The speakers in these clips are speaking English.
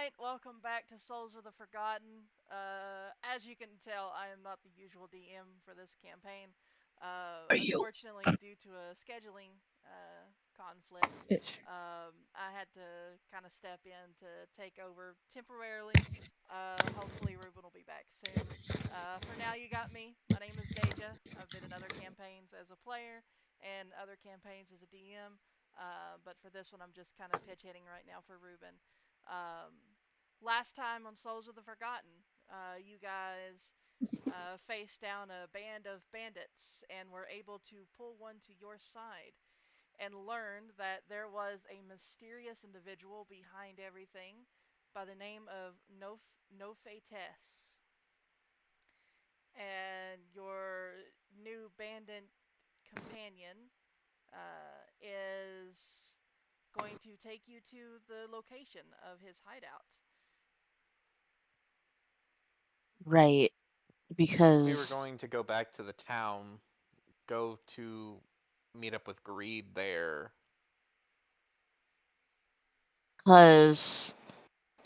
right, welcome back to Souls of the Forgotten. As you can tell, I am not the usual DM for this campaign. Are you? Unfortunately, due to a scheduling conflict, Ish. I had to kind of step in to take over temporarily. Hopefully, Ruben will be back soon. For now, you got me. My name is Deja. I've been in other campaigns as a player and other campaigns as a DM. But for this one, I'm just kind of pitch hitting right now for Ruben. Um, Last time on Souls of the Forgotten, you guys faced down a band of bandits and were able to pull one to your side and learned that there was a mysterious individual behind everything by the name of Nofetes. And your new bandit companion is going to take you to the location of his hideout. Right, We were because going to go back to the town, go to meet up with Greed there. because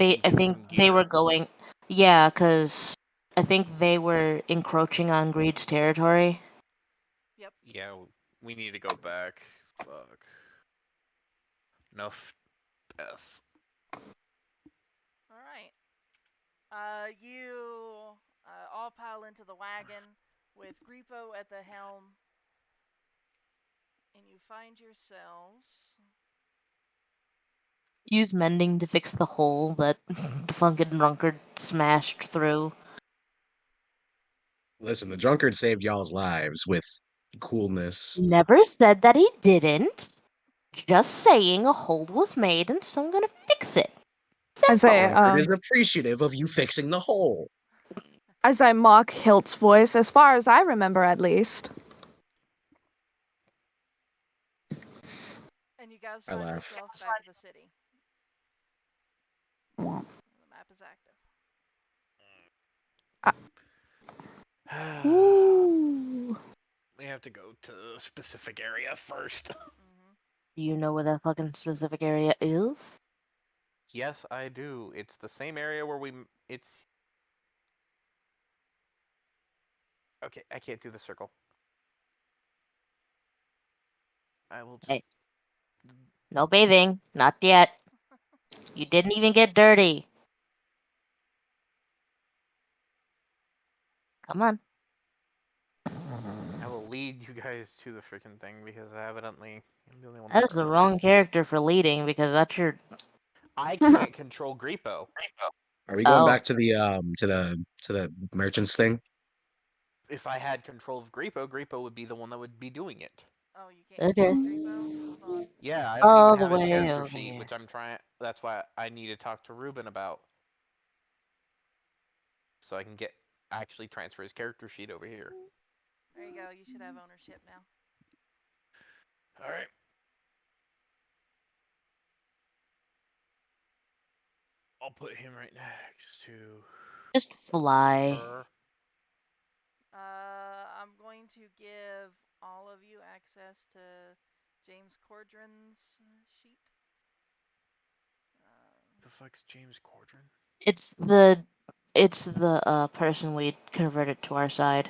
And I get think some they were gear. going. Yeah, because I think they were encroaching on Greed's territory. Yep. Yeah, we need to go back. Fuck. No death. All right. You all pile into the wagon with Griepo at the helm, and you find yourselves. Use mending to fix the hole that the fucking drunkard smashed through. Listen, the drunkard saved y'all's lives with coolness. Never said that he didn't. Just saying a hole was made and so I'm gonna fix it. I say, Simple. Drunkard is appreciative of you fixing the hole. as I mock Hilt's voice, as far as I remember at least. And you guys I find laugh. yourself back at the city. The map is active. Ooh. We have to go to a specific area first. Mm-hmm. Do you know where that fucking specific area is? Yes, I do. It's the same area where we. It's. Okay, I can't do the circle. I will just. Hey, no bathing. Not yet. You didn't even get dirty. Come on. I will lead you guys to the freaking thing because evidently I'm the only one that That is the remembers. wrong character for leading because that's your. I can't control Griepo. Are we going Oh, back to the merchants thing? If I had control of Griepo, Griepo would be the one that would be doing it. Oh, you can't okay. control Griepo? Hold on. Yeah, I don't even All the have his way character over sheet, here. which I'm trying. That's why I need to talk to RuBen about, so I can get actually transfer his character sheet over here. There you go. You should have ownership now. All right. I'll put him right next to Just fly. her. I'm going to give all of you access to James Cordron's sheet. The fuck's James Cordron? It's the person we converted to our side.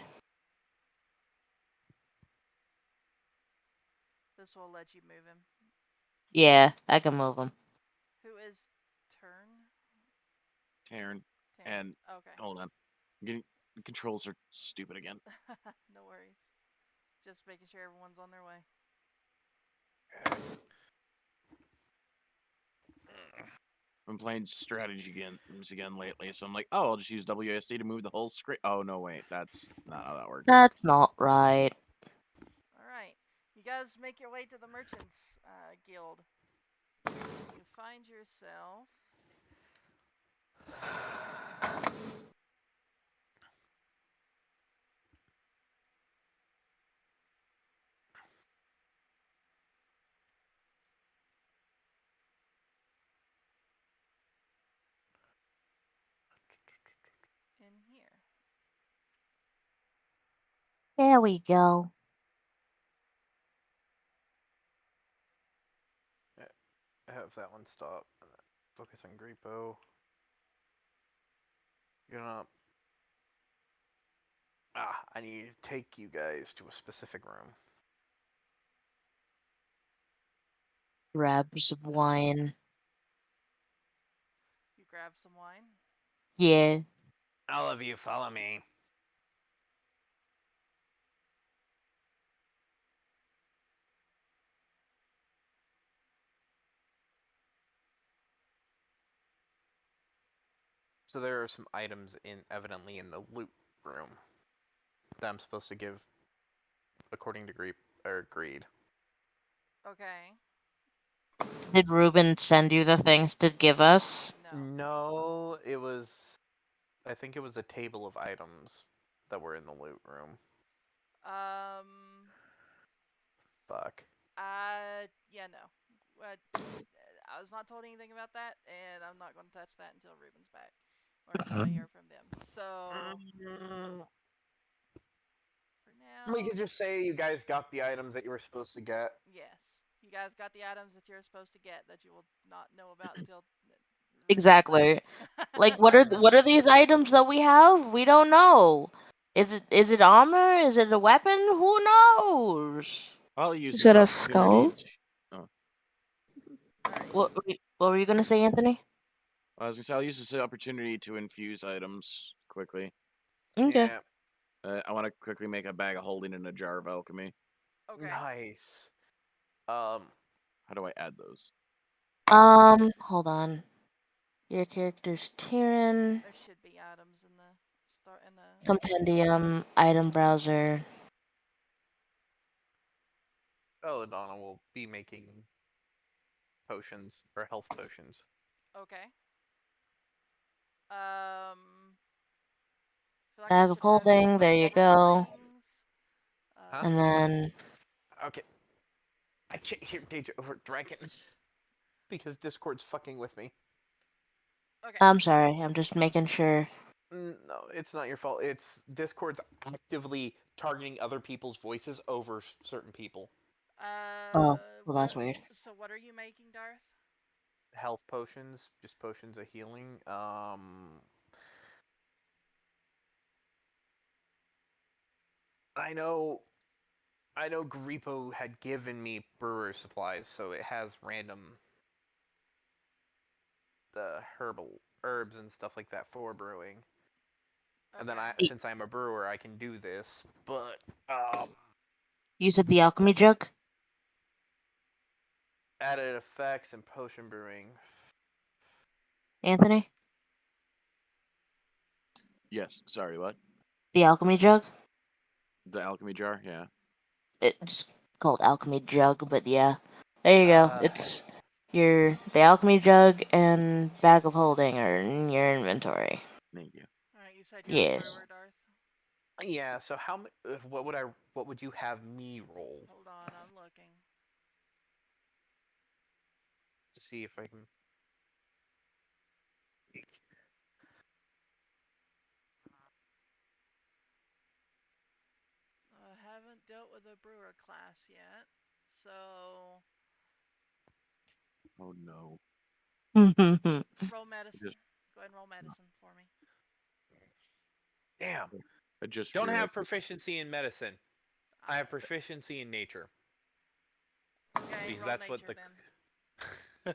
This will let you move him. Yeah, I can move him. Who is Turn? Taryn, Taryn. and Okay. hold on. The controls are stupid again. No worries. Just making sure everyone's on their way. I've been playing strategy games again lately, so I'm like, oh, I'll just use WSD to move the whole screen. Oh no, wait, that's not how that works. That's not right. All right. You guys make your way to the Merchants Guild. You find yourself. In here. There we go. Have that one stop. Focus on Griepo. Gonna. I need to take you guys to a specific room. Grab some wine. You grab some wine. Yeah. All of you, follow me. So there are some items evidently in the loot room that I'm supposed to give according to Greed. Okay. Did RuBen send you the things to give us? No. No, it was. I think it was a table of items that were in the loot room. Um. Fuck. Yeah, no. I was not told anything about that, and I'm not going to touch that until Ruben's back, or until I hear from them. So for We now, could just say you guys got the items that you were supposed to get. yes, you guys got the items that you're supposed to get that you will not know about until Ruben's Exactly. Like, back. what are these items that we have? We don't know. Is it armor? Is it a weapon? Who knows? I'll use Is this it a opportunity. skull? All right. What were you gonna say, Anthony? I was gonna say I'll use this opportunity to infuse items quickly. Okay. Yeah. I want to quickly make a bag of holding in a jar of alchemy. Okay. Nice. How do I add those? Hold on. Your character's Tyrion. There should be items in the start in the. Compendium, item browser. Belladonna will be making potions or health potions. Okay. I feel like I Bag of should have holding, there you several go. things. Huh? And then Okay. I can't hear Deja over Dragon because Discord's fucking with me. Okay. I'm sorry, I'm just making sure. No, it's not your fault. It's Discord's actively targeting other people's voices over certain people. Oh, well What? that's weird. So what are you making, Darth? Health potions, just potions of healing. I know Grippo had given me brewer supplies, so it has random herbal herbs and stuff like that for brewing. Okay. And then Y- since I'm a brewer, I can do this. But You said the alchemy jug? added effects and potion brewing. Anthony? Yes. Sorry, what? The alchemy jug? The alchemy jar? Yeah. It's called alchemy jug, but yeah. There you go. Uh, It's the alchemy jug and bag of holding are in your inventory. Thank you. All right. You said you're the Yes. brewer, Darth. yeah. So what would you have me roll Hold on, I'm looking. to see if I can? I haven't dealt with a brewer class yet, so Oh no. roll medicine. Just Go ahead and roll medicine for me. Damn. I just Don't realized. have proficiency in medicine. I have proficiency in nature. Okay, Because roll that's what nature the. then.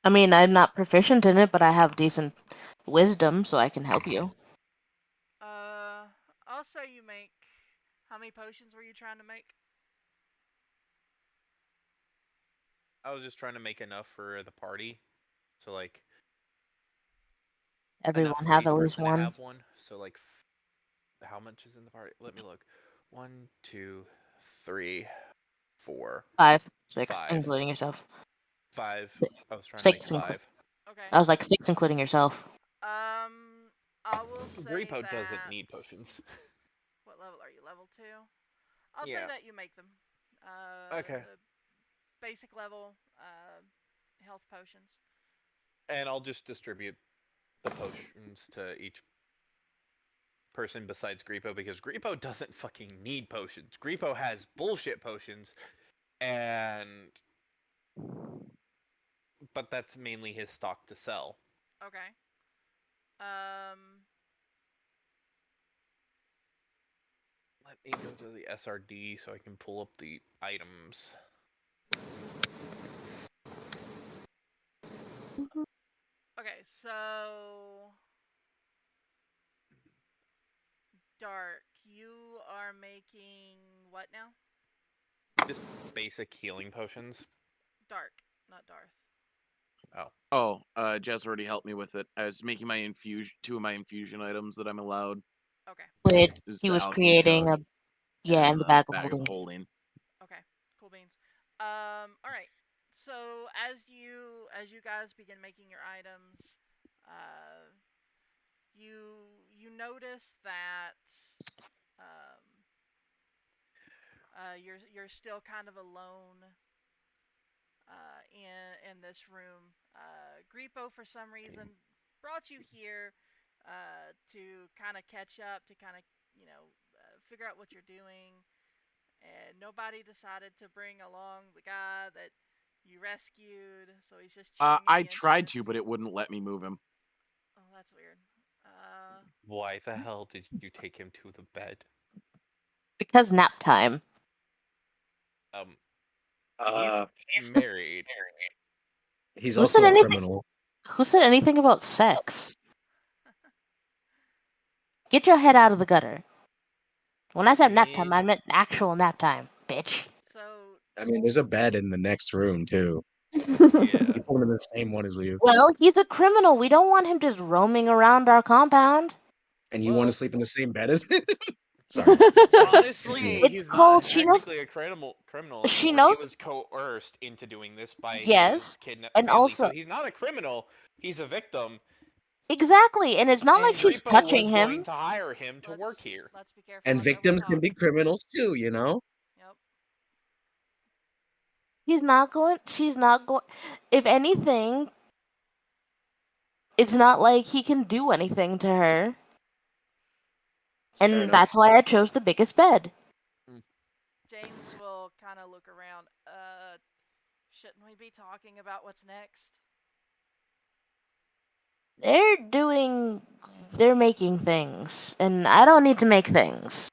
I mean, I'm not proficient in it, but I have decent wisdom, so I can help you. Also you make. How many potions were you trying to make? I was just trying to make enough for the party, so like enough Everyone for have each at least person to one. have one. So like, how much is in the party? Let me look. 1, 2, 3, 4, 5, 6, 5, including yourself. 5. I was trying to make 6, 5. Okay. I was like 6, including yourself. I will say Grippo doesn't that. need potions. What level are you? Level 2? I'll say Yeah. that you make them. Okay. Basic level health potions. And I'll just distribute the potions to each person besides Grippo because Grippo doesn't fucking need potions. Grippo has bullshit potions, and but that's mainly his stock to sell. Okay. Um. Let me go to the SRD so I can pull up the items. Okay, so Dark, you are making what now? Just basic healing potions. Dark, not Darth. Oh. Oh, Jess already helped me with it. I was making my infusion, 2 of my infusion items that I'm allowed. Okay. Which Is he the was alchemy creating jug a yeah, and and the the bag of bag of holding. holding. Okay. Cool beans. All right. So as you guys begin making your items, uh, you notice that um, you're still kind of alone in this room. Grippo, for some reason, brought you here to kind of catch up, to kind of figure out what you're doing, and nobody decided to bring along the guy that you rescued, so he's just chilling in I the tried to, entrance. but it wouldn't let me move him. Oh, that's weird. Why the hell did you take him to the bed? Because nap time. Um, Uh, he's married. he's Who said also a anything? criminal. Who said anything about sex? Get your head out of the gutter. When I I said nap time, mean, I meant actual nap time, bitch. So I mean, there's a bed in the next room too. yeah. You put him in the same one as you, Well, he's a criminal. We don't want him just roaming around our compound. and you want to Well, sleep in the same bed as him. Sorry. honestly, It's he's not cold. She knows. technically a criminal She anymore. He knows. was coerced into doing this by his Yes, and family, so also he's not a criminal. He's a victim, exactly. And it's not like and she's Grippo touching was going him. to hire him to work let's here. let's be careful. And Let's never victims can talk. be criminals too, you know? Yep. He's not going. She's not going. If anything, it's not like he can do anything to her. Fair And enough. that's why I chose the biggest bed. James will kind of look around. Shouldn't we be talking about what's next? They're doing. They're making things. And I don't need to make things.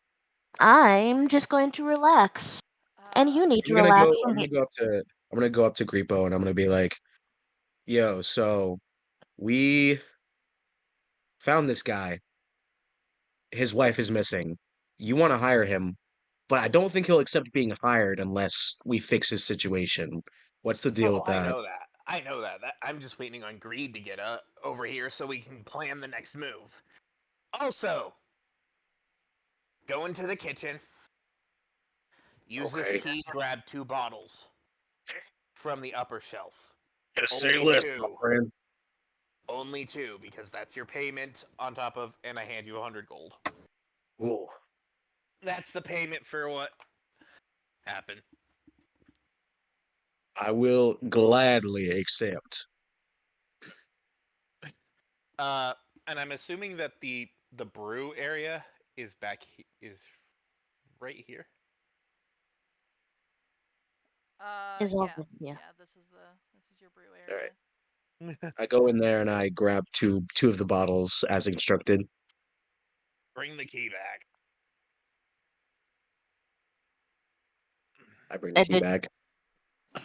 I'm just going to relax. And Uh, you need I'm to gonna go. relax from I'm gonna here. go up to. I'm gonna go up to Grippo and I'm gonna be like, "Yo, so we found this guy. His wife is missing. You want to hire him, but I don't think he'll accept being hired unless we fix his situation. What's the deal Oh, with I that?" know that. I know that. I'm just waiting on Greed to get over here so we can plan the next move. Also, go into the kitchen. Use this Okay. key. Grab 2 bottles from the upper shelf. Gotta say Only less, my 2. friend. Only 2, because that's your payment on top of, and I hand you 100 gold. Ooh, That's the payment for what happened. I will gladly accept. Uh, and I'm assuming that the brew area is is right here. Is all yeah, good. Yeah. yeah. This is your brew All area. right. I go in there and I grab two of the bottles as instructed. Bring the key back. I bring the I key did. back.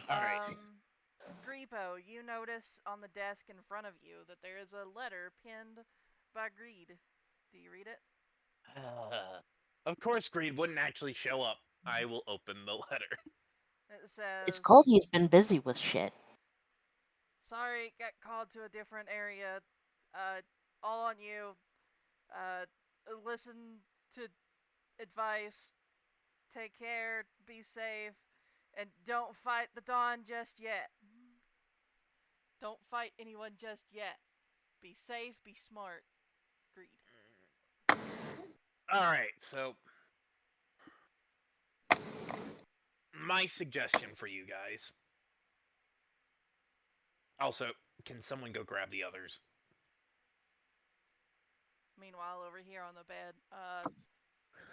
All right. Grippo, you notice on the desk in front of you that there is a letter pinned by Greed. Do you read it? Of course, Greed wouldn't actually show up. I will open the letter. It It's says, called he's been busy with shit. "Sorry, got called to a different area. Uh, all on you. Uh, listen to advice. Take care. Be safe, and don't fight the Dawn just yet. Don't fight anyone just yet. Be safe. Be smart. Greed." All right. So, my suggestion for you guys. Also, can someone go grab the others? Meanwhile, over here on the bed,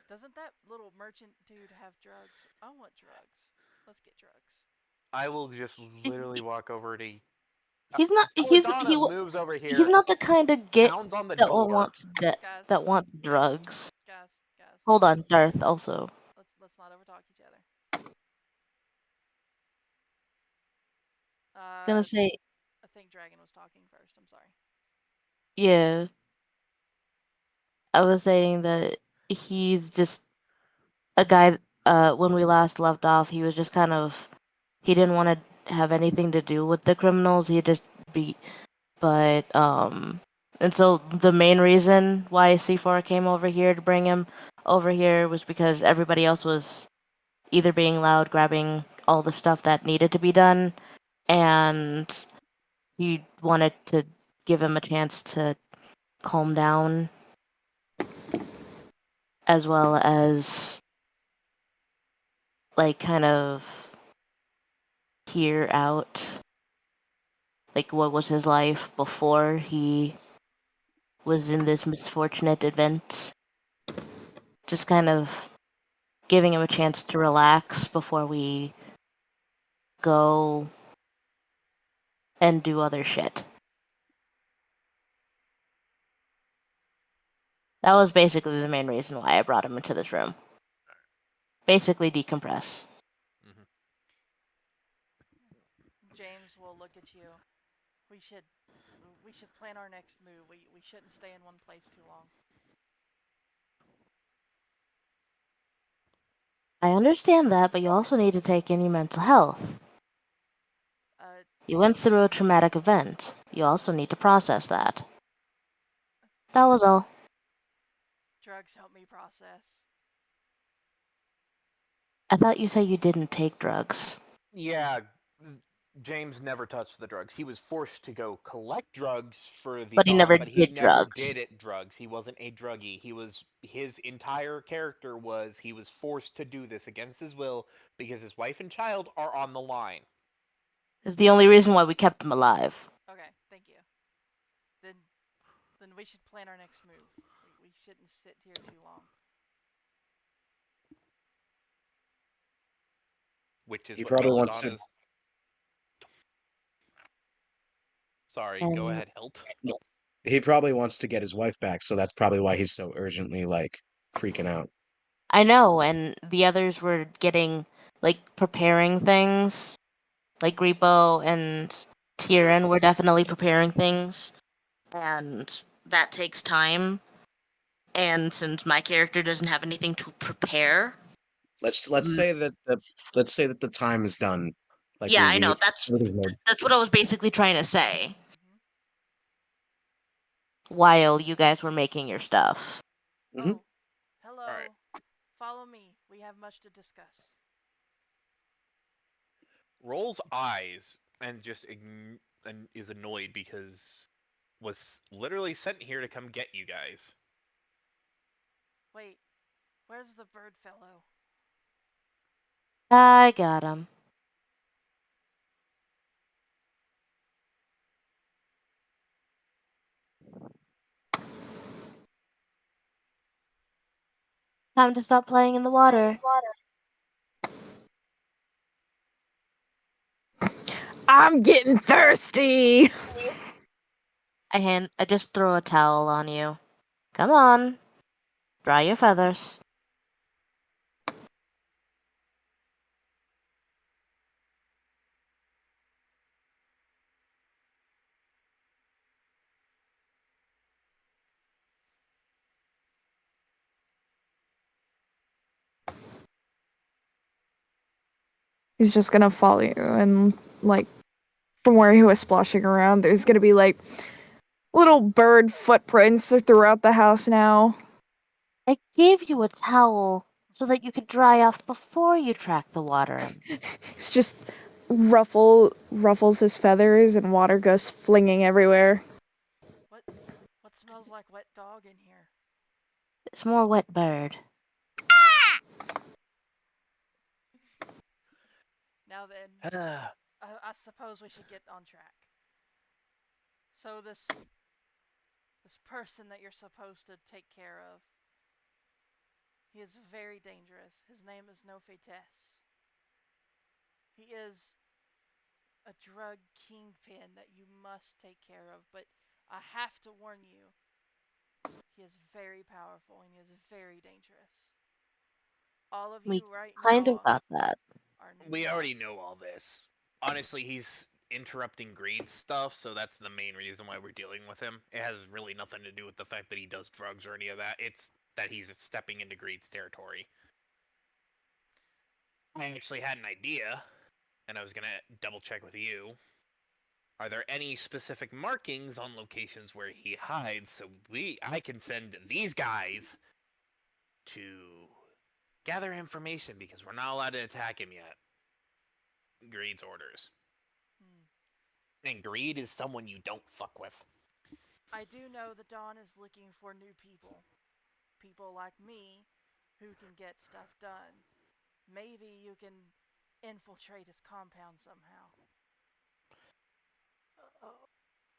doesn't that little merchant dude have drugs? I want drugs. Let's get drugs. I will just If literally y- walk over to He's not. Belladonna moves over He's here, not the kind of git pounds on the that door. Guys, that wants drugs. guys. Hold on, Darth. Also, Let's not overtalk each other. I was gonna say, I think Dragon was talking first. I'm sorry. yeah. I was saying that he's just a guy. When we last left off, he was just kind of. He didn't want to have anything to do with the criminals. He just be, but and so the main reason why C4 came over here to bring him over here was because everybody else was either being loud, grabbing all the stuff that needed to be done, and he wanted to give him a chance to calm down, as well as like kind of hear out like what was his life before he was in this misfortunate event. Just kind of giving him a chance to relax before we go and do other shit. That was basically the main reason why I brought him into this room. Basically decompress. Mhm. James will look at you. We should plan our next move. We shouldn't stay in one place too long. I understand that, but you also need to take in your mental health. Uh, You went through a traumatic event. You also need to process that. That was all. drugs help me process. I thought you said you didn't take drugs. Yeah, James never touched the drugs. He was forced to go collect drugs for the But he never dog, but he did never drugs. did it drugs. He wasn't a druggie. His entire character was he was forced to do this against his will because his wife and child are on the line. It's the only reason why we kept him alive. Okay, thank you. Then we should plan our next move. We shouldn't sit here too long. Which is He what probably wants to. Belladonna's. Sorry, go And ahead, Hilt. He probably wants to get his wife back, so that's probably why he's so urgently like freaking out. I know, and the others were getting like preparing things. Like Repo and Tyrion were definitely preparing things. And that takes time. And since my character doesn't have anything to prepare, Let's mm, say that the time is done. Like yeah, we I know. we That's what I was basically trying to say. Mm-hmm. While you guys were making your stuff. hmm Oh, All right. hello. Follow me. We have much to discuss. Rolls eyes and just and is annoyed because was literally sent here to come get you guys. Wait, where's the bird fellow? I got him. Time to stop playing in the water. I'm getting thirsty. I just throw a towel on you. Come on. Dry your feathers. He's just gonna follow you, and like from where he was splashing around, there's gonna be like little bird footprints throughout the house now. I gave you a towel so that you could dry off before you track the water in. It's just ruffles his feathers, and water goes flinging everywhere. What what smells like wet dog in here? It's more wet bird. Now then, I suppose we should get on track. So this person that you're supposed to take care of, he is very dangerous. His name is No Fates. He is a drug kingpin that you must take care of, but I have to warn you, he is very powerful and he is very dangerous. All of We you right kind of now got that. are We not. already know all this. Honestly, he's interrupting Greed's stuff, so that's the main reason why we're dealing with him. It has really nothing to do with the fact that he does drugs or any of that. It's that he's stepping into Greed's territory. I actually had an idea, and I was gonna double check with you. Are there any specific markings on locations where he hides so I can send these guys to gather information because we're not allowed to attack him yet. Greed's orders. Hmm. And Greed is someone you don't fuck with. I do know the Dawn is looking for new people. People like me who can get stuff done. Maybe you can infiltrate his compound somehow.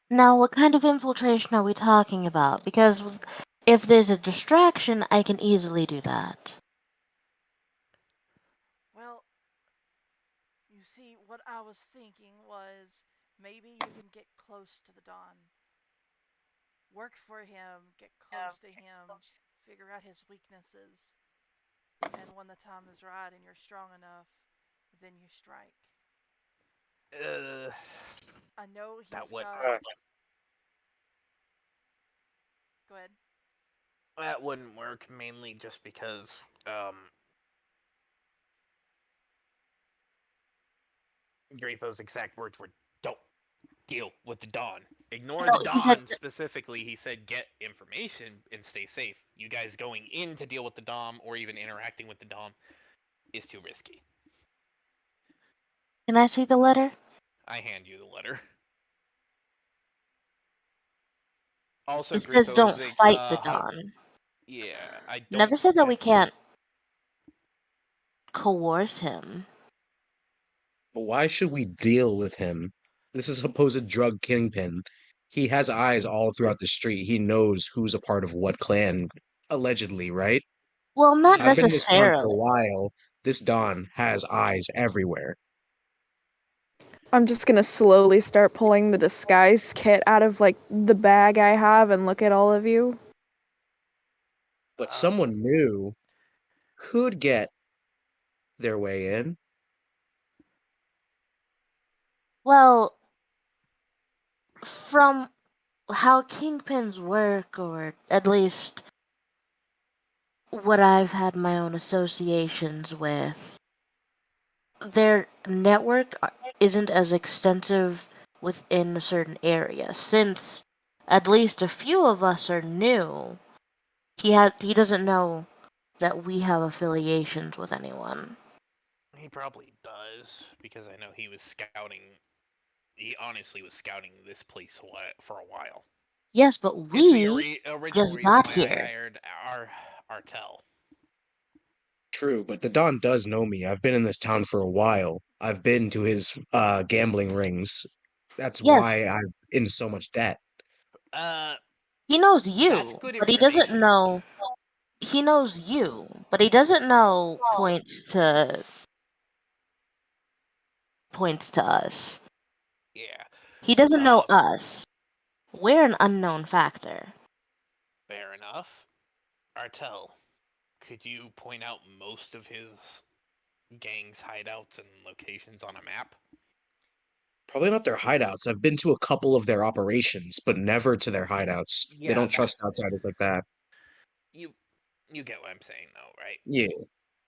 Now, what kind of infiltration are we talking about? Because if there's a distraction, I can easily do that. Well, you see, what I was thinking was maybe you can get close to the Dawn. Work for him, get close to him, figure out his weaknesses, and when the time is right and you're strong enough, then you strike. Uh, I know that he's would got. Go ahead. that wouldn't work mainly just because Grapo's exact words were "Don't deal with the Dawn. Ignore No, the he said Dawn." Specifically, he said get information and stay safe. You guys going in to deal with the Dom or even interacting with the Dom is too risky. Can I see the letter? I hand you the letter. Also, It says Gripo is don't a fight the Dawn. yeah. I don't. Never said that we can't coerce him. But why should we deal with him? This is a supposed drug kingpin. He has eyes all throughout the street. He knows who's a part of what clan, allegedly, right? Well, not I've been Yes. in this town for necessarily. a while. This Don has eyes everywhere. I'm just gonna slowly start pulling the disguise kit out of like the bag I have and look at all of you. But someone new could get their way in. Well, from how kingpins work, or at least what I've had my own associations with, their network isn't as extensive within a certain area. Since at least a few of us are new, he doesn't know that we have affiliations with anyone. He probably does because I know he was scouting. He honestly was scouting this place for a while. Yes, but It's the we original just reason got why I here. hired Artel. True, but the Don does know me. I've been in this town for a while. I've been to his gambling rings. That's Yes, why I'm in so much debt. Uh, he knows that's you, good but he doesn't information. know. He knows you, but he doesn't know points to us. Yeah. He doesn't know Um, us. We're an unknown factor. fair enough. Artel, could you point out most of his gang's hideouts and locations on a map? Probably not their hideouts. I've been to a couple of their operations, but never to their hideouts. They Yeah, don't that trust outsiders like that. you you get what I'm saying though, right? Yeah,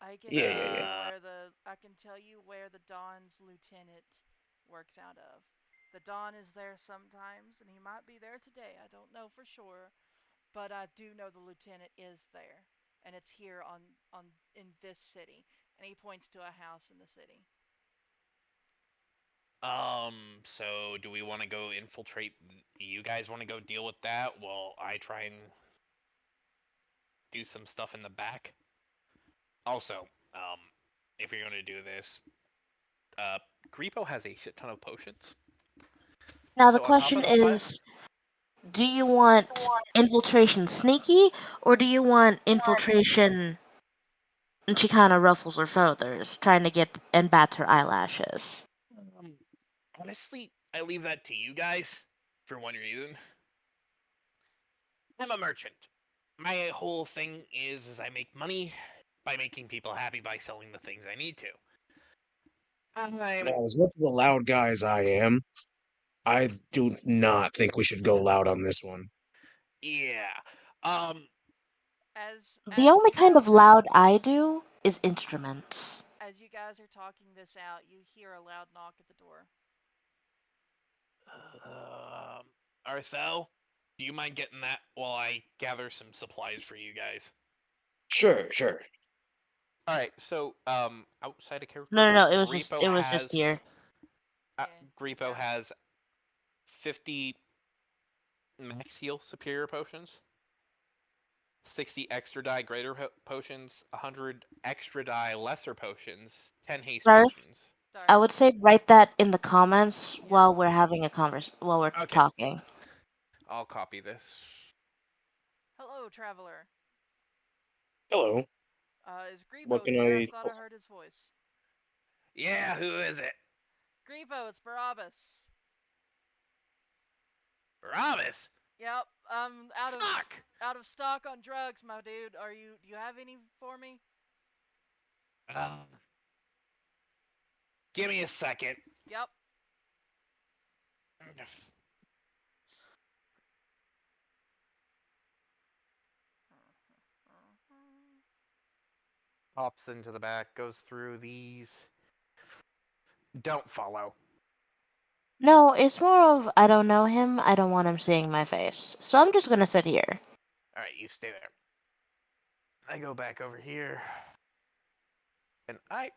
I can yeah, tell yeah, yeah. you Uh, where the I can tell you where the Dawn's lieutenant works out of. The Dawn is there sometimes, and he might be there today. I don't know for sure, but I do know the lieutenant is there, and it's here on in this city. And he points to a house in the city. so do we want to go infiltrate? You guys want to go deal with that while I try and do some stuff in the back? Also, if you're gonna do this, uh, Griepo has a shit ton of potions. Now the So on top question of the five, is, do you want infiltration sneaky, or do you want infiltration and she kind of ruffles her feathers, trying to get and bats her eyelashes? Honestly, I leave that to you guys for one reason. I'm a merchant. My whole thing is I make money by making people happy by selling the things I need to. I'm Now, as much of a loud guy as I am, I do not think we should go loud on this one. yeah. Um The only kind of loud I do is instruments. As you guys are talking this out, you hear a loud knock at the door. Arthel, do you mind getting that while I gather some supplies for you guys? Sure, sure. All right. So, outside of character, No, no, no. Griepo It was has just here. Yeah, he's Griepo got 'em. has 50 max heal superior potions, 60 extra die greater potions, 100 extra die lesser potions, 10 haste Darth, potions. I Darth. would say write that in the comments Yeah. while we're having a while we're Okay, talking. I'll copy this. Hello, traveler. Hello. Is What Griepo can here? I I? thought I heard his voice. Yeah, who is it? Griepo, it's Barabbas. Barabbas. Yep, I'm Fuck. out of stock on drugs, my dude. Do you have any for me? Uh, give me a second. Yep. Hops into the back, goes through these. Don't follow. No, it's more of I don't know him. I don't want him seeing my face, so I'm just gonna sit here. All right, you stay there. I go back over here, and I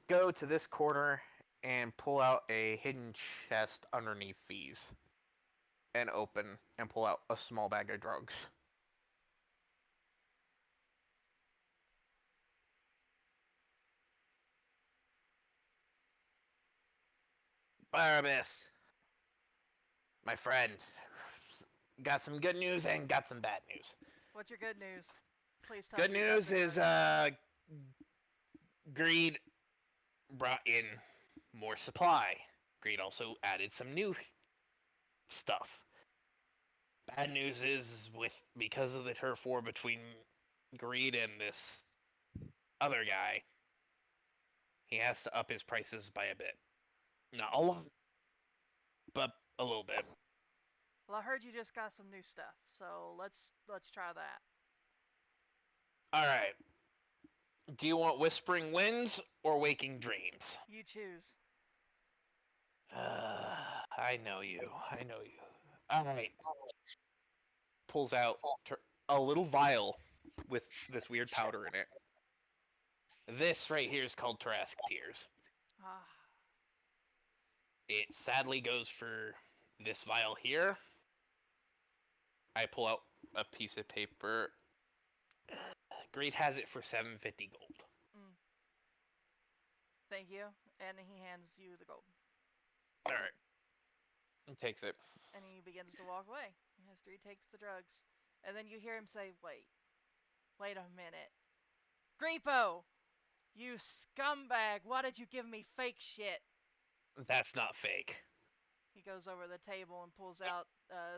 go to this corner and pull out a hidden chest underneath these, and open and pull out a small bag of drugs. Barabbas, my friend, got some good news and got some bad news. What's your good news? Please tell Good me you got news the is drugs. Greed brought in more supply. Greed also added some new stuff. Bad news is because of the turf war between Greed and this other guy, he has to up his prices by a bit. Not a lot, but a little bit. Well, I heard you just got some new stuff, so let's try that. All right. Do you want Whispering Winds or Waking Dreams? You choose. I know you. I know you. All right. Pulls out a little vial with this weird powder in it. This right here is called Tarrasque Tears. Ah, It sadly goes for this vial here. I pull out a piece of paper. Greed has it for 750 gold. mm, thank you. And he hands you the gold. All right. He takes it. And he begins to walk away after he takes the drugs. And then you hear him say, wait a minute. Griepo! You scumbag! Why did you give me fake shit? That's not fake. He goes over the table and pulls out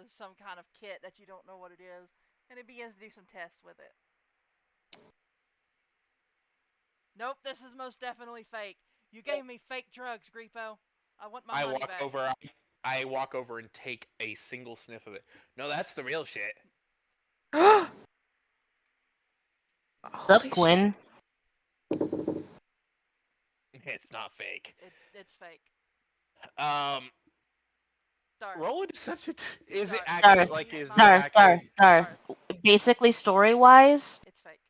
some kind of kit that you don't know what it is, and he begins to do some tests with it. Nope, this is most definitely fake. You gave me fake drugs, Griepo. I want my money back. I walk over and take a single sniff of it. No, that's the real shit. What's up, Holy Quinn? It's not fake. It's fake. Darth. Roll a deception. Is it Darth. actually Darth, like? Is this Darth, actually? Darth. Basically, story-wise, It's fake.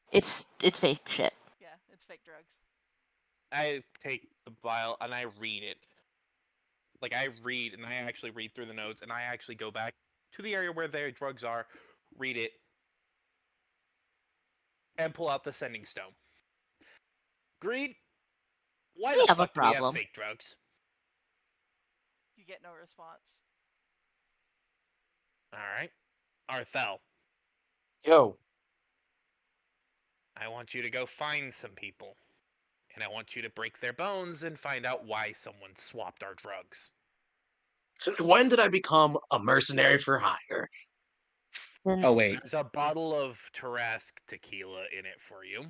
it's fake shit. Yeah, it's fake drugs. I take the vial and I read it. Like I read and I actually read through the notes and I actually go back to the area where their drugs are, read it, and pull out the sending stone. Greed. Why We the have a fuck do we have problem. fake drugs? You get no response. All right, Arthel. Yo, I want you to go find some people and I want you to break their bones and find out why someone swapped our drugs. Since when did I become a mercenary for hire? Then Oh wait, There's a bottle of Tarasque tequila in it for you.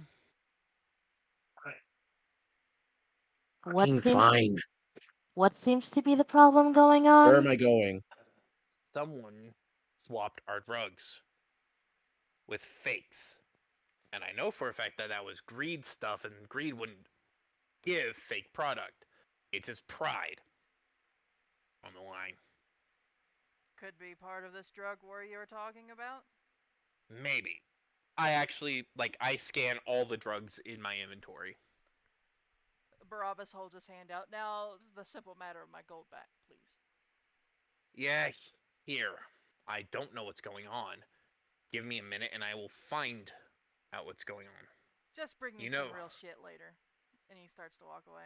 what fucking seems fine. what seems to be the problem going Where on? am I going? Someone swapped our drugs with fakes. And I know for a fact that that was Greed stuff, and Greed wouldn't give fake product. It's his pride on the line. Could be part of this drug war you were talking about. Maybe. I actually, I scan all the drugs in my inventory. Barabbas holds his hand out. Now, the simple matter of my gold back, please. Yeah, here. I don't know what's going on. Give me a minute and I will find out what's going on. Just bring me You some know, real shit later. And he starts to walk away.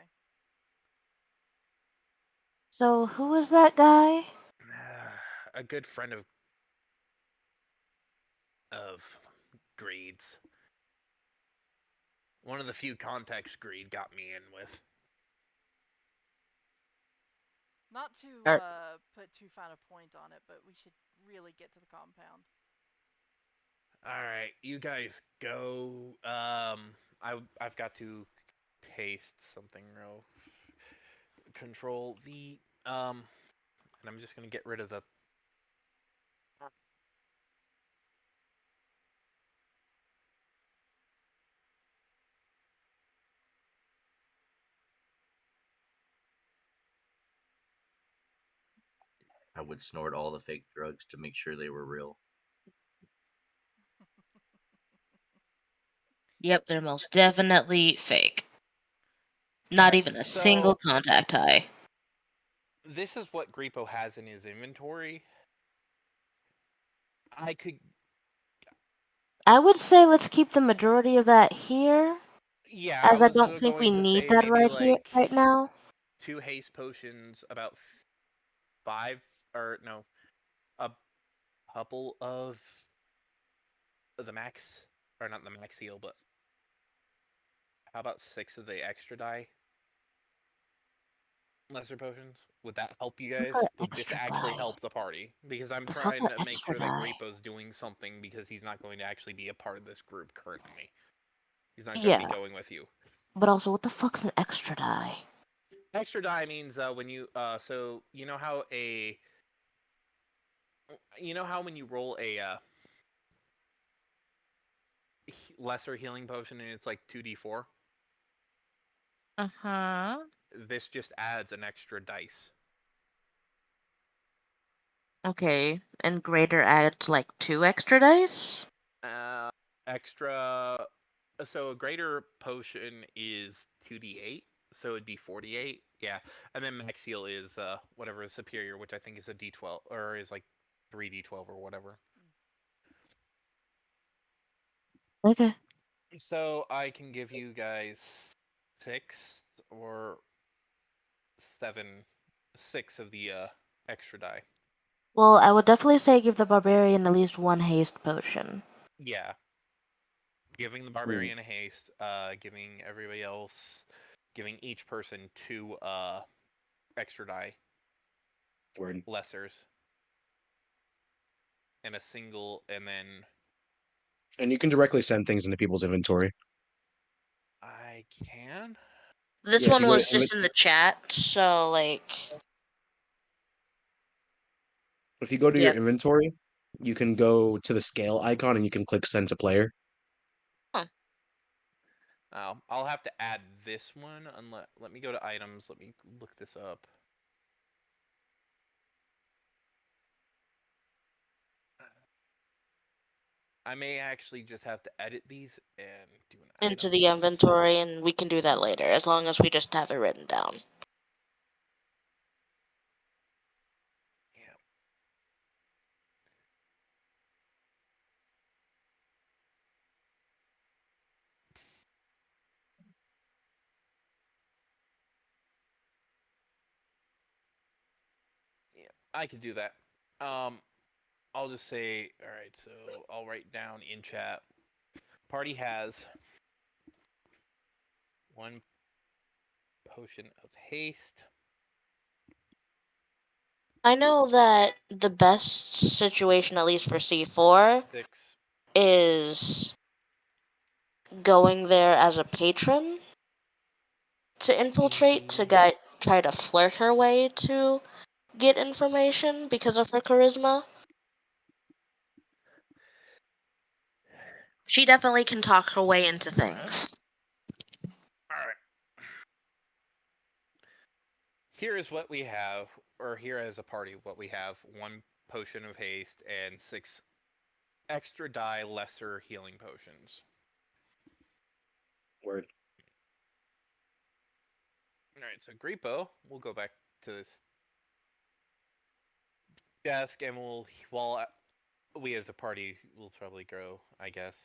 So who was that guy? a good friend of Greed's. One of the few contacts Greed got me in with. Not to Er, put too fine a point on it, but we should really get to the compound. Alright, you guys go. I've got to paste something real. Control V. And I'm just gonna get rid of the. I would snort all the fake drugs to make sure they were real. Yep, they're most definitely fake. Not Alright, even a so single contact high. this is what Griepo has in his inventory. I could. I would say let's keep the majority of that here, Yeah, I as I was don't think we going to need say that maybe right here, right now. 2 haste potions, about 5, or no, a couple of the max, or not the max heal, but how about 6 of the extra die lesser potions? Would that help you guys? Okay, Would this extra actually die. help the party? Because I'm The fuck trying are to make extra sure that die? Griepo's doing something, because he's not going to actually be a part of this group currently. He's not going to be Yeah, going with you. but also, what the fuck's an extra die? Extra die means when you so you know how when you roll a lesser healing potion and it's like 2d4. Uh-huh. This just adds an extra dice. Okay, and greater adds like 2 extra dice? Extra. So a greater potion is 2d8, so it'd be 48. Yeah, and then max heal is whatever is superior, which I think is a d12 or is like 3d12 or whatever. Okay. So I can give you guys 6 or 7, 6 of the extra die. Well, I would definitely say give the barbarian at least 1 haste potion. Yeah. Giving the barbarian a haste, giving everybody else, giving each person 2 extra die Word. lessers, and a single, and then And you can directly send things into people's inventory. I can. This Yeah, if one you go to was just in the chat, so like, your yeah. inventory, you can go to the scale icon and you can click send to player. I'll have to add this one. Let me go to items. Let me look this up. I may actually just have to edit these and do an Into the items. inventory, and we can do that later, as long as we just have it written down. Yeah. Yeah, I could do that. I'll just say, all right. So I'll write down in chat. Party has 1 potion of haste. I know that the best situation, at least for C4, 6. is going there as a patron to infiltrate to try to flirt her way to get information because of her charisma. She definitely can talk her way into things. Alright. Here is what we have, or here as a party, what we have: 1 potion of haste and 6 extra die lesser healing potions. Word. Alright, so Griepo, we'll go back to this desk and while we as a party will probably grow, I guess.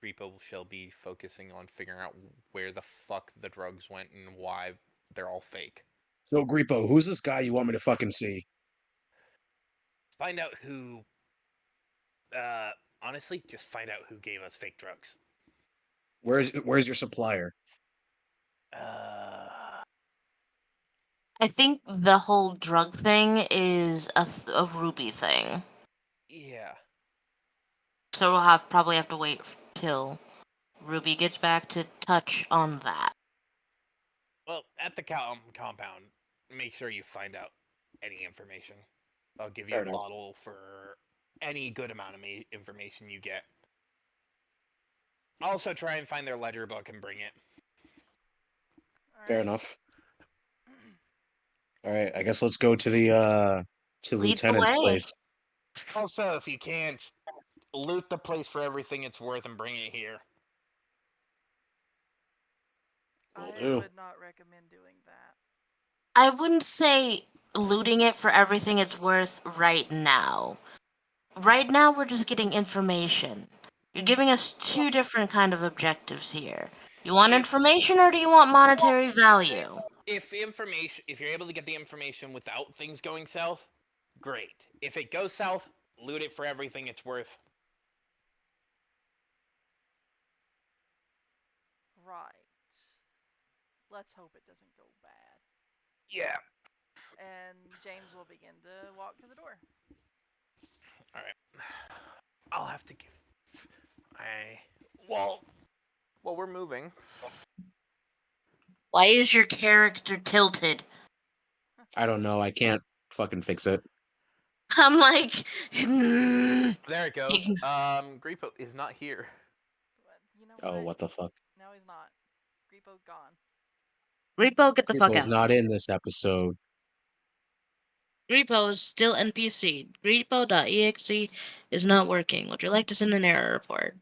Griepo shall be focusing on figuring out where the fuck the drugs went and why they're all fake. So, Griepo, who's this guy you want me to fucking see? Find out who. Honestly, just find out who gave us fake drugs. Where's your supplier? I think the whole drug thing is a Ruby thing. Yeah. So we'll probably have to wait till Ruby gets back to touch on that. Well, at the compound, make sure you find out any information. I'll give you Fair a enough. bottle for any good amount of information you get. Also, try and find their ledger book and bring it. Fair Alright. enough. All right, I guess let's go to the Lead the lieutenant's way. place. Also, if you can, loot the place for everything it's worth and bring it here. Will I do. would not recommend doing that. I wouldn't say looting it for everything it's worth right now. Right now, we're just getting information. You're giving us 2 different kind of objectives here. You want If information or do you want monetary value? if you're able to get the information without things going south, great. If it goes south, loot it for everything it's worth. Right. Let's hope it doesn't go bad. Yeah. And James will begin to walk to the door. All right. I'll have to give. Well, we're moving. Why is your character tilted? I don't know. I can't fucking fix it. I'm like, There it goes. Griepo is not here. But you know Oh, what? what the fuck? No, he's not. Griepo gone. Repo, get the fuck Griepo's out. not in this episode. Repo is still NPC. Repo.exe is not working. Would you like to send an error report?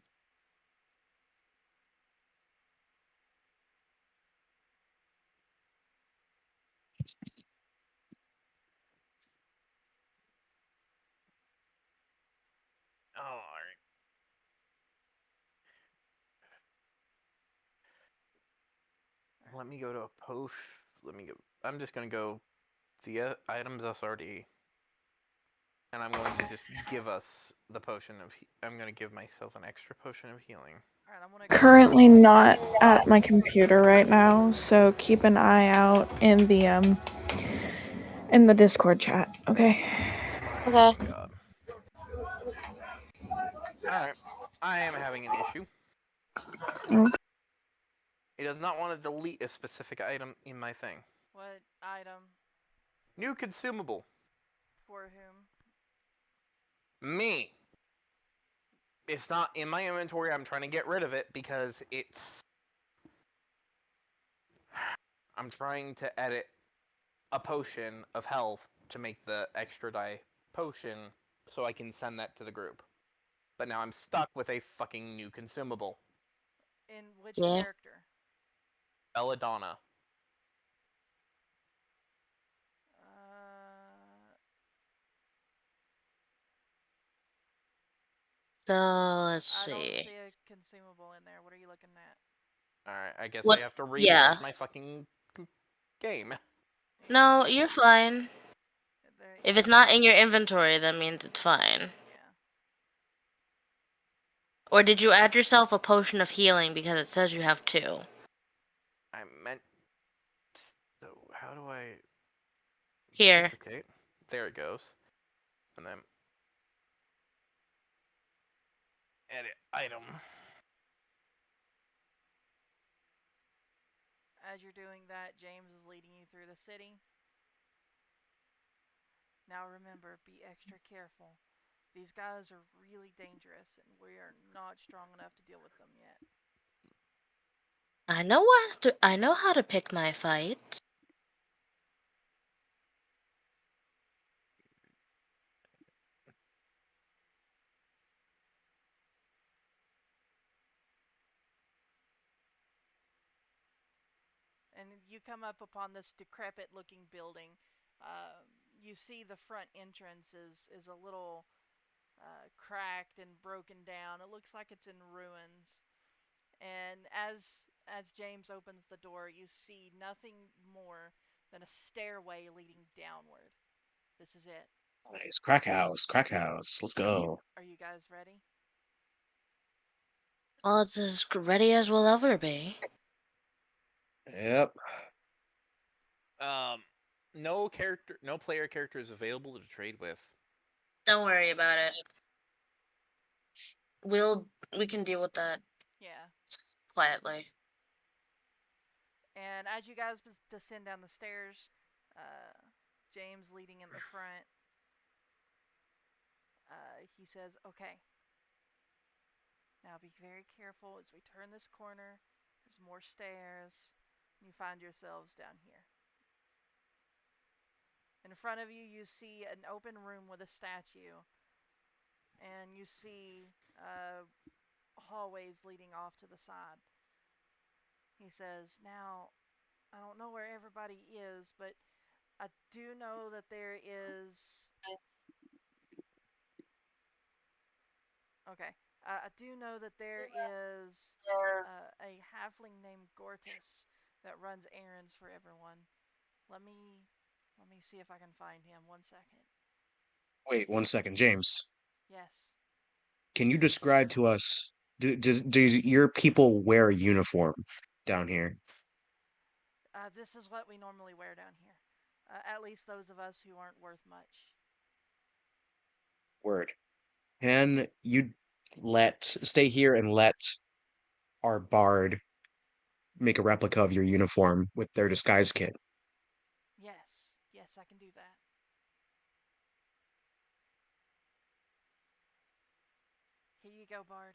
Oh, all right. Let me go to a post. Let me go. I'm just gonna go the items SRD, and I'm going to just give us the potion of. I'm gonna give myself an extra potion of healing. Alright, I'm gonna Currently not at my computer right now, so keep an eye out in the Discord chat, okay? My Okay. God. All right. I am having an issue. Okay. It does not want to delete a specific item in my thing. What item? New consumable. For whom? Me. It's not in my inventory. I'm trying to get rid of it because it's. I'm trying to edit a potion of health to make the extra die potion so I can send that to the group. But now I'm stuck with a fucking new consumable. In which Yeah. character? Belladonna. So let's I don't see. see a consumable in there. What are you looking at? Alright, I guess What? I have to refresh Yeah. my fucking game. No, you're fine. If Yeah. it's not in your inventory, that means it's fine. Yeah. Or did you add yourself a potion of healing because it says you have 2? I meant I Here. duplicate? There it goes. And then edit item. As you're doing that, James is leading you through the city. Now remember, be extra careful. These guys are really dangerous, and we are not strong enough to deal with them yet. I know how to pick my fight. And you come up upon this decrepit looking building. You see the front entrance is a little cracked and broken down. It looks like it's in ruins. And as James opens the door, you see nothing more than a stairway leading downward. This is it. Nice. Crack house. Crack house. Let's go. Are you guys ready? Well, it's as ready as we'll ever be. Yep. Um, no player character is available to trade with. Don't worry about it. We can deal with that Yeah. quietly. And as you guys descend down the stairs, James leading in the front, he says, "Okay, now be very careful as we turn this corner. There's more stairs. And you find yourselves down here. In front of you, you see an open room with a statue, and you see hallways leading off to the side." He says, "Now, I don't know where everybody is, but I do know that there is. Okay. I do know that there is a halfling named Gortus that runs errands for everyone. Let me let me see if I can find him. 1 second. Wait 1 second, James. Yes. Can you describe to us? Does your people wear a uniform down here? This is what we normally wear down here. At least those of us who aren't worth much. Word. Can you stay here and let our bard make a replica of your uniform with their disguise kit? Yes. Yes, I can do that. Here you go, Bard.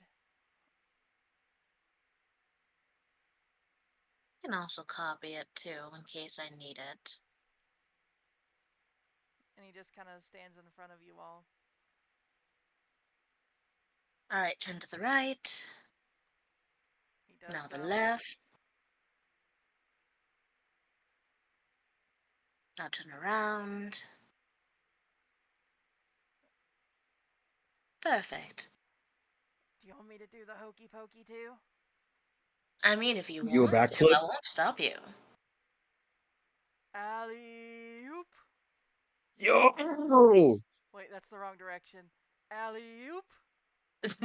I can also copy it too in case I need it. And he just kind of stands in front of you all. All right, turn to the right. He does Now the so. left. Now turn around. Perfect. Do you want me to do the hokey pokey too? I mean, if you You a want to, backflip? I won't stop you. Alley oop. Yo! Wait, that's the wrong direction. Alley oop.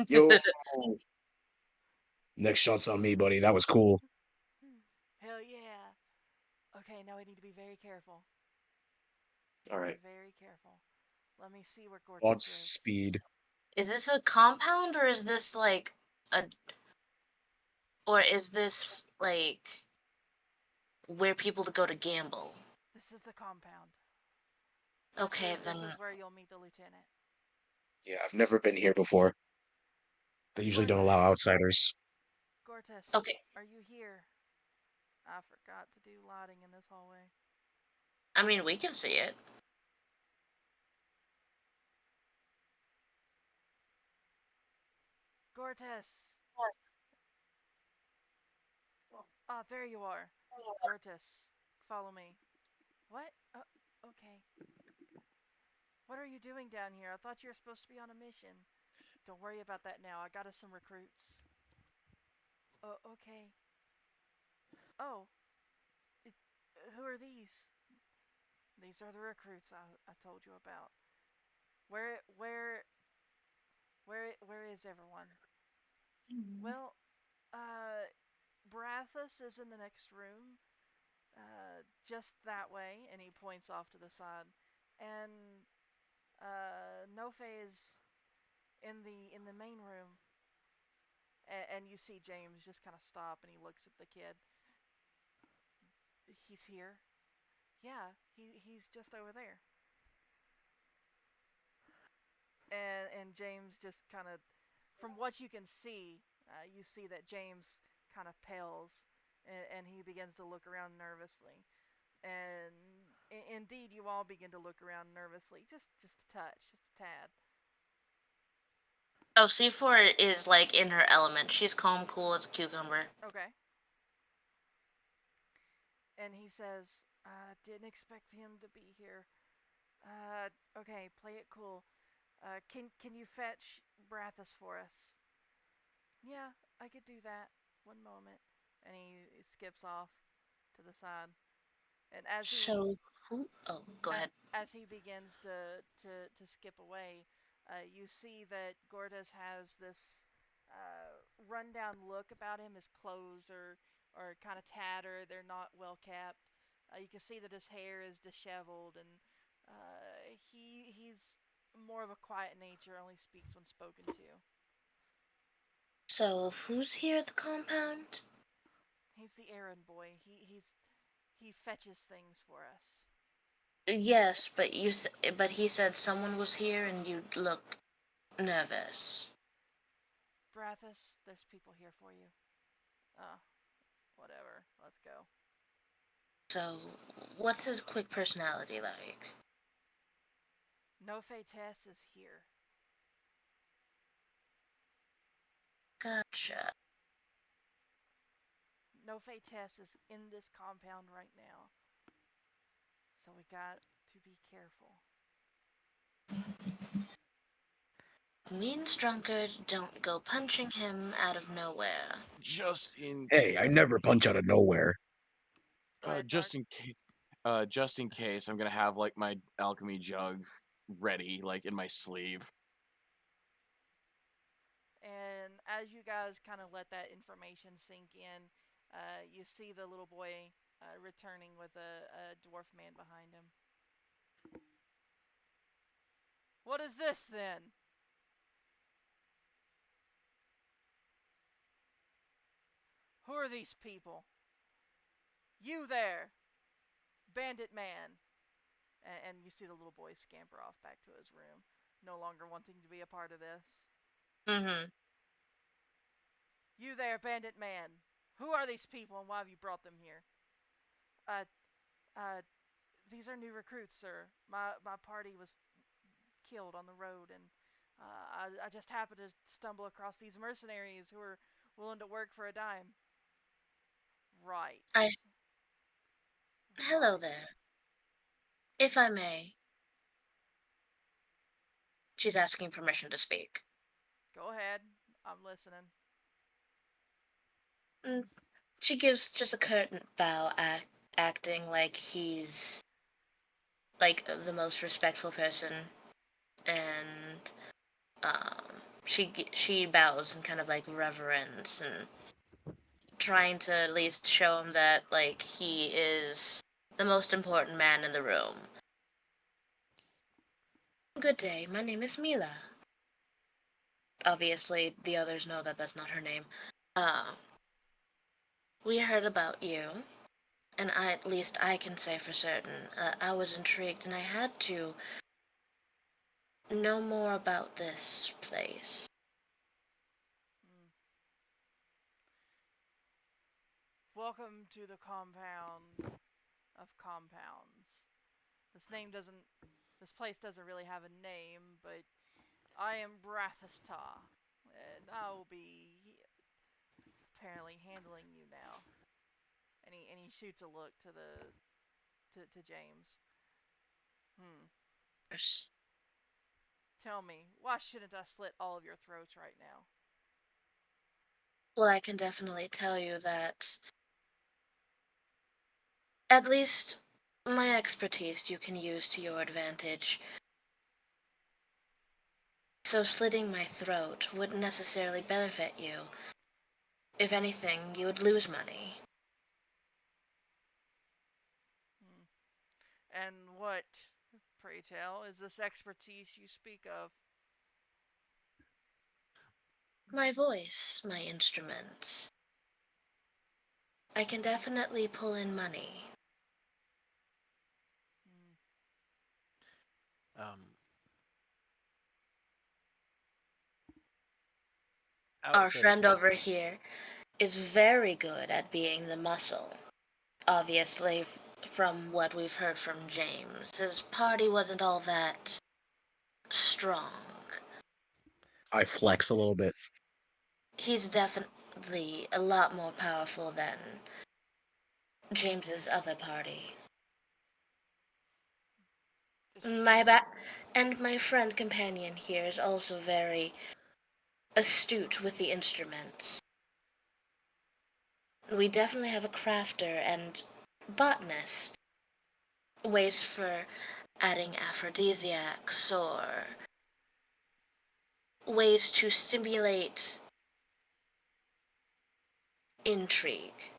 Yo! Next shot's on me, buddy. That was cool. Hell yeah. Okay, now we need to be very careful. All right. Very careful. Let me see where On Gortus is. speed. Is this a compound or is this like a or is this like where people go to gamble? This is the compound. Okay, This then is where you'll meet the lieutenant. Yeah, I've never been here before. They usually don't allow Gortus. outsiders. Gortus. okay. Are you here? I forgot to do lighting in this hallway. I mean, we can see it. Gortus. Ah, there you are. Gortus, follow me. What? Okay. What are you doing down here? I thought you were supposed to be on a mission. Don't worry about that now. I got us some recruits. Oh, okay. Oh, it, who are these? These are the recruits I told you about. Where where where is everyone? Well, Brathus is in the next room. just that way, and he points off to the side. And Nofe is in the main room, and you see James just kind of stop, and he looks at the kid. He's here. Yeah, he's just over there. And James just kind of, from what you can see, you see that James kind of pales, and he begins to look around nervously. And indeed, you all begin to look around nervously, just a touch, just a tad. Oh, C4 is like in her element. She's calm, cool as a cucumber. Okay. And he says, "Didn't expect him to be here. Okay, play it cool. Can you fetch Brathus for us?" "Yeah, I could do that. One moment." And he skips off to the side. And So, who? Oh, go ahead. as he begins to skip away, you see that Gordas has this rundown look about him. His clothes are kind of tattered. They're not well kept. You can see that his hair is disheveled, and he's more of a quiet nature. Only speaks when spoken to. So, who's here at the compound? He's the errand boy. He fetches things for us. Yes, but but he said someone was here and you look nervous. Brathus, there's people here for you. Uh, Whatever. Let's go. So, what's his quick personality like? No Tess is here. Gotcha. No Tess is in this compound right now. So we got to be careful. Means drunkard, don't go punching him out of nowhere. Just in Hey, I case. never punch out of nowhere. Go ahead, Dark. Just in case, I'm gonna have like my alchemy jug ready, like in my sleeve. And as you guys kind of let that information sink in, you see the little boy returning with a dwarf man behind him. "What is this then?" "Who are these people?" "You there, bandit man." And you see the little boy scamper off back to his room, no longer wanting to be a part of this. Mm-hmm. "You there, bandit man. Who are these people, and why have you brought them here?" Uh, uh, "These are new recruits, sir. My party was killed on the road, and I just happened to stumble across these mercenaries who are willing to work for a dime." "Right. I Hello Right. there. If I may, she's asking permission to speak. Go ahead. I'm listening." Mm, she gives just a curtain bow, acting like he's like the most respectful person, and she bows in kind of like reverence and trying to at least show him that like he is the most important man in the room. Good day, my name is Mila. Obviously, the others know that that's not her name. Uh, we heard about you, and at least I can say for certain, I was intrigued and I had to know more about this place. Mm. "Welcome to the compound of compounds. This name doesn't. This place doesn't really have a name, but I am Brathista, and I will be apparently handling you now." And he shoots a look to James. "Hmm. Tell me, why shouldn't I slit all of your throats right now?" Well, I can definitely tell you that at least my expertise you can use to your advantage. So slitting my throat wouldn't necessarily benefit you. If anything, you would lose money. And what, pray tell, is this expertise you speak of? My voice, my instruments. I can definitely pull in money. Hmm. Um, Our outside of friend over here is very good at being the muscle. Obviously, from what we've heard from James, his party wasn't all that strong. I flex a little bit. He's definitely a lot more powerful than James's other party. Does she My seem and my friend companion here is also very astute with the instruments. We definitely have a crafter and botanist. Ways for adding aphrodisiacs or ways to stimulate intrigue.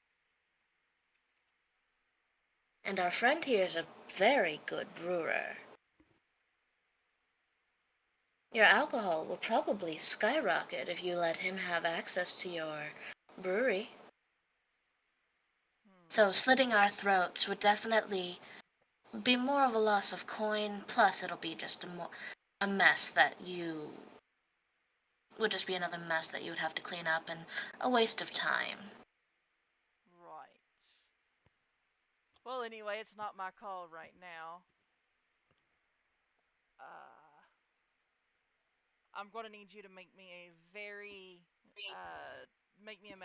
And our friend here is a very good brewer. Your alcohol will probably skyrocket if you let him have access to your brewery. Hmm. So slitting our throats would definitely be more of a loss of coin, plus it'll be just a mess that you would just be another mess that you would have to clean up and a waste of time. Right. Well, anyway, it's not my call right now. I'm going to need you to make me a very, make me a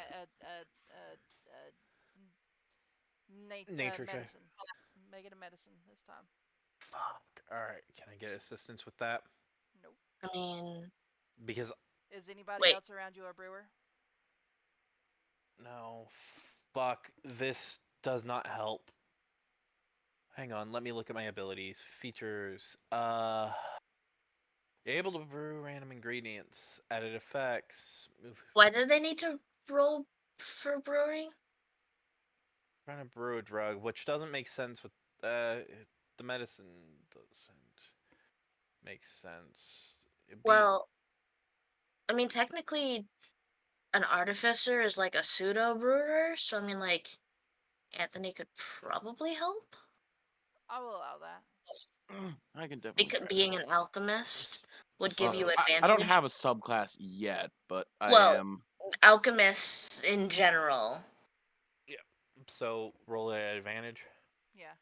nature check. medicine. Make it a medicine this time. Fuck. All right. Can I get assistance with that? Nope. I mean, Because Is anybody wait, else around you a brewer? no, fuck. This does not help. Hang on. Let me look at my abilities. Features. You're able to brew random ingredients. Added effects. Move. why did they need to roll for brewing? Trying to brew a drug, which doesn't make sense with the medicine doesn't make sense. It'd be Well, I mean, technically, an artificer is like a pseudo brewer, so I mean, like, Anthony could probably help. I will allow that. I can definitely Because try being that. an alchemist would give you So I don't advantage. have a subclass yet, but I Well, am. alchemists in general. yeah. So roll at advantage. Yeah.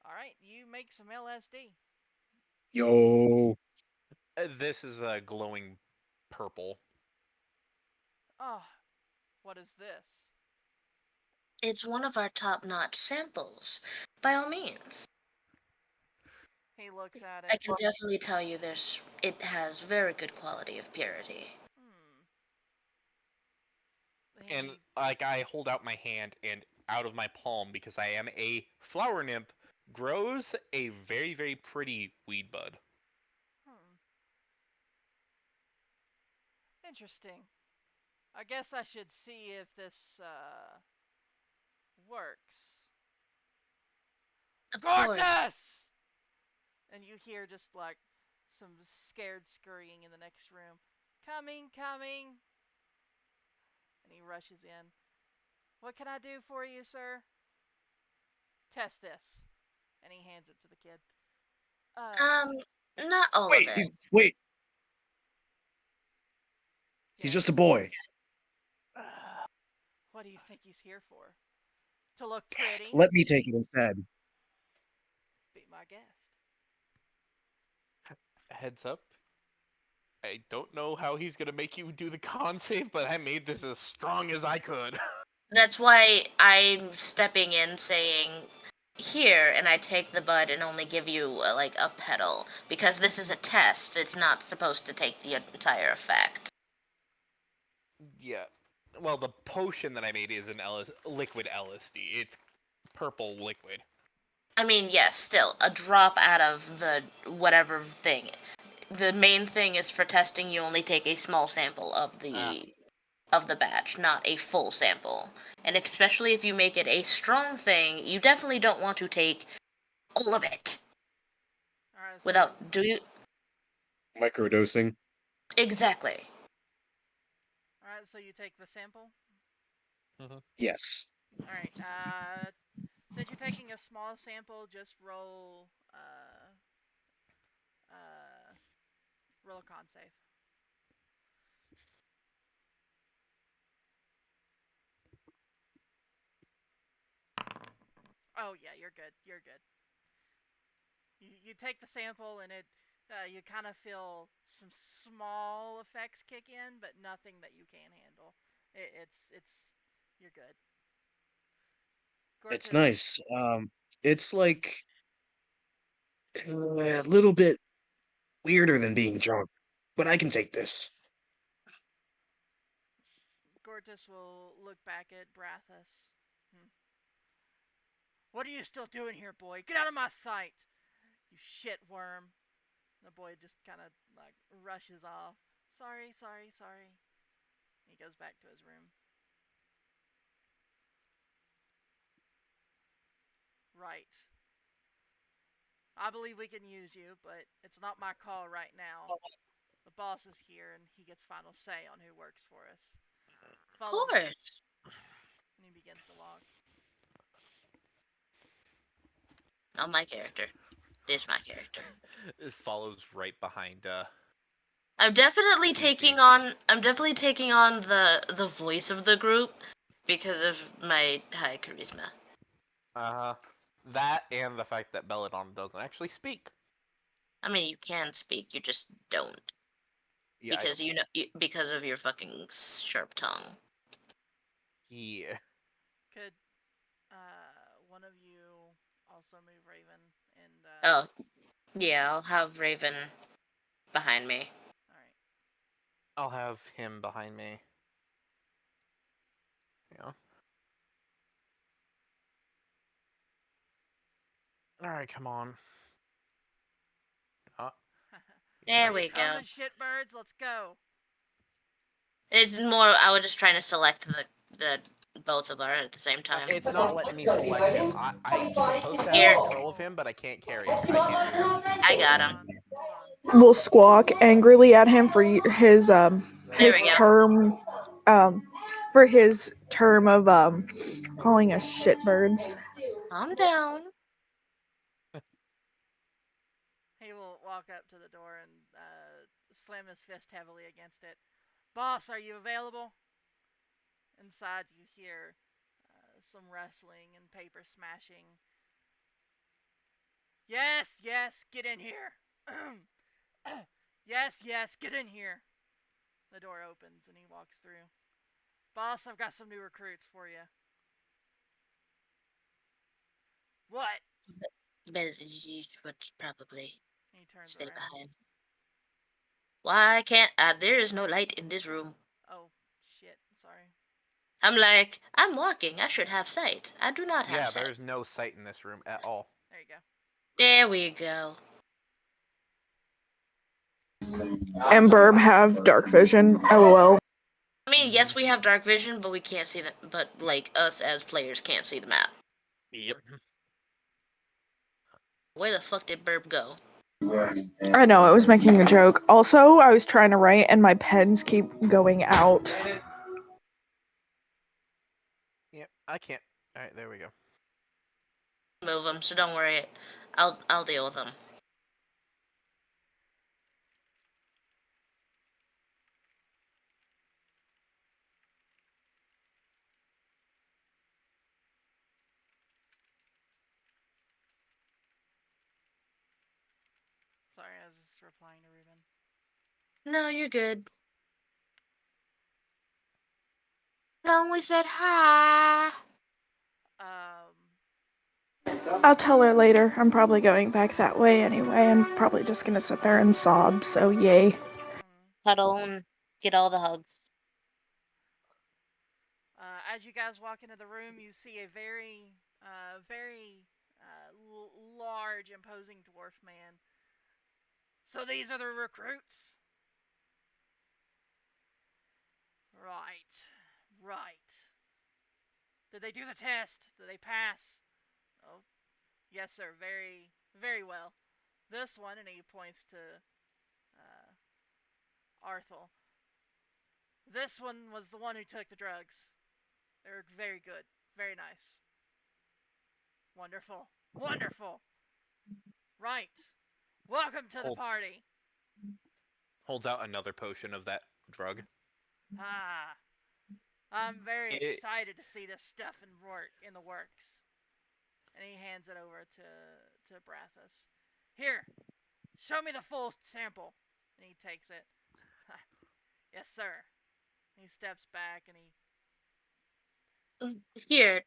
All right, you make some LSD. Yo, This is a glowing purple. Oh, what is this? It's one of our top-notch samples. By all means. He looks at I it. can definitely tell you it has very good quality of purity. Hmm. And He. like I hold out my hand, and out of my palm, because I am a flower nymph, grows a very very pretty weed bud. Hmm. Interesting. I guess I should see if this works. Of course. Gorgeous! And you hear just like some scared scurrying in the next room. Coming, coming. And he rushes in. What can I do for you, sir? Test this. And he hands it to the kid. Uh, Um, not all of wait, it. wait. He's just a yes. boy. What do you think he's here for? To look pretty? Let me take it instead. Be my guest. Heads up. I don't know how he's gonna make you do the con save, but I made this as strong as I could. That's why I'm stepping in saying here, and I take the bud and only give you like a petal because this is a test. It's not supposed to take the entire effect. Yeah. Well, the potion that I made is an liquid LSD. It's purple liquid. I mean, yes, still a drop out of the whatever thing. The main thing is for testing. You only take a small sample of Ah, the of the batch, not a full sample. And especially if you make it a strong thing, you definitely don't want to take all of it. All right. So Without do you Microdosing. exactly. all right. So you take the sample. Mm-hmm. Yes. All right. Since you're taking a small sample, just uh, roll a con save. Oh yeah, you're good. You're good. You take the sample and you kind of feel some small effects kick in, but nothing that you can't handle. It's you're good. It's Gortis, nice. It's like a little bit weirder than being drunk, but I can take this. Gortis will look back at Brathus. Hmm. What are you still doing here, boy? Get out of my sight, you shit worm. The boy just kind of like rushes off. Sorry, sorry, sorry. He goes back to his room. Right. I believe we can use you, but it's not my call right now. The boss is here, and he gets final say on who works for us. Of Follow me. course. And he begins to walk. Not my character. This my character. It follows right behind I'm definitely Fifi. taking on the voice of the group because of my high charisma. That and the fact that Belladonna doesn't actually speak. I mean, you can speak, you just don't Yeah, I because don't. because of your fucking sharp tongue. Yeah. Could one of you also move Raven? And Oh, yeah, I'll have Raven behind me. all right. I'll have him behind me. Yeah. Alright, come on. Uh, Are There yep. you we go. coming, shitbirds? Let's go. It's more. I was just trying to select the both of our at the same time. It's not letting me select him. I'm supposed to have Here, control of him, but I can't carry him. I can't move him. I got Hold him. on. Hold on. Will squawk angrily at him for There his we go. term um for his term of calling us shitbirds. Calm down. He will walk up to the door and slam his fist heavily against it. Boss, are you available? Inside, you hear some wrestling and paper smashing. Yes, yes, get in here. Yes, yes, get in here. The door opens and he walks through. Boss, I've got some new recruits for you. What? But you would probably He turns stay around. behind. Why can't? There is no light in this room. Oh, shit, sorry. I'm walking. I should have sight. I do not have Yeah, sight. there's no sight in this room at all. There you go. There we go. And Burb have dark vision. LOL. I mean, yes, we have dark vision, but we can't see the. But like us as players can't see the map. Yep. Where the fuck did Burb go? I know, I was making a joke. Also, I was trying to write and my pens keep going out. Yep. I can't. Alright, there we go. Move them, so don't worry. I'll deal with them. Sorry, I was just replying to Ruben. No, you're good. No, we said hi. Um, I'll tell her later. I'm probably going back that way anyway. I'm probably just gonna sit there and sob, so yay. Huddle and get all the hugs. as you guys walk into the room, you see a very large, imposing dwarf man. So these are the recruits? Right. Right. Did they do the test? Did they pass? Oh, yes, sir. Very, very well. This one, and he points to uh, Arthel. This one was the one who took the drugs. They're very good. Very nice. Wonderful. Wonderful. Right. Welcome to the Holds party. holds out another potion of that drug. Ah, I'm very It, excited to see this stuff in the works. And he hands it over to Brathus. Here, show me the full sample. And he takes it. Yes, sir. He steps back and he. Here,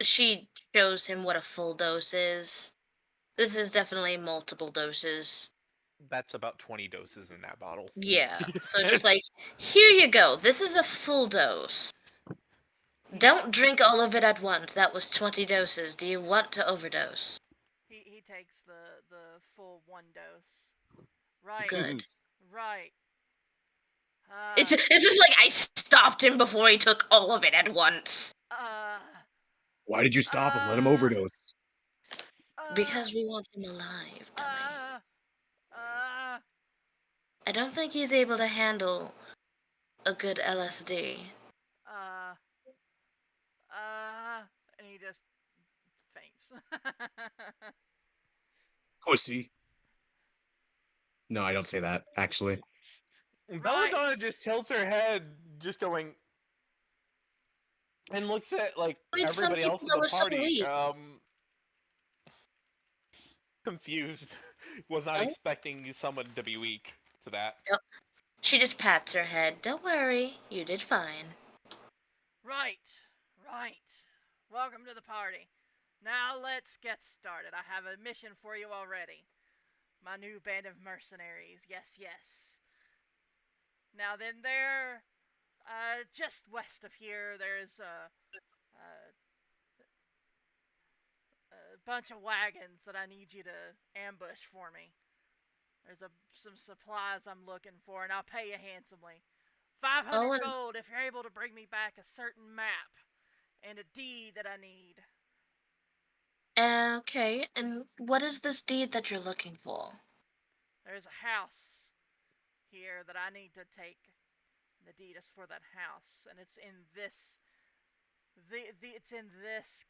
she shows him what a full dose is. This is definitely multiple doses. that's about 20 doses in that bottle. Yeah. So she's like, here you go. This is a full dose. Don't drink all of it at once. That was 20 doses. Do you want to overdose? He takes the full one dose. Right. Good. Right. It's just like I stopped him before he took all of it at once. Uh. Why did you stop him? Let him Uh. overdose. Uh. Because we want him alive, dummy. Uh. Uh. I don't think he's able to handle a good LSD. Uh. And he just faints. Pussy. No, I don't say that, actually. Belladonna just tilts her head, just going, and looks at like Wait, some everybody else people in that the were so party. weak. Confused. Was not Oh? expecting someone to be weak to that. She just pats her head. Don't worry, you did fine. Right. Right. Welcome to the party. Now let's get started. I have a mission for you already. My new band of mercenaries. Yes, yes. Now then, there, just west of here, there's a bunch of wagons that I need you to ambush for me. There's some supplies I'm looking for, and I'll pay you handsomely. 500 Oh, and gold if you're able to bring me back a certain map and a deed that I need. okay. And what is this deed that you're looking for? There's a house here that I need to take. The deed is for that house, and it's in this. It's in this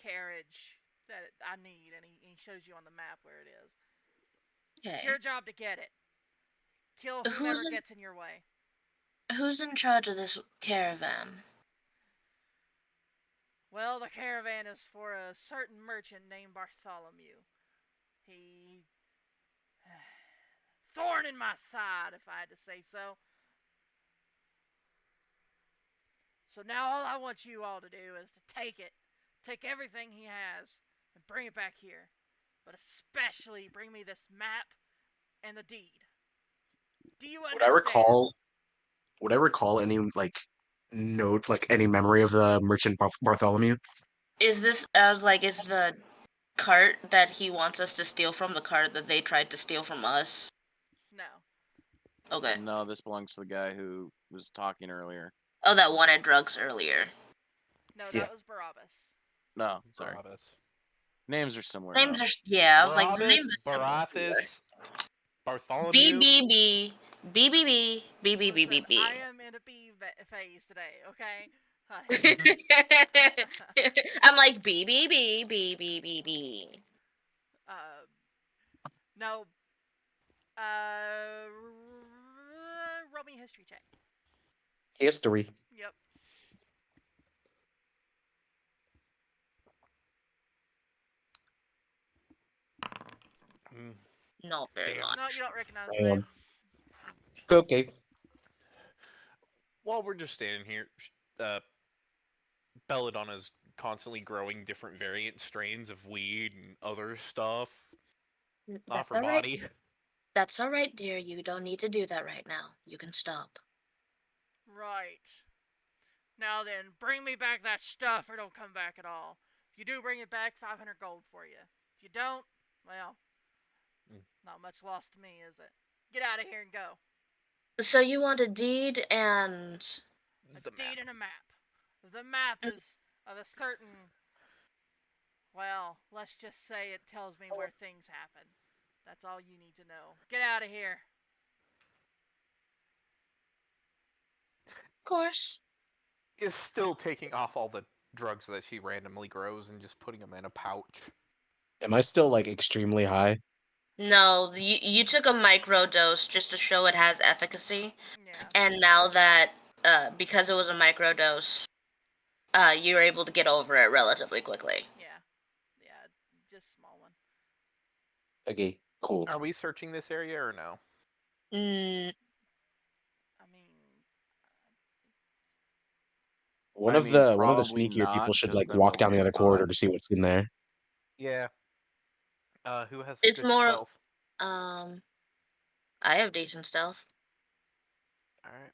carriage that I need, and he shows you on the map where it is. It's Okay. your job to get it. Kill Who's whomever in gets in your way. Who's in charge of this caravan? Well, the caravan is for a certain merchant named Bartholomew. He. Thorn in my side, if I had to say so. So now all I want you all to do is to take it. Take everything he has and bring it back here. But especially bring me this map and the deed. Do you Would I understand? recall? Would I recall any like note, like any memory of the merchant Bartholomew? Is this, I was like, is the cart that he wants us to steal from the cart that they tried to steal from us? No. Okay. No, this belongs to the guy who was talking earlier. Oh, that wanted drugs earlier. No, Yeah. that was Barabbas. No, sorry. Barabbas. Names are similar. Names enough. are, yeah, I was like, the Barabbas, names are almost similar. Barathas, B Bartholomew. B B B B B B B B B Listen, B. I am in a B phase today, okay? I'm like B B B B B B B. uh, no. Roll me a history check. History. Yep. Mm, Not very Damn. much. No, you don't recognize Damn. that. Okay. While we're just standing here, Belladonna's constantly growing different variant strains of weed and other stuff That's off her all right. body. That's all right, dear. You don't need to do that right now. You can stop. Right. Now then, bring me back that stuff or don't come back at all. If you do bring it back, 500 gold for you. If you don't, well, Mm. not much loss to me, is it? Get out of here and go. So you want a deed and A The deed map. and a map. The map is of a certain. Well, let's just say it tells me where things happen. That's all you need to know. Get out of here. of course. Is still taking off all the drugs that she randomly grows and just putting them in a pouch. Am I still like extremely high? No, you took a micro dose just to show it has efficacy, Yeah. and now that because it was a micro dose, you're able to get over it relatively quickly. Yeah. Yeah. Just small one. Okay, cool. Are we searching this area or no? Mm, I mean, One I of mean, the probably sneakier people not, should because like then walk we'll down the get other caught. corridor to see what's in there. Yeah. Who has it's good more. stealth? Um, I have decent stealth. All right.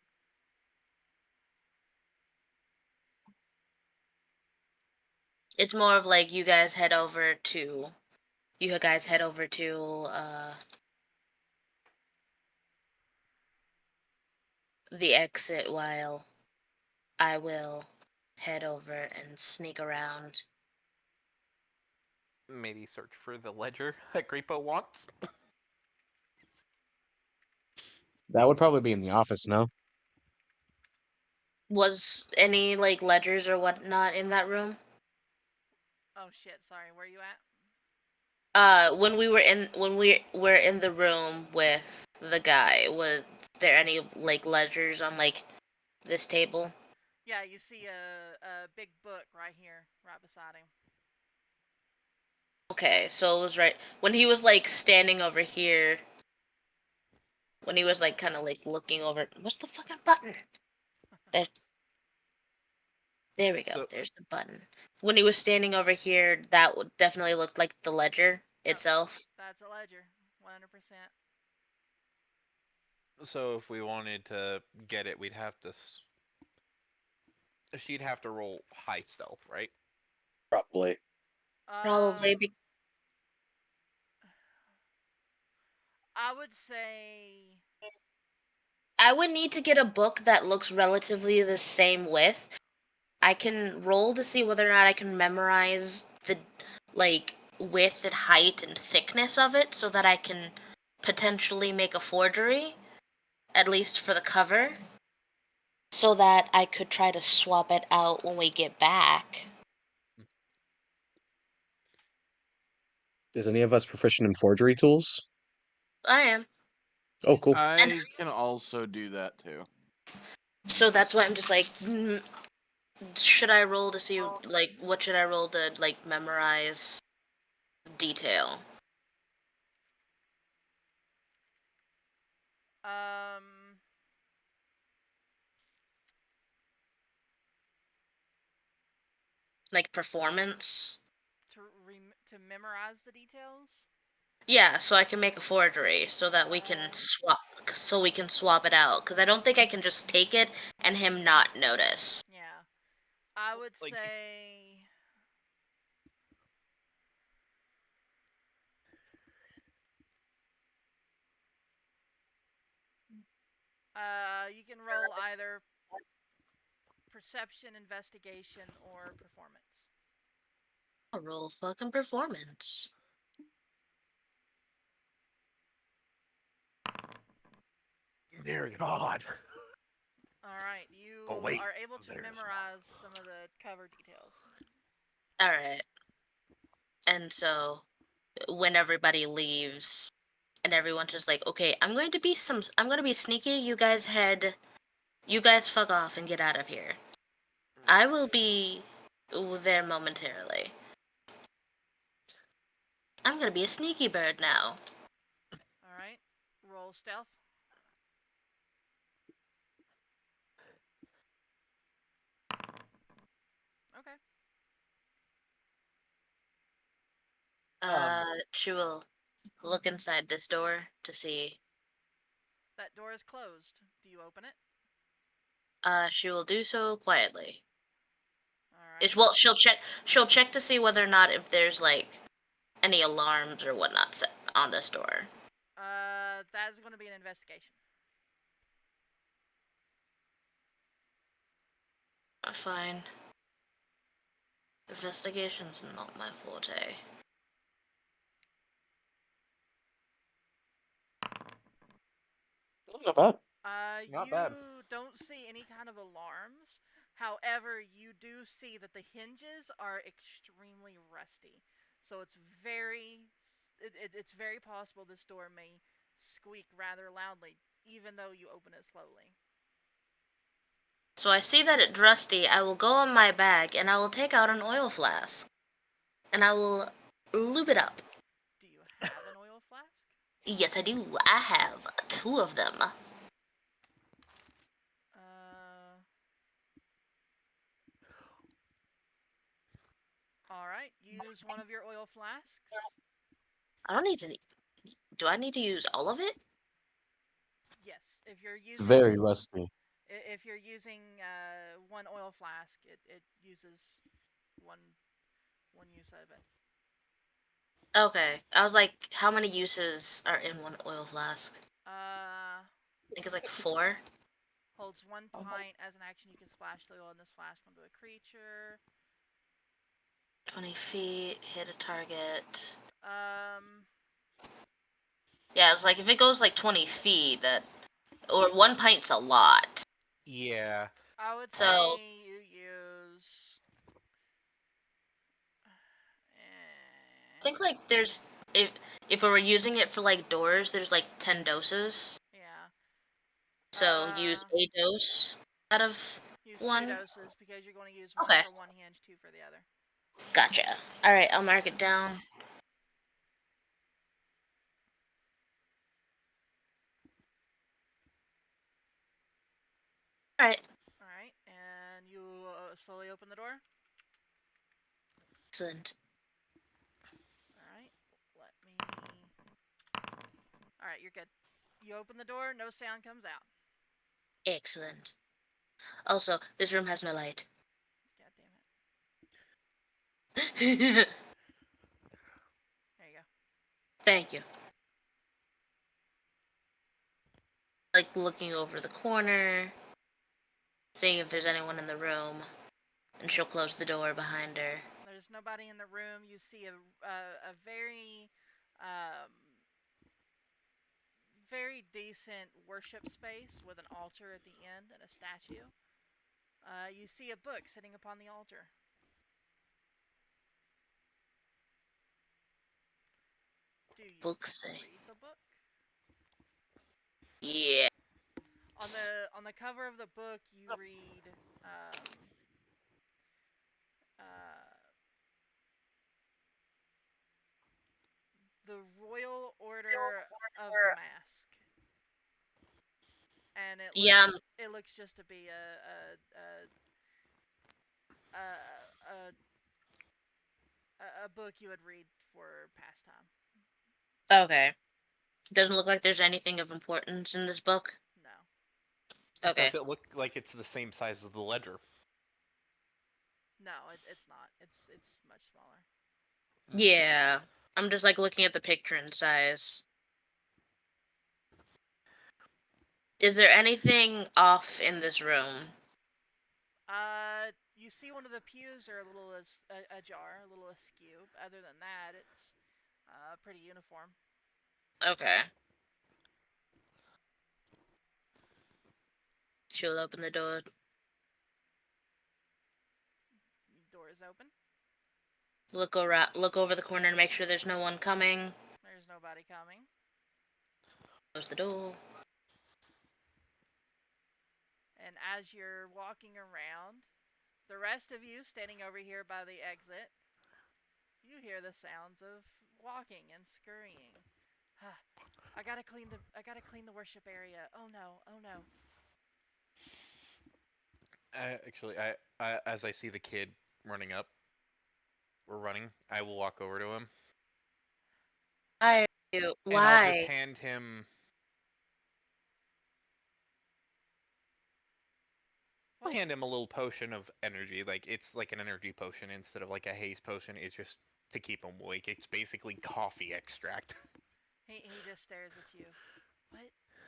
It's more of like you guys head over to the exit while I will head over and sneak around. Maybe search for the ledger that Griepo wants. That would probably be in the office, no? Was any like ledgers or whatnot in that room? oh shit. Sorry. Where you at? When we were in the room with the guy, was there any like ledgers on like this table? Yeah. You see a big book right here, right beside him. Okay, so it was right when he was like standing over here. When he was like kind of like looking over. What's the fucking button? There, there we go. So, There's the button. When he was standing over here, that would definitely look like the ledger Yep. itself. That's a ledger. 100%. so if we wanted to get it, we'd have to. She'd have to roll high stealth, right? Probably. Probably. Um. I would say. I would need to get a book that looks relatively the same width. I can roll to see whether or not I can memorize the like width and height and thickness of it so that I can potentially make a forgery, at least for the cover, so that I could try to swap it out when we get back. Is any of us proficient in forgery tools? I am. Oh, cool. And I can also do that too. so that's why I'm just like, should I roll to see like what should I roll to like memorize detail? Um. Like performance? To memorize the details. Yeah, so I can make a forgery so that we can swap it out cuz I don't think I can just take it and him not notice. Yeah. I would Like, say. You can roll either perception, investigation, or performance. I'll roll fucking performance. dear God. All right. You Oh wait, are able to there's memorize some of the cover details. All right. And so when everybody leaves and everyone's just like, "Okay, I'm going to be sneaky. You guys fuck off and get out of here. I will be there momentarily. I'm going to be a sneaky bird now." All right. Roll stealth. Okay. She will look inside this door to see. That door is closed. Do you open it? She will do so quietly. All right. She'll check to see whether or not if there's like any alarms or whatnot set on this door. That is going to be an investigation. fine. Investigation's not my forte. Not bad. Not You bad. don't see any kind of alarms. However, you do see that the hinges are extremely rusty. So it's very possible this door may squeak rather loudly, even though you open it slowly. So I see that it's rusty. I will go in my bag and I will take out an oil flask. And I will lube it up. Do you have an oil flask? Yes, I do. I have 2 of them. Uh, all right. Use one of your oil flasks. I don't need to. Do I need to use all of it? Yes, if you're It's very using rusty. if you're using one oil flask, it uses one one use of it. Okay. I was like, how many uses are in one oil flask? Uh, I think it's like 4. holds 1 pint. As an action, you can splash the oil in this flask onto a creature. 20 feet, hit a target. Um, Yeah, it's like if it goes like 20 feet, that. Or 1 pint's a lot. Yeah. I would So, say you use. I think like there's. If, if we were using it for like doors, there's like 10 doses. Yeah. So use a dose out of Use 1. doses because you're going to use one Okay. for one hinge, 2 for the other. Gotcha. Alright, I'll mark it down. Alright. All right, and you slowly open the door. Excellent. All right, let me. All right, you're good. You open the door, no sound comes out. Excellent. Also, this room has no light. God damn it. There you go. Thank you. Like looking over the corner, seeing if there's anyone in the room, and she'll close the door behind her. There's nobody in the room. You see a very um, very decent worship space with an altar at the end and a statue. You see a book sitting upon the altar. Do you Book want to say. read the book? Yeah. On the cover of the book, you read uh, the Royal Order of the Mask, and Yeah. it looks just to be a book you would read for pastime. Okay. Doesn't look like there's anything of importance in this book. No, Okay. Does it look like it's the same size as the ledger? no, it's not. It's much smaller. Yeah. I'm just like looking at the picture in size. Is there anything off in this room? You see one of the pews are a little ajar, a little askew. Other than that, it's pretty uniform. Okay. She'll open the door. Door is open. Look over the corner and make sure there's no one coming. There's nobody coming. Close the door. And as you're walking around, the rest of you standing over here by the exit, you hear the sounds of walking and scurrying. I gotta clean the worship area. Oh no, oh no. Actually, as I see the kid running up, or running, I will walk over to him. Why? And I'll just Why? hand him. I'll hand him a little potion of energy. Like it's like an energy potion instead of like a haze potion. It's just to keep him awake. It's basically coffee extract. He just stares at you.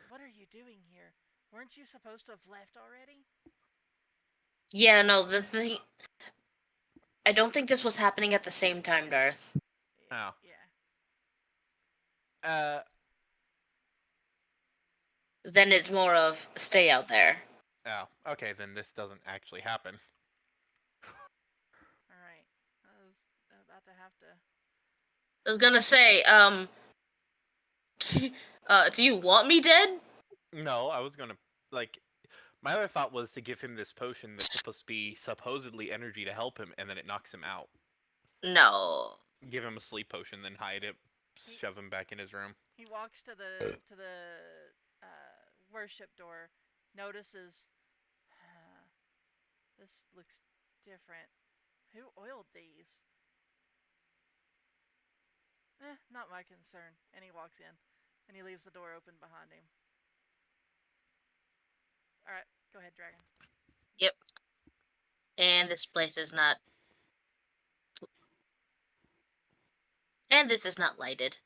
What are you doing here? Weren't you supposed to have left already? Yeah, no, the thing. I don't think this was happening at the same time, Darth. Oh. Yeah. Uh, Then it's more of stay out there. oh, okay, then this doesn't actually happen. All right. I was about to have to. I was gonna say, do you want me dead? No, I was gonna, like, my other thought was to give him this potion that's supposed to be supposedly energy to help him, and then it knocks him out. No. Give him a sleep potion, then hide it, He shove him back in his room. he walks to the worship door, notices this looks different. Who oiled these? Not my concern. And he walks in, and he leaves the door open behind him. All right, go ahead, Dragon. Yep. And this place is not. And this is not lighted.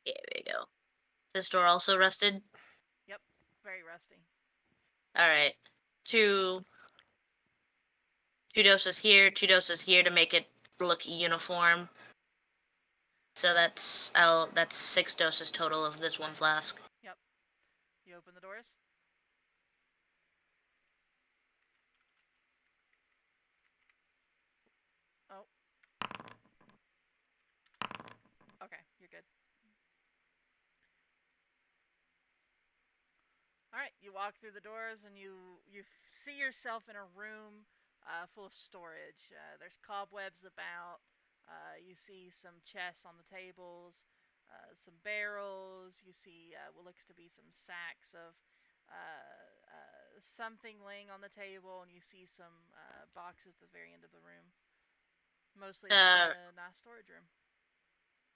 There we go. This door also rusted? Yep, very rusty. Alright. Two doses here, 2 doses here to make it look uniform. So that's 6 doses total of this one flask. Yep. You open the doors. Oh. Okay, you're good. All right, you walk through the doors and you see yourself in a room full of storage. There's cobwebs about. You see some chests on the tables, some barrels. You see what looks to be some sacks of something laying on the table, and you see some boxes at the very end of the room. Mostly just Uh, a nice storage room.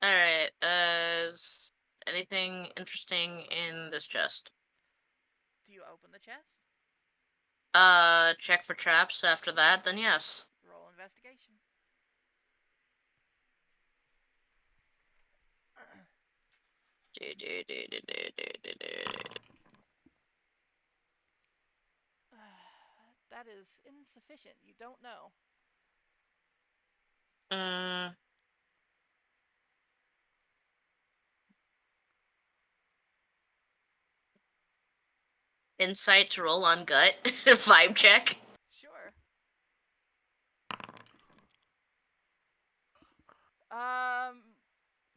Alright, is anything interesting in this chest? Do you open the chest? Check for traps after that, then yes. Roll investigation. That is insufficient. You don't know. Mm, Insight to roll on gut. Vibe check. Sure.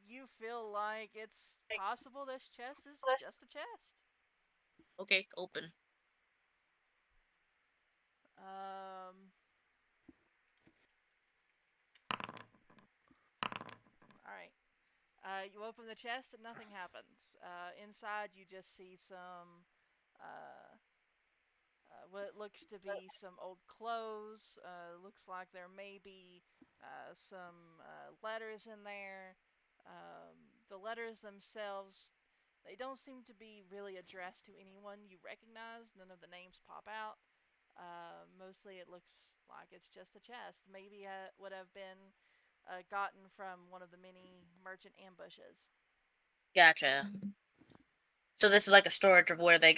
You feel like it's possible this chest is just a chest. Okay, open. Um. All right. You open the chest and nothing happens. Inside, you just see some uh, what looks to be some old clothes. Looks like there may be some letters in there. The letters themselves, they don't seem to be really addressed to anyone you recognize. None of the names pop out. Mostly it looks like it's just a chest. Maybe it would have been gotten from one of the many merchant ambushes. Gotcha. So this is like a storage of where they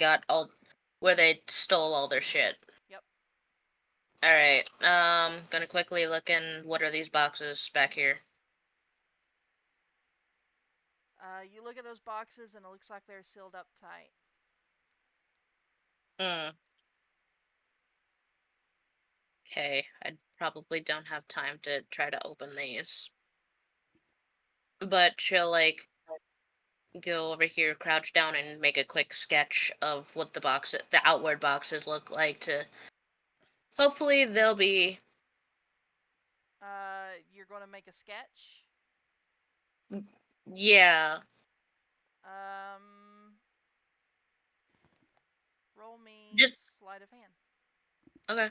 stole all their shit. Yep. Alright, gonna quickly look in, what are these boxes back here? You look at those boxes and it looks like they're sealed up tight. Hmm. Okay, I probably don't have time to try to open these. But she'll, like, go over here, crouch down, and make a quick sketch of what the outward boxes look like to... Hopefully they'll be... You're going to make a sketch. Yeah. Um, roll me Just... sleight of hand. Okay.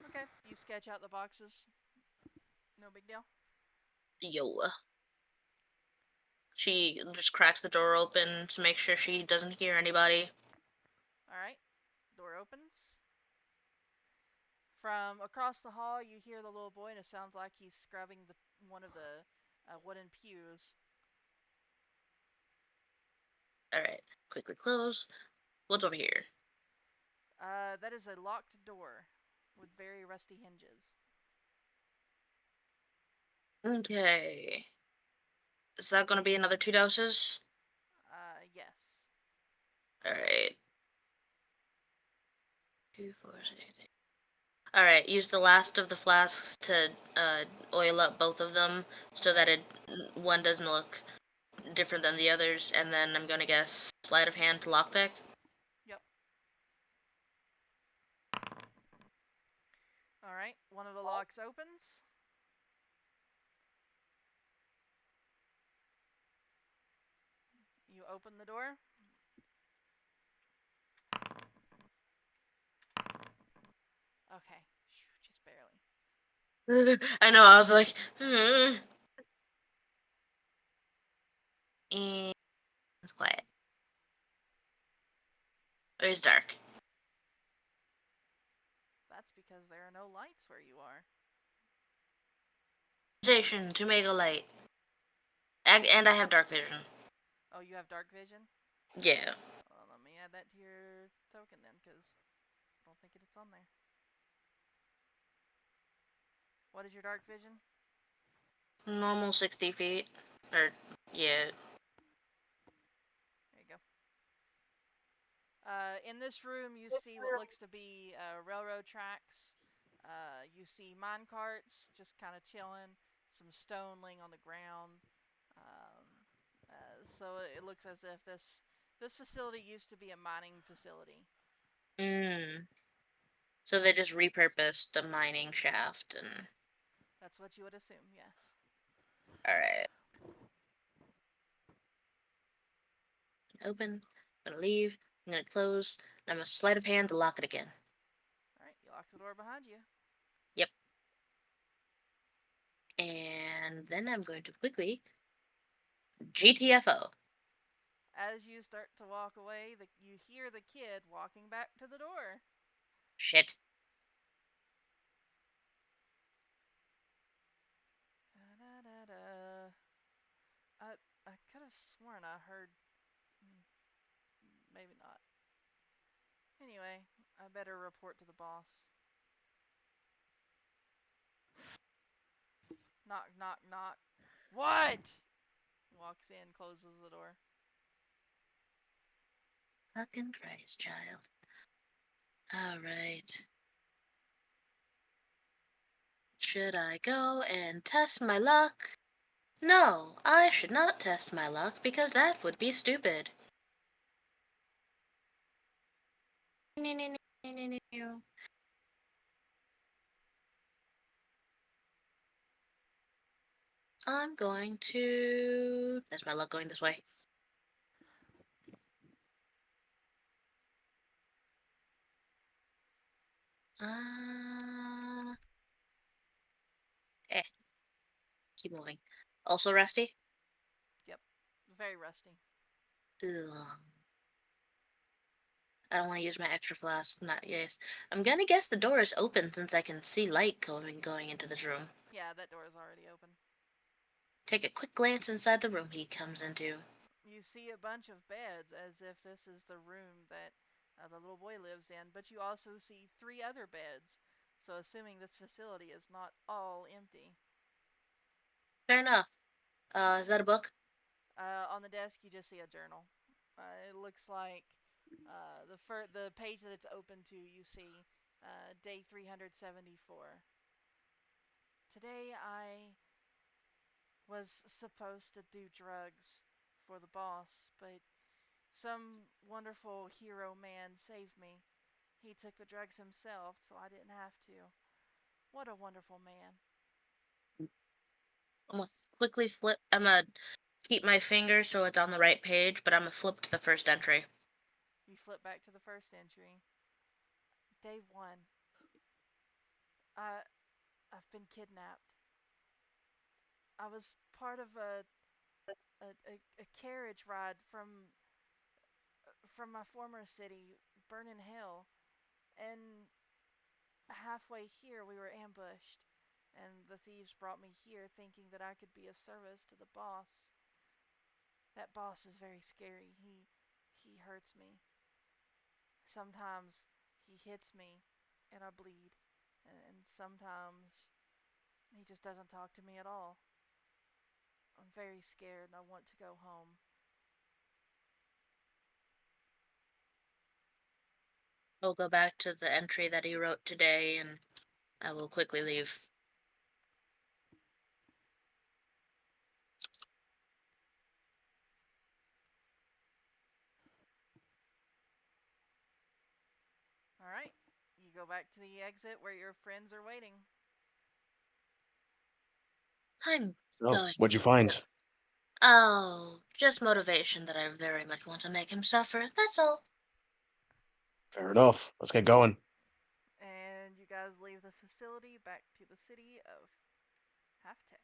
Okay, you sketch out the boxes. No big deal. Yo. She just cracks the door open to make sure she doesn't hear anybody. All right, door opens. From across the hall, you hear the little boy, and it sounds like he's scrubbing one of the wooden pews. All right. Quickly close. What's over here? That is a locked door with very rusty hinges. Okay. Is that going to be another 2 doses? Yes. All right. 2, 4, 6, 8. All right. Use the last of the flasks to oil up both of them so that one doesn't look different than the others, and then I'm gonna guess sleight of hand to lockpick. Yep. All right. One of the locks opens. You open the door. Okay. Just barely. I know. I was like, and it's quiet. It's dark. That's because there are no lights where you are. Station to make a light, and I have dark vision. Oh, you have dark vision? Yeah. Well, let me add that to your token then, because I don't think it's on there. What is your dark vision? Normal 60 feet, or yeah. There you go. In this room, you see what looks to be railroad tracks. You see mine carts just kind of chilling, some stone laying on the ground. Um, so it looks as if this facility used to be a mining facility. Mm. So they just repurposed the mining shaft and. That's what you would assume, yes. All right. Open. I'm gonna leave. I'm gonna close. And I'm gonna sleight of hand to lock it again. All right, you lock the door behind you. Yep. And then I'm going to quickly GTFO. As you start to walk away, you hear the kid walking back to the door. Shit. Da-da-da-da. I could have sworn I heard. Maybe not. Anyway, I better report to the boss. Knock, knock, knock. What? Walks in, closes the door. Fucking Christ, child. Alright. Should I go and test my luck? No, I should not test my luck because that would be stupid. I'm going to test my luck going this way. Eh, keep moving. Also rusty? Yep, very rusty. Ugh. I don't want to use my extra flask. Not yes. I'm gonna guess the door is open since I can see light going into this room. Yeah, that door is already open. Take a quick glance inside the room he comes into. You see a bunch of beds as if this is the room that the little boy lives in, but you also see 3 other beds. So, assuming this facility is not all empty. Fair enough. Is that a book? On the desk, you just see a journal. It looks like the page that it's open to. You see day 374. Today I was supposed to do drugs for the boss, but some wonderful hero man saved me. He took the drugs himself, so I didn't have to. What a wonderful man. I'm gonna quickly flip. I'm gonna keep my finger so it's on the right page, but I'm gonna flip to the first entry. You flip back to the first entry. Day 1. I I've been kidnapped. I was part of a carriage ride from my former city, Burning Hill, and halfway here we were ambushed, and the thieves brought me here thinking that I could be of service to the boss. That boss is very scary. He hurts me. Sometimes he hits me and I bleed, and sometimes he just doesn't talk to me at all. I'm very scared and I want to go home. I'll go back to the entry that he wrote today and I will quickly leave. All right, you go back to the exit where your friends are waiting. I'm Oh, going what'd you to. find? Oh, just motivation that I very much want to make him suffer. That's all. Fair enough. Let's get going. And you guys leave the facility back to the city of Halftech.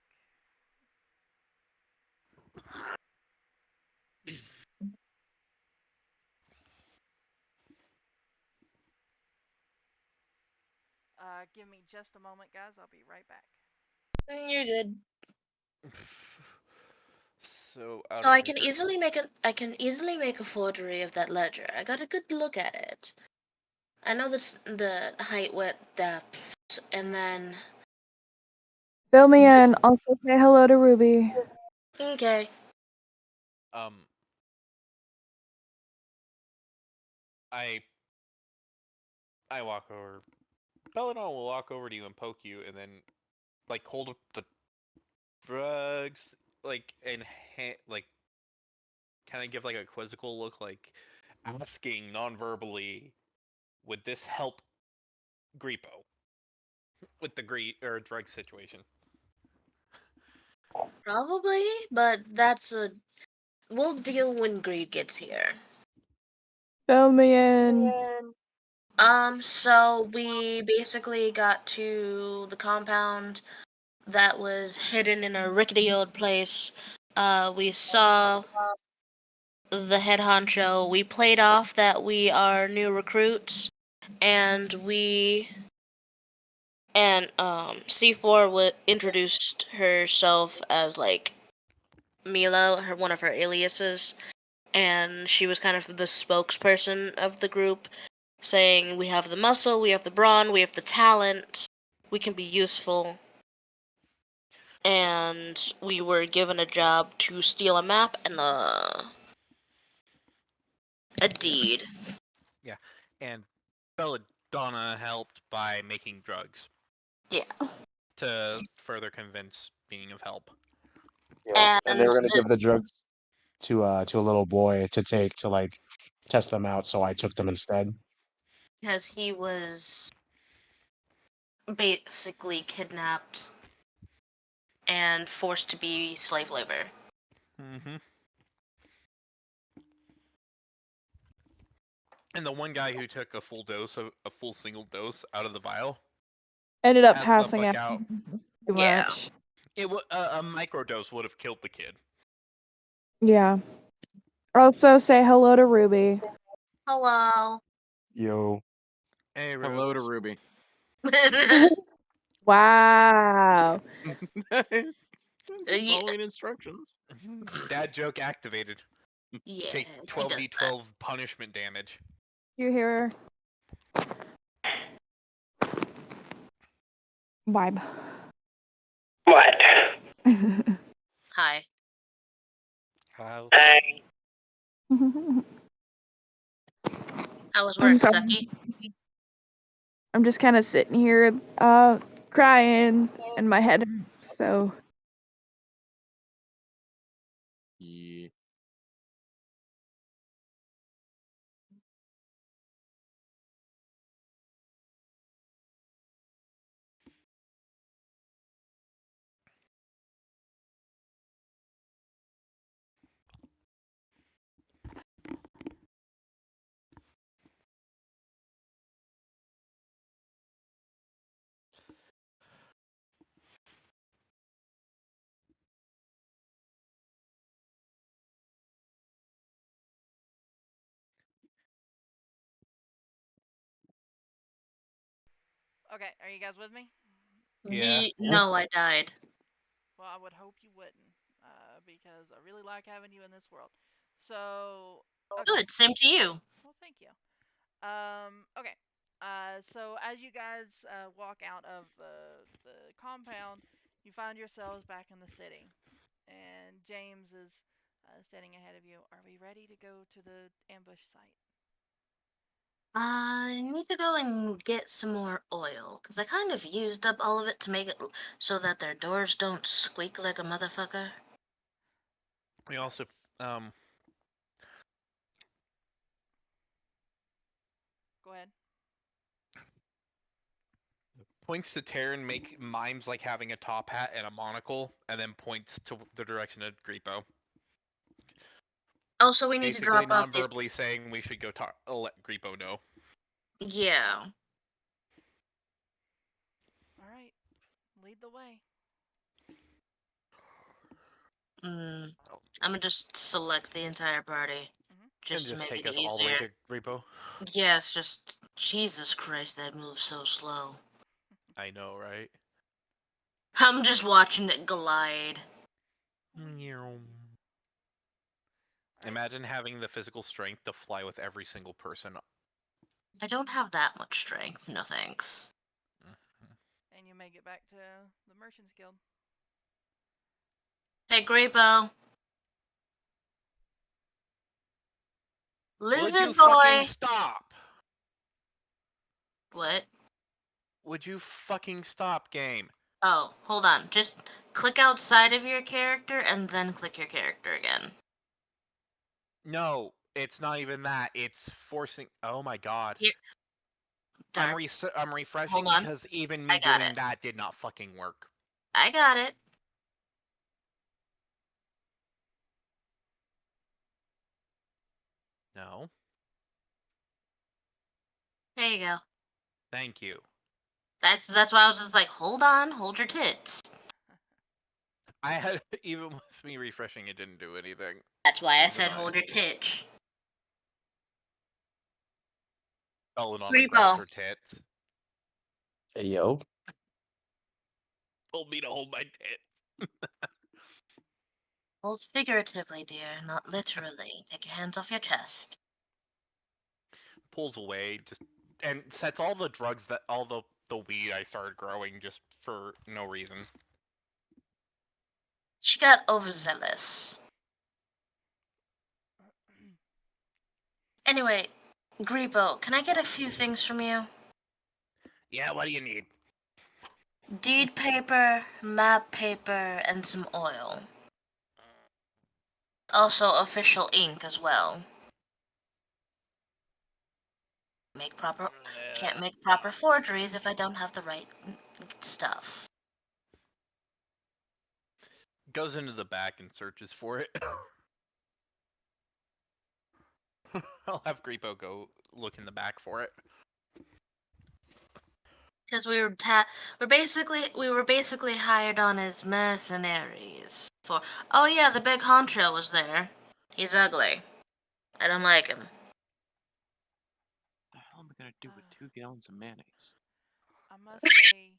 Give me just a moment, guys. I'll be right back. You're good. So out So of I can easily make a forgery of that ledger. I got a good look at it. I know the height, width, depth, and then Fill me this. in. Also say hello to Ruby. Okay. um, I I walk over. Belladonna will walk over to you and poke you, and then like hold up the drugs, like and like kind of give like a quizzical look, like asking non-verbally, "Would this help Greepo with the drug situation?" Probably, but that's a. We'll deal when Greed gets here. Fill me in. So we basically got to the compound that was hidden in a rickety old place. We saw the head honcho. We played off that we are new recruits, and C4 introduced herself as like Milo, one of her aliases, and she was kind of the spokesperson of the group, saying we have the muscle, we have the brawn, we have the talent, we can be useful, and we were given a job to steal a map and a deed. Yeah, and Belladonna helped by making drugs Yeah, to further convince being of help. Yeah. And they and were gonna give the drugs to a little boy to take to like test them out, so I took them instead. because he was basically kidnapped and forced to be slave labor. Mm-hmm. And the one guy who took a full single dose out of the vial, Ended up passed the passing fuck out out. too Yeah. much. A microdose would have killed the kid. Yeah. Also say hello to Ruby. Hello. Yo. Hey, Rube. Hello to Ruby. Wow. Yeah. Following instructions. Dad joke activated. Yeah, Take he does that. 12d12 punishment damage. You hear her? Vibe. What? Hi. How? How was I'm work, sorry. Sucky? I'm just kind of sitting here, crying, and my head hurts. So Yeah. Okay, are you guys with me? Yeah. No, I died. Well, I would hope you wouldn't, because I really like having you in this world. So, okay. Good, same to you. Well, thank you. Okay. So as you guys walk out of the compound, you find yourselves back in the city, and James is standing ahead of you. Are we ready to go to the ambush site? I need to go and get some more oil, because I kind of used up all of it to make it so that their doors don't squeak like a motherfucker. We also That's um Go ahead. points to Taryn, make mimes like having a top hat and a monocle, and then points to the direction of Griepo. Also, we need to Basically, drop off these. non-verbally saying we should go talk. Let Griepo know. Yeah. All right. Lead the way. Mm. I'm gonna just select the entire party, Mhm. just to just make take it us all the way easier. to Griepo. Yes, just Jesus Christ, that moves so slow. I know, right? I'm just watching it glide. All right. Imagine having the physical strength to fly with every single person. I don't have that much strength, no thanks. And you make it back to the Merchants Guild. Hey, Griepo. Would you Lizard fucking boy. stop? What? Would you fucking stop, game? Oh, hold on. Just click outside of your character and then click your character again. No, it's not even that. It's forcing. Oh my god. Here, I'm Dark. I'm Hold refreshing on. because even I me got doing it. that did not fucking work. I got it. No, There you go. thank you. That's why I was just like, hold on, hold your tits. I had even with me refreshing, it didn't do anything. That's why I Even said though I hold your titch. fallen on the grabbed Griepo. her tits. Hey, yo. Told me to hold my tit. Hold figuratively, dear, not literally. Take your hands off your chest. Pulls away, just and sets all the drugs that all the weed I started growing just for no reason. She got overzealous. Anyway, Griepo, can I get a few things from you? Yeah, what do you need? Deed paper, map paper, and some oil. Also, official ink as well. Make proper. Can't make proper forgeries if I don't have the right stuff. Goes into the back and searches for it. I'll have Griepo go look in the back for it. Because we were basically hired on as mercenaries for. Oh yeah, the big honcho was there. He's ugly. I don't like him. What the hell am I gonna do with Uh, 2 gallons of mayonnaise? I must say,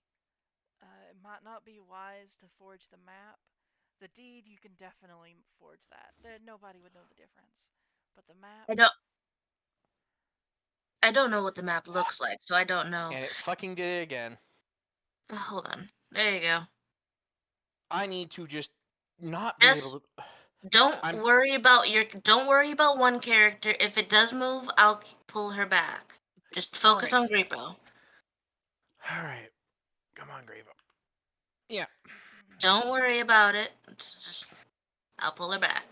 it might not be wise to forge the map. The deed, you can definitely forge that. Nobody would know the difference. But the map, I don't know what the map looks like, so I don't know. And it fucking did it again. Hold on. There you go. I need to just not be Just able to. don't I'm worry about one character. If it does move, I'll pull her back. Just focus alright. on Griepo. Alright. Come on, Griepo. Yeah. Don't worry about it. It's just I'll pull her back.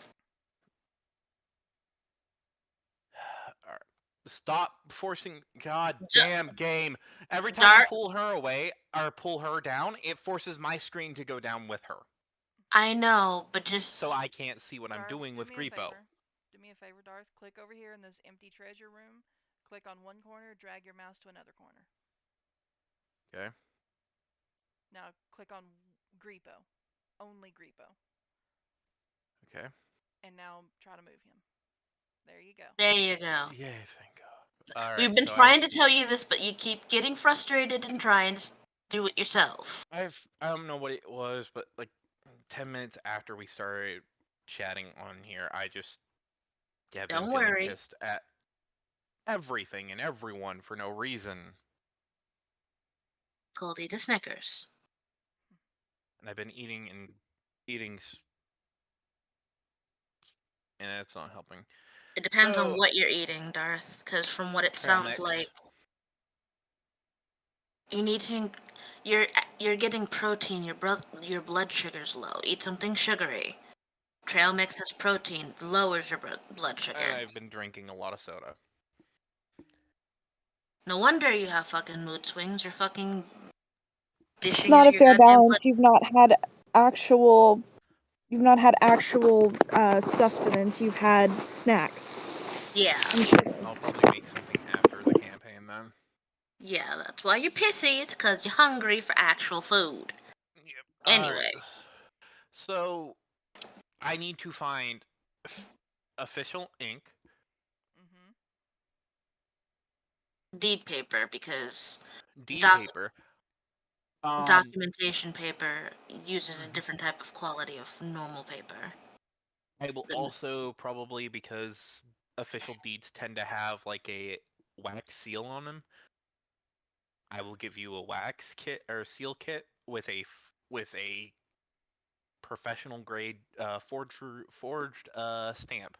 Alright. Stop forcing. God D- damn game. Every time you Dart, pull her away or pull her down, it forces my screen to go down with her. I know, but So just I can't see what I'm Darth, doing do with me a Griepo. favor. Do me a favor, Darth. Click over here in this empty treasure room. Click on one corner, drag your mouse to another corner. Okay. Now click on Griepo. Only Griepo. Okay. And now try to move him. There you go. there you go. Yay, thank God. Alright, We've been so I trying to tell you this, but you keep getting frustrated and trying to do it yourself. I don't know what it was, but like 10 minutes after we started chatting on here, I just have been Don't feeling worry. pissed at everything and everyone for no reason. Goldie the Snickers. And I've been eating, and it's not helping. It depends on So, what you're eating, Darth, because from what it trail sounds mix. like, you need to. You're getting protein. Your blood sugar's low. Eat something sugary. Trail mix has protein, lowers your blood sugar. And I've been drinking a lot of soda. No wonder you have fucking mood swings. You're fucking It's dishing not out a your fair goddamn balance. blood. You've not had actual sustenance. You've had snacks Yeah. and sugar. I'll probably make something after the campaign then. Yeah, that's why you're pissy. It's because you're hungry for actual food. Yep. Anyway. So I need to find official ink. Mm-hmm. Deed paper, because Deed Doc- paper. documentation paper uses a different type of quality of normal paper. I will also probably, because official deeds tend to have like a wax seal on them, I will give you a wax kit or seal kit with a professional grade forged stamp,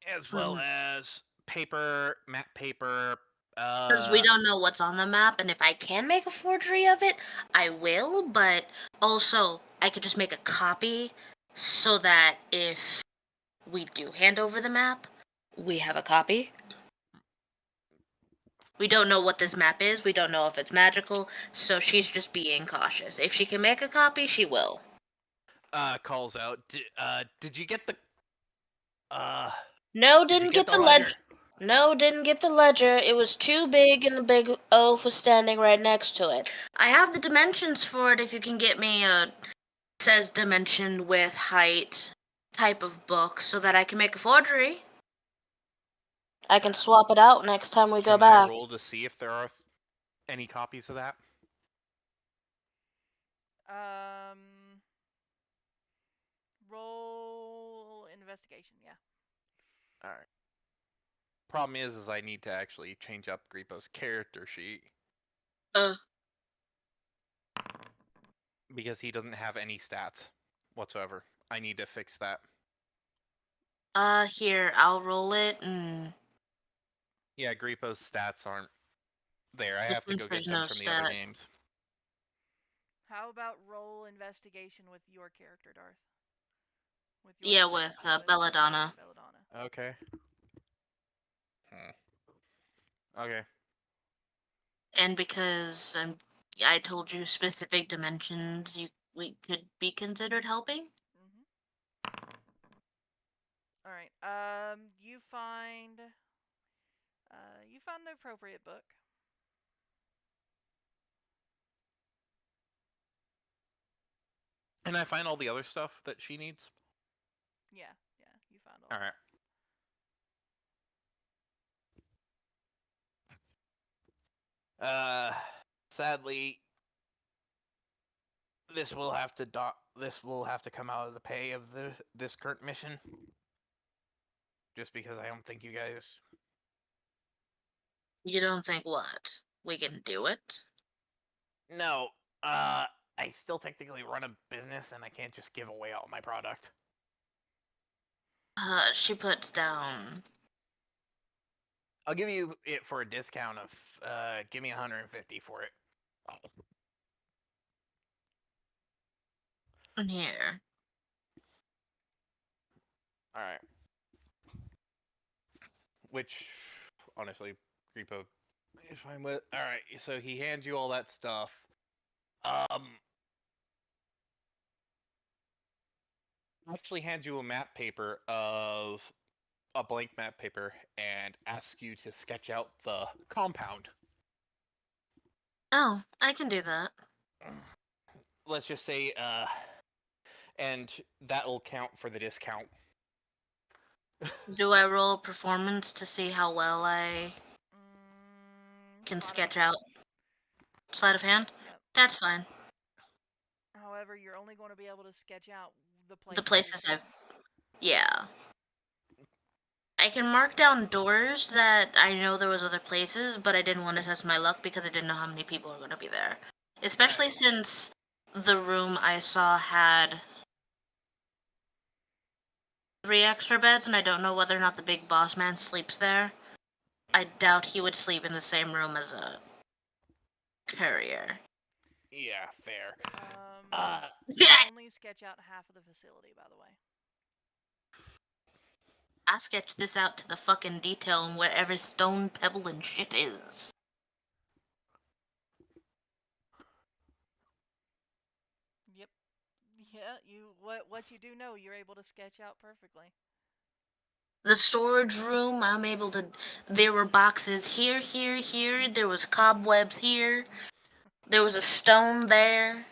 as well as paper, map paper. Because we don't know what's on the map, and if I can make a forgery of it, I will, but also I could just make a copy so that if we do hand over the map, we have a copy. We don't know what this map is, we don't know if it's magical, so she's just being cautious. If she can make a copy, she will. Calls out. Did you get the? No, Did you didn't get the ledger? ledger. No, didn't get the ledger. It was too big, and the big oaf was standing right next to it. I have the dimensions for it if you can get me a says dimension with height type of book so that I can make a forgery. I can swap it out next time we go Can I back. roll to see if there are any copies of that? Roll investigation. Yeah. All right. Problem is I need to actually change up Griepo's character sheet because he doesn't have any stats whatsoever. I need to fix that. Here, I'll roll it, and Yeah, Griepo's stats aren't there. I just have to since go get there's them no from the other stats. games. How about roll investigation with your character, Darth? With Yeah, with Belladonna. Belladonna. Okay. Okay. And because I told you specific dimensions, we could be considered helping. All right. You find the appropriate book. And I find all the other stuff that she needs. Yeah. You found all. All right. Sadly, this will have to come out of the pay of this current mission. Just because I don't think you guys. You don't think what? We can do it? No. I still technically run a business, and I can't just give away all my product. She puts down. I'll give you it for a discount of give me 150 for it. Here. All right. Which, honestly, Griepo is fine with. All right. So he hands you all that stuff. Actually hands you a map paper of a blank map paper and asks you to sketch out the compound. Oh, I can do that. Let's just say, and that'll count for the discount. Do I roll performance to see how well I can sketch out? Sleight of hand? Yep. That's fine. However, you're only going to be able to sketch out the The places you've places been. I've. Yeah. I can mark down doors that I know there was other places, but I didn't want to test my luck because I didn't know how many people were going to be there. Especially since the room I saw had 3 extra beds, and I don't know whether or not the big boss man sleeps there. I doubt he would sleep in the same room as a courier. Yeah, fair. You can only sketch out half of the facility, by the way. I sketched this out to the fucking detail and wherever stone, pebble, and shit is. Yep. Yeah, what you do know, you're able to sketch out perfectly. The storage room, I'm able to. There were boxes here, here, here. There was cobwebs here. There was a stone there.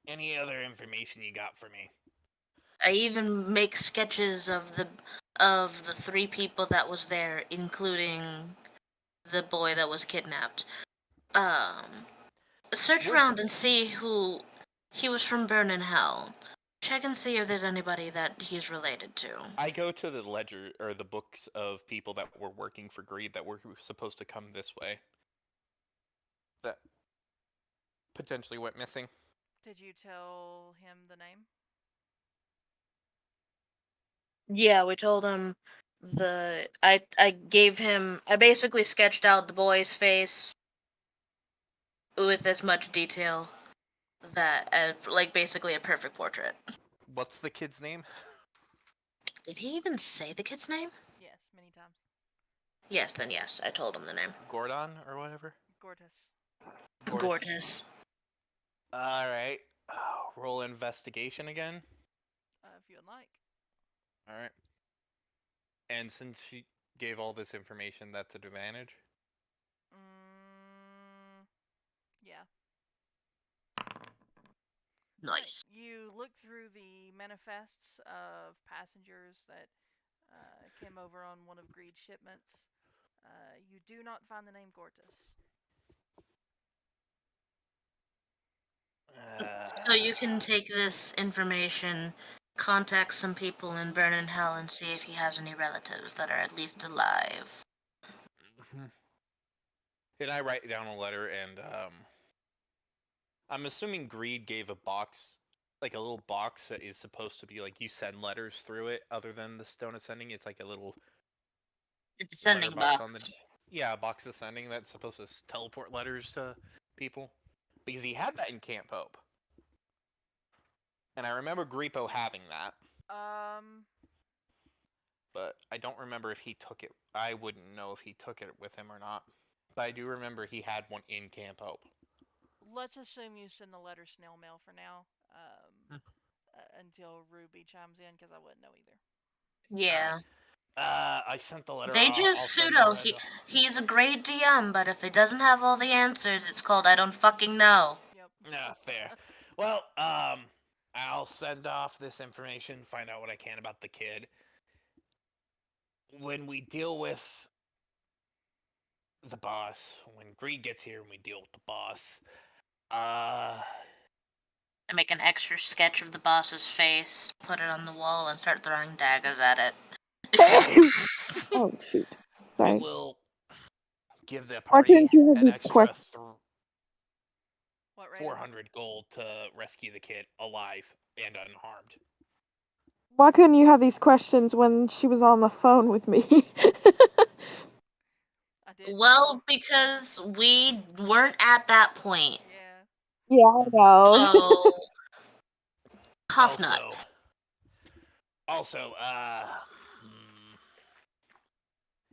Any other information you got for me? I even make sketches of the 3 people that was there, including the boy that was kidnapped. Search What- around and see who he was from Burnin' Hell. Check and see if there's anybody that he's related to. I go to the ledger or the books of people that were working for Greed that were supposed to come this way. That potentially went missing. Did you tell him the name? Yeah, we told him I gave him I basically sketched out the boy's face with as much detail that like basically a perfect portrait. What's the kid's name? Did he even say the kid's name? Yes, many times. Yes, then yes, I told him the name. Gordon or whatever? Gortys. Gortys. Alright. Roll investigation again. If you'd like. Alright. And since she gave all this information, that's an advantage? Yeah. Nice. You look through the manifests of passengers that came over on one of Greed's shipments. You do not find the name Gortys. So you can take this information, contact some people in Burnin' Hell, and see if he has any relatives that are at least alive. Can I write down a letter and I'm assuming Greed gave a box, like a little box that is supposed to be like you send letters through it. Other than the Stone of Sending, it's like a little It's a sending letterbox box. on the a box of sending that's supposed to teleport letters to people. Because he had that in Camp Hope, and I remember Greepo having that. But I don't remember if he took it. I wouldn't know if he took it with him or not. But I do remember he had one in Camp Hope. Let's assume you send the letter snail mail for now, until Ruby chimes in, because I wouldn't know either. Yeah. I sent the letter They off. just pseudo. He's a great DM, but if he doesn't have all the answers, it's called I don't fucking know. Yep. Yeah, fair. Well, I'll send off this information, find out what I can about the kid. When we deal with the boss, when Greed gets here and we deal with the boss, I make an extra sketch of the boss's face, put it on the wall, and start throwing daggers at it. Oh shoot! we Sorry. will give the Why party couldn't you have an these extra questions? What, Raven? 400 gold to rescue the kid alive and unharmed. Why couldn't you have these questions when she was on the phone with me? I didn't Well, know. because we weren't at that point. Yeah. Yeah, I know. So, Huff Also, nuts.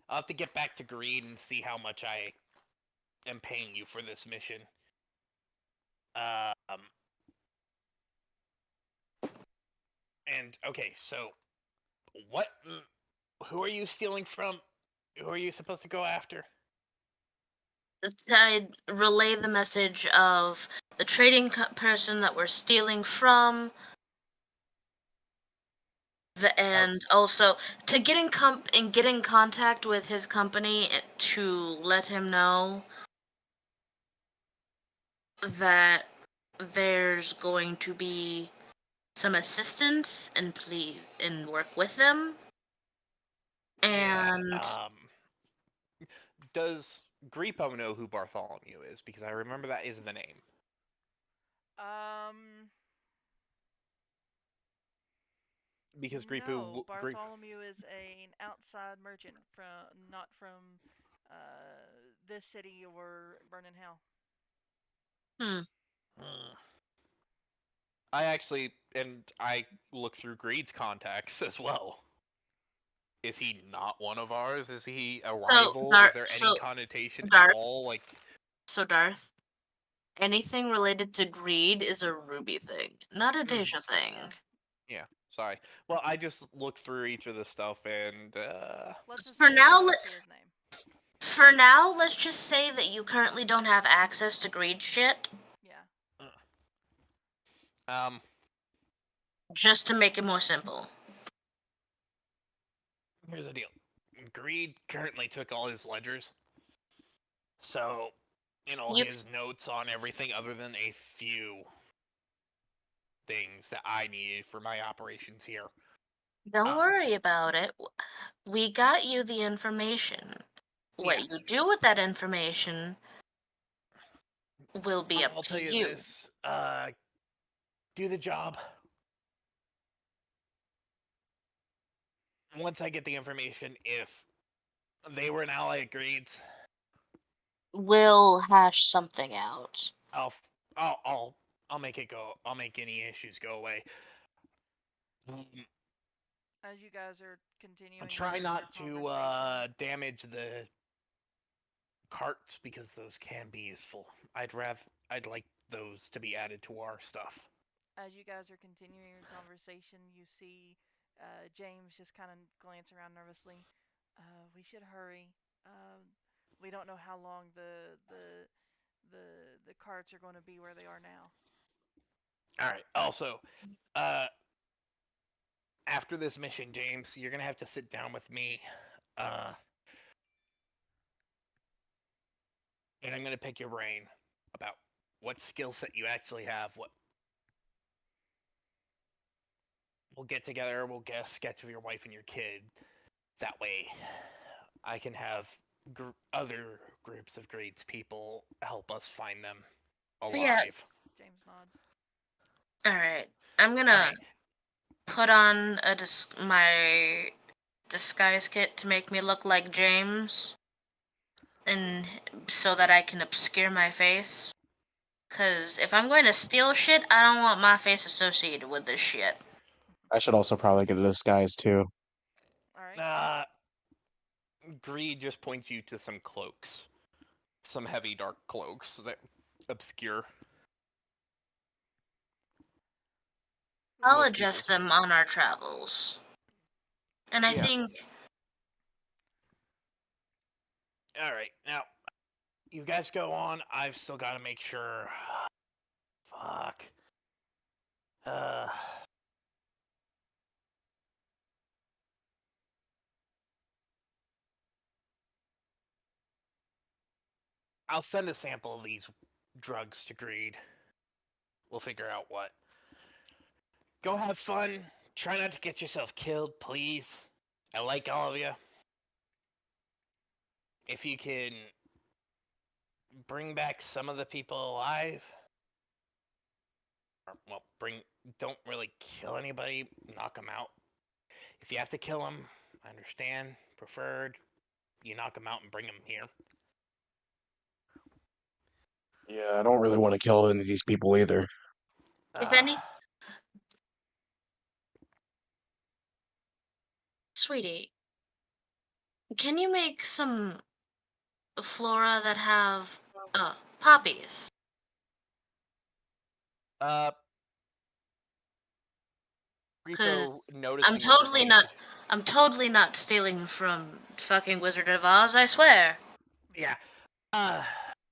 I'll have to get back to Greed and see how much I am paying you for this mission. And okay, so what? Who are you stealing from? Who are you supposed to go after? I relay the message of the trading person that we're stealing from, And also to get in contact with his company to let him know that there's going to be some assistance and please and work with them. Yeah. And Does Greepo know who Bartholomew is? Because I remember that is the name. Um, Because no, Bartholomew is an outside merchant not from this city or Burning Hell. hmm. I look through Greed's contacts as well. Is he not one of ours? Is he a rival? Is there any connotation at Darth, all? Like, so Darth, anything related to greed is a Ruby thing, not a Deja thing. yeah, sorry. Well, I just looked through each of the stuff and Let's For assume now, we don't see his name. for now, let's just say that you currently don't have access to greed shit. Yeah. Just to make it more simple. Here's the deal. Greed currently took all his ledgers. So, his notes on everything other than a few things that I needed for my operations here. Don't worry about it. We got you the information. What you do with that information will be up I'll to tell you you. this. Do the job. Once I get the information, if they were an ally of Greed's, We'll hash something out. I'll make it go. I'll make any issues go away. As you guys are continuing Try your not to conversation, damage the carts because those can be useful. I'd like those to be added to our stuff. as you guys are continuing your conversation, you see James just kind of glance around nervously. We should hurry. We don't know how long the carts are going to be where they are now. All right. Also, after this mission, James, you're gonna have to sit down with me, and I'm gonna pick your brain about what skill set you actually have. We'll get together. We'll get a sketch of your wife and your kid. That way, I can have other groups of Greed's people help us find them alive. Yeah. James nods. All right. I'm gonna put on my disguise kit to make me look like James, and so that I can obscure my face. Cause if I'm going to steal shit, I don't want my face associated with this shit. I should also probably get a disguise too. All right. Greed just points you to some cloaks, some heavy dark cloaks that obscure. I'll adjust them on our travels. And I think. All right, now you guys go on. I've still got to make sure. Fuck. I'll send a sample of these drugs to Greed. We'll figure out what. Go have fun. Try not to get yourself killed, please. I like all of you. If you can bring back some of the people alive, or, well, don't really kill anybody, knock them out. If you have to kill them, I understand. Preferred, you knock them out and bring them here. Yeah, I don't really want to kill any of these people either. If any. Sweetie, can you make some flora that have poppies? Rico I'm noticing totally not stealing from fucking Wizard of Oz, I swear. Yeah.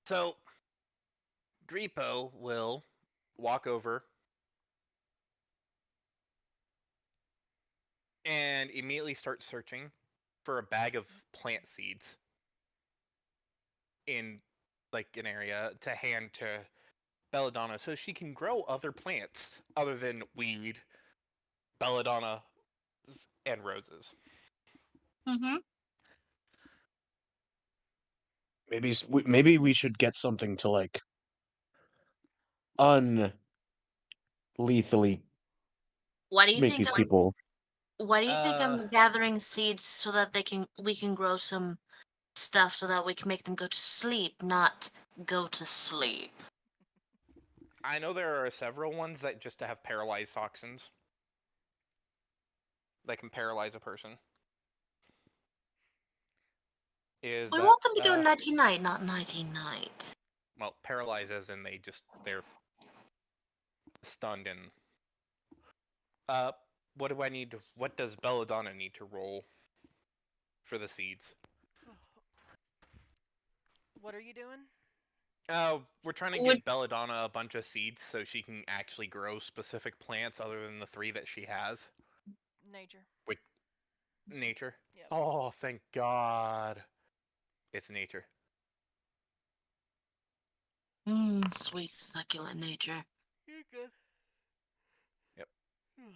So Greepo will walk over and immediately start searching for a bag of plant seeds in like an area to hand to Belladonna so she can grow other plants other than weed, belladonna, and roses. Mm-hmm. Maybe we should get something to like unlethally Why do you make think these I'm people. Why do you think Uh, I'm gathering seeds so that we can grow some stuff so that we can make them go to sleep, not go to sleep? I know there are several ones that just have paralyzed toxins that can paralyze a person. Is We that want them to go nighty night, not nighty night. well, paralyzed as in they're stunned and uh what do I need to what does Belladonna need to roll for the seeds? What are you doing? We're trying to Would give Belladonna a bunch of seeds so she can actually grow specific plants other than the 3 that she has. Nature. With nature. Yep. Oh, thank God. It's nature. sweet succulent nature. You're good. Yep.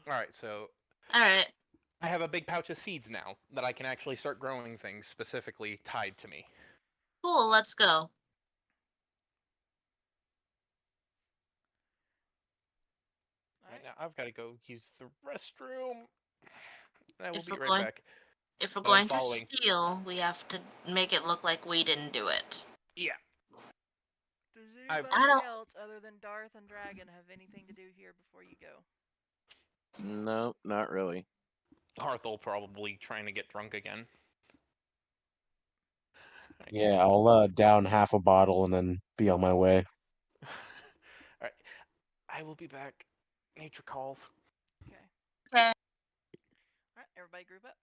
Alright, so All right, I have a big pouch of seeds now that I can actually start growing things specifically tied to me. cool. Let's go. Right now, I've got to go use the restroom. I will If be we're right going, back. if we're But I'm going to following. steal, we have to make it look like we didn't do it. Yeah. Does I anybody don't. else other than Darth and Dragon have anything to do here before you go? No, not really. Arthur probably trying to get drunk again. Yeah, I'll down half a bottle and then be on my way. Alright. I will be back. Nature calls. Okay. Okay. Alright, everybody group up.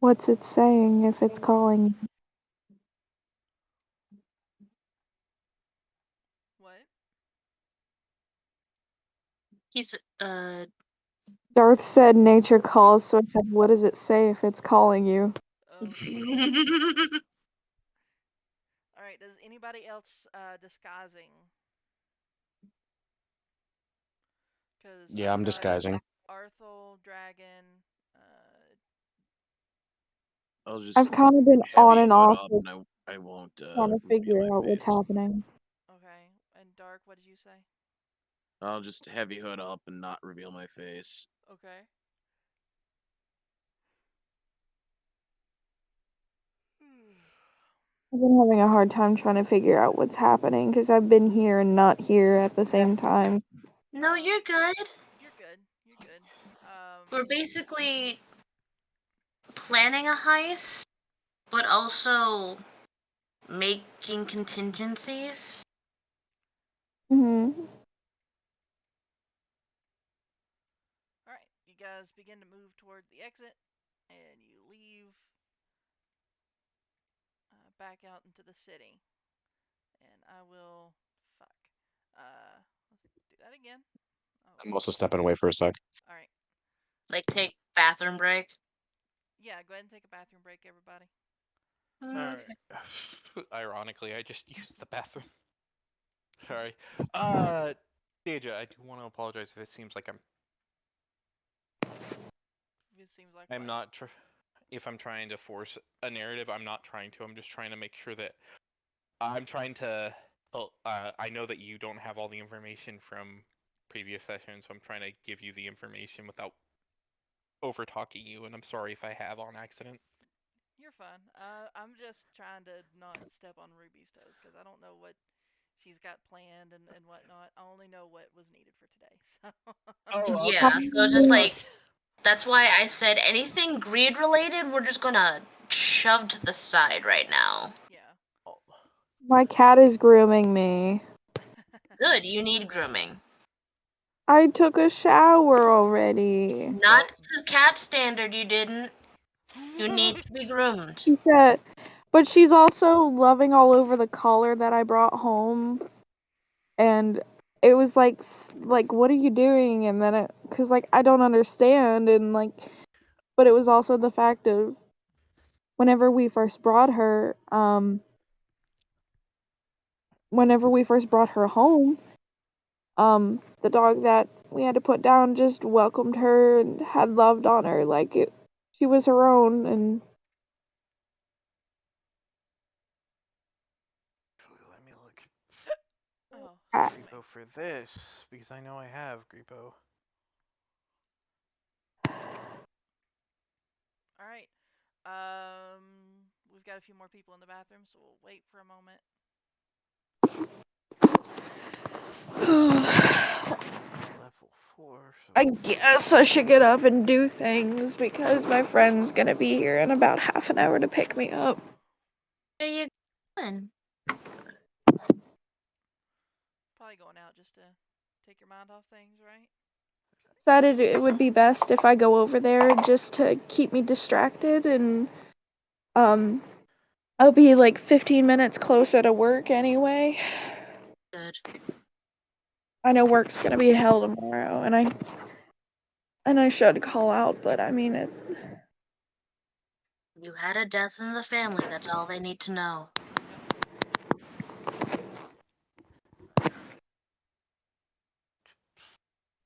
What's it saying if it's calling? What? He's Darth said nature calls, so I said, what does it say if it's calling you? Oh. Alright, does anybody else disguising? Because Yeah, I've I'm got disguising. Arthur, Dragon, I'll just I've kind of been on heavy and hood off up, with and I won't trying to reveal figure my out what's face. happening. okay. And Dark, what did you say? I'll just heavy hood up and not reveal my face. Okay. I've been having a hard time trying to figure out what's happening because I've been here and not here at the same time. no, you're good. You're good. You're good. We're basically planning a heist, but also making contingencies. Hmm. Alright, you guys begin to move toward the exit, and you leave back out into the city. And I will. Fuck. Let's do that again. Oh. I'm also stepping away for a sec. Alright. Like take bathroom break. Yeah, go ahead and take a bathroom break, everybody. Alright. Ironically, I just used the bathroom. Sorry. Deja, I do want to apologize if it seems like It seems like I'm what? not if I'm trying to force a narrative. I'm not trying to. I'm just trying to make sure that I'm trying to. Well, I know that you don't have all the information from previous sessions, so I'm trying to give you the information without over talking you. And I'm sorry if I have on accident. You're fine. I'm just trying to not step on Ruby's toes because I don't know what she's got planned and whatnot. I only know what was needed for today. So. Oh, Yeah, okay. so just Okay. like that's why I said anything greed related, we're just gonna shove to the side right now. Yeah. Oh. My cat is grooming me. Good, you need grooming. I took a shower already. Well, Not to cat standard, you didn't. You need to be groomed. She said, but she's also loving all over the collar that I brought home. And it was like, what are you doing? And then it because like I don't understand, and like, but it was also the fact of whenever we first brought her, whenever we first brought her home, the dog that we had to put down just welcomed her and had loved on her like she was her own, and Let me look Oh, I, excuse me. Griepo for this because I know I have Griepo. All right. We've got a few more people in the bathroom, so we'll wait for a moment. Level 4, so I guess I should get up and do things because my friend's gonna be here in about half an hour to pick me up. Where you going? Probably going out just to take your mind off things, right? Decided it would be best if I go over there just to keep me distracted, and um I'll be like 15 minutes closer to work anyway. Good. I know work's gonna be hell tomorrow, and I should call out, but I mean You had a death in the family. That's all they need to know.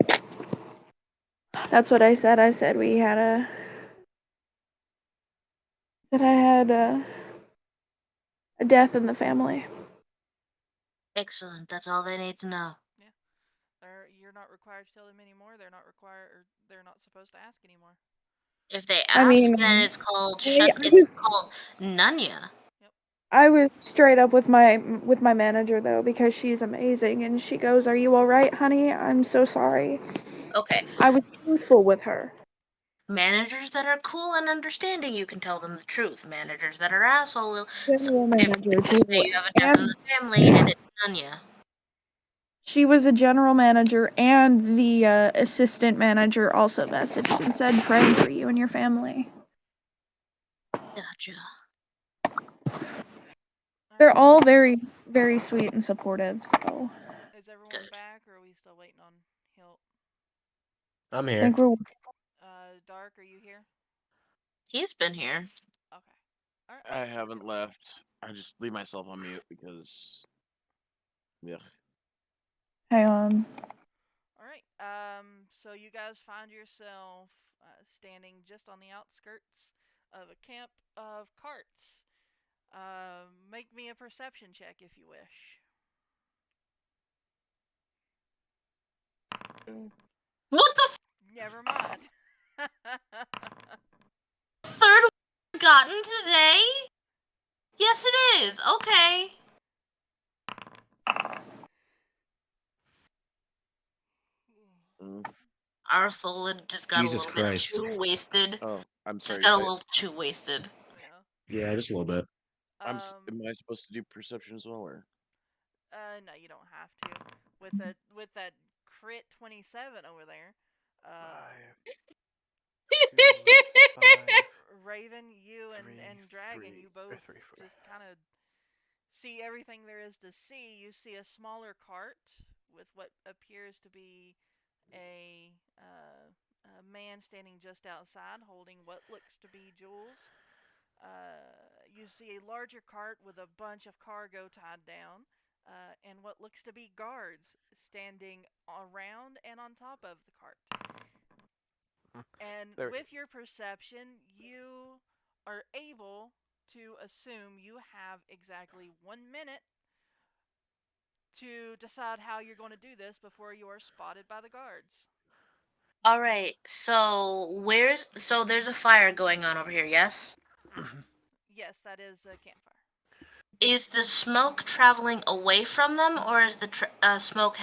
Yep. that's what I said. I said I had a death in the family. Excellent. That's all they need to know. Yeah. You're not required to tell them anymore. They're not required, or they're not supposed to ask anymore. If they I ask, mean, then it's called I, shut. I It's was called Nunya. Yep. I was straight up with my manager though because she's amazing, and she goes, "Are you all right, honey? I'm so sorry." Okay. I was truthful with her. Managers that are cool and understanding, you can tell them the truth. Managers that are asshole will General manager just too, say you have a death in and the family and it's Nunya. she was a general manager, and the assistant manager also messaged and said, "Praying for you and your family." Gotcha. All They're right. all very, very sweet and supportive. So Is everyone Good. back, or are we still waiting on Hilt? I'm I here. think we're Dark, are you here? He's been here. Okay. All right. I haven't left. I just leave myself on mute because yeah. hang on. All right. So you guys find yourself standing just on the outskirts of a camp of carts. Make me a perception check if you wish. What the Never mind. third one gotten today? Yes, it is. Okay. Mm. Arthur just got a Jesus little bit Christ. too wasted. Oh, I'm Just sorry. got a little too wasted. Yeah. Yeah, just a little bit. Um. Am I supposed to do perception as well, or? No, you don't have to. With that crit 27 over there. Uh. 5, 2, 5, Raven, you 3, and Dragon, 3, you or both 3, 4. just kind of see everything there is to see. You see a smaller cart with what appears to be a man standing just outside holding what looks to be jewels. You see a larger cart with a bunch of cargo tied down, and what looks to be guards standing around and on top of the cart. And There we go. with your perception, you are able to assume you have exactly 1 minute to decide how you're going to do this before you are spotted by the guards. All right. So there's a fire going on over here, yes? Yes, that is a campfire. Is the smoke traveling away from them or is the smoke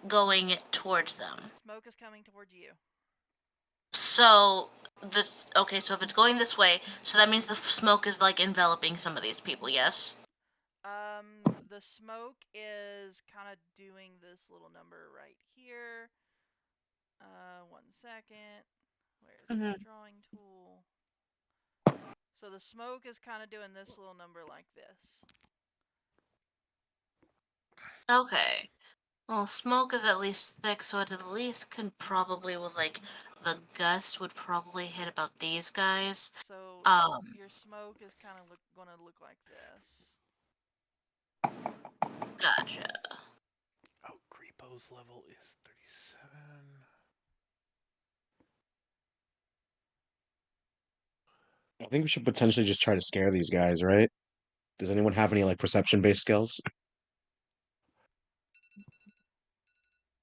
going towards them? Smoke is coming towards you. So okay, so if it's going this way, so that means the smoke is like enveloping some of these people, yes? The smoke is kind of doing this little number right here. 1 second. Where is my Mhm. drawing tool? So the smoke is kind of doing this little number like this. Okay. Well, smoke is at least thick, so it at least can probably, with like the gust, would probably hit about these guys. So your smoke is kind of going to look like this. Gotcha. Oh, Creepo's level is 37. I think we should potentially just try to scare these guys, right? Does anyone have any like perception-based skills?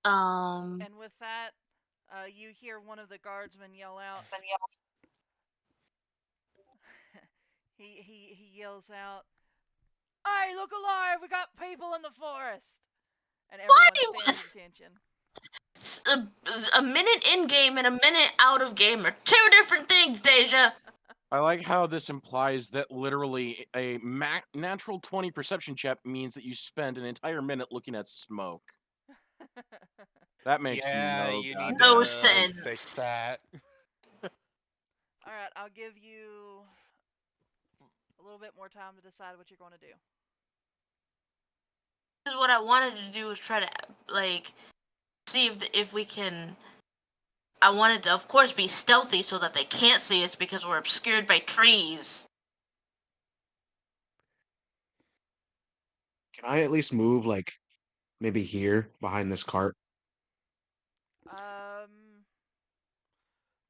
Um, And with that, you hear one of the guardsmen yell out. he yells out, "Hey, look alive! We got people in the forest!" And everyone's paying what? attention. A minute in game and a minute out of game are two different things, Deja. I like how this implies that literally a natural 20 perception check means that you spend an entire minute looking at smoke. That makes Yeah, no you need No goddamn to sense. fix sense. that. All right, I'll give you a little bit more time to decide what you're going to do. Because what I wanted to do was try to like see if we can. I wanted to, of course, be stealthy so that they can't see us because we're obscured by trees. Can I at least move like maybe here behind this cart?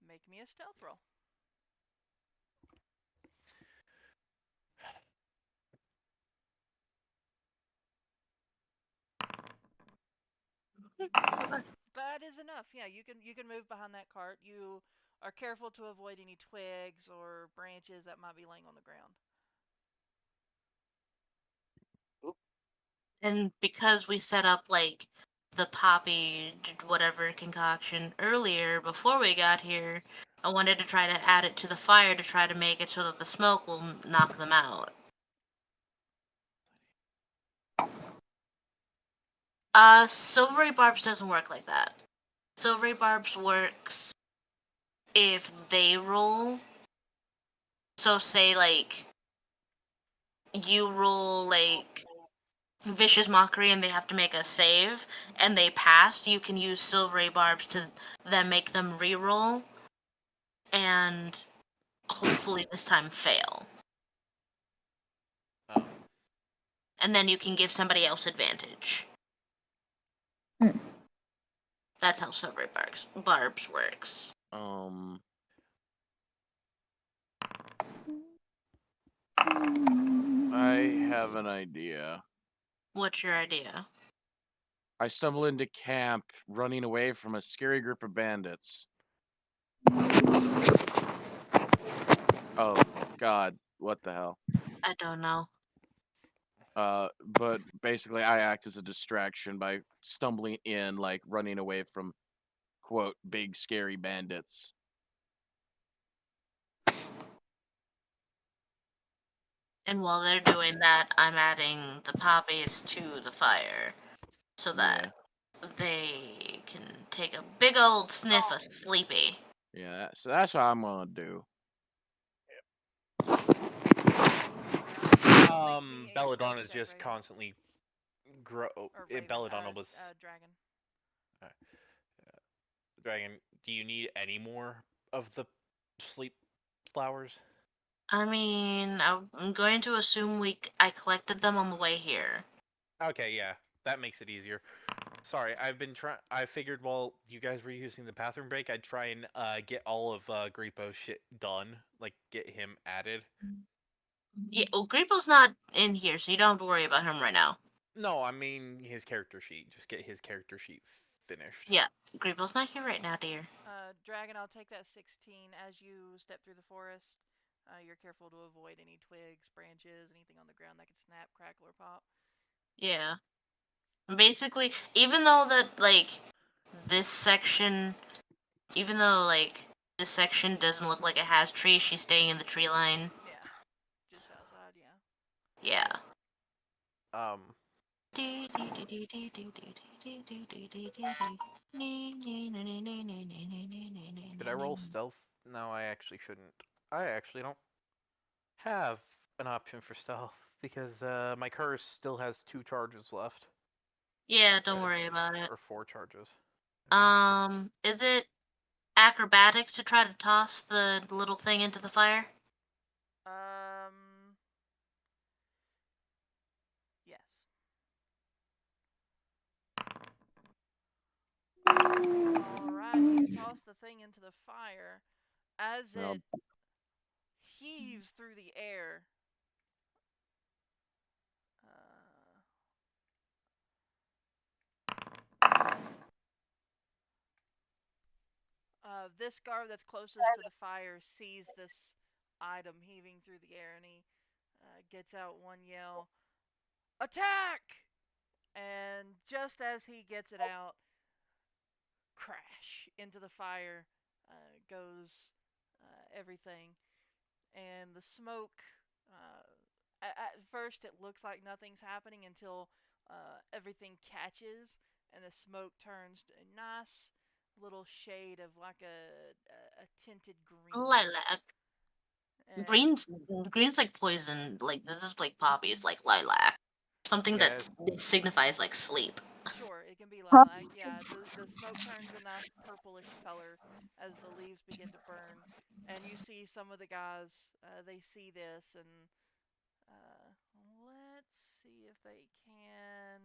Make me a stealth roll. That is enough. Yeah, you can move behind that cart. You are careful to avoid any twigs or branches that might be laying on the ground. And because we set up like the poppy whatever concoction earlier before we got here, I wanted to try to add it to the fire to try to make it so that the smoke will knock them out. Silvery barbs doesn't work like that. Silvery barbs works if they roll. So say like you roll like vicious mockery and they have to make a save and they passed, you can use silvery barbs to then make them re-roll and hopefully this time fail. Oh. And then you can give somebody else advantage. Hmm. That's how silvery barbs works. I have an idea. What's your idea? I stumble into camp running away from a scary group of bandits. Oh, God. What the hell? I don't know. But basically, I act as a distraction by stumbling in, like running away from, quote, big scary bandits. And while they're doing that, I'm adding the poppies to the fire so Yeah. that they can take a big old sniff of sleepy. Yeah, so that's what I'm gonna do. Make me a stealth Belladonna's check, just Raven. constantly grow. Or Raven, Belladonna was Dragon. Dragon. Do you need any more of the sleep flowers? I mean, I'm going to assume I collected them on the way here. Okay, yeah, that makes it easier. Sorry, I've been trying. I figured while you guys were using the bathroom break, I'd try and get all of Grippo's shit done, like get him added. Yeah, well, Grippo's not in here, so you don't have to worry about him right now. No, I mean his character sheet. Just get his character sheet finished. Yeah, Grippo's not here right now, dear. Dragon, I'll take that 16 as you step through the forest. You're careful to avoid any twigs, branches, anything on the ground that could snap, crackle, or pop. Yeah. Basically, even though that, like, this section, even though, like, this section doesn't look like it has trees, she's staying in the tree line. Yeah, just outside. Yeah. Yeah. Um, should I roll stealth? No, I actually shouldn't. I actually don't have an option for stealth because my curse still has 2 charges left. Yeah, don't worry about it. Or 4 charges. Is it acrobatics to try to toss the little thing into the fire? Yes. All right, you toss the thing into the fire. As No. it heaves through the air, this guard that's closest to the fire sees this item heaving through the air, and he gets out one yell, "Attack!" And just as he gets it out, crash into the fire goes everything, and the smoke. At first, it looks like nothing's happening until everything catches, and the smoke turns to a nice little shade of like a tinted green. Lilac. And Green's like poison. Like this is like poppies, like lilac. Something Yeah. that signifies like sleep. sure, it can be Huh? lilac. Yeah, the smoke turns a nice purplish color as the leaves begin to burn, and you see some of the guys. They see this, and let's see if they can.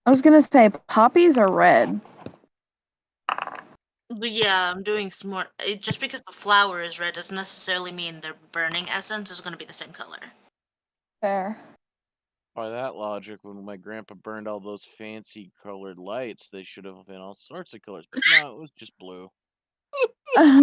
I was gonna say poppies are red. But yeah, I'm doing smart. Just because the flower is red doesn't necessarily mean their burning essence is going to be the same color. Fair. By that logic, when my grandpa burned all those fancy colored lights, they should have been all sorts of colors. But no, it was just blue. Uh,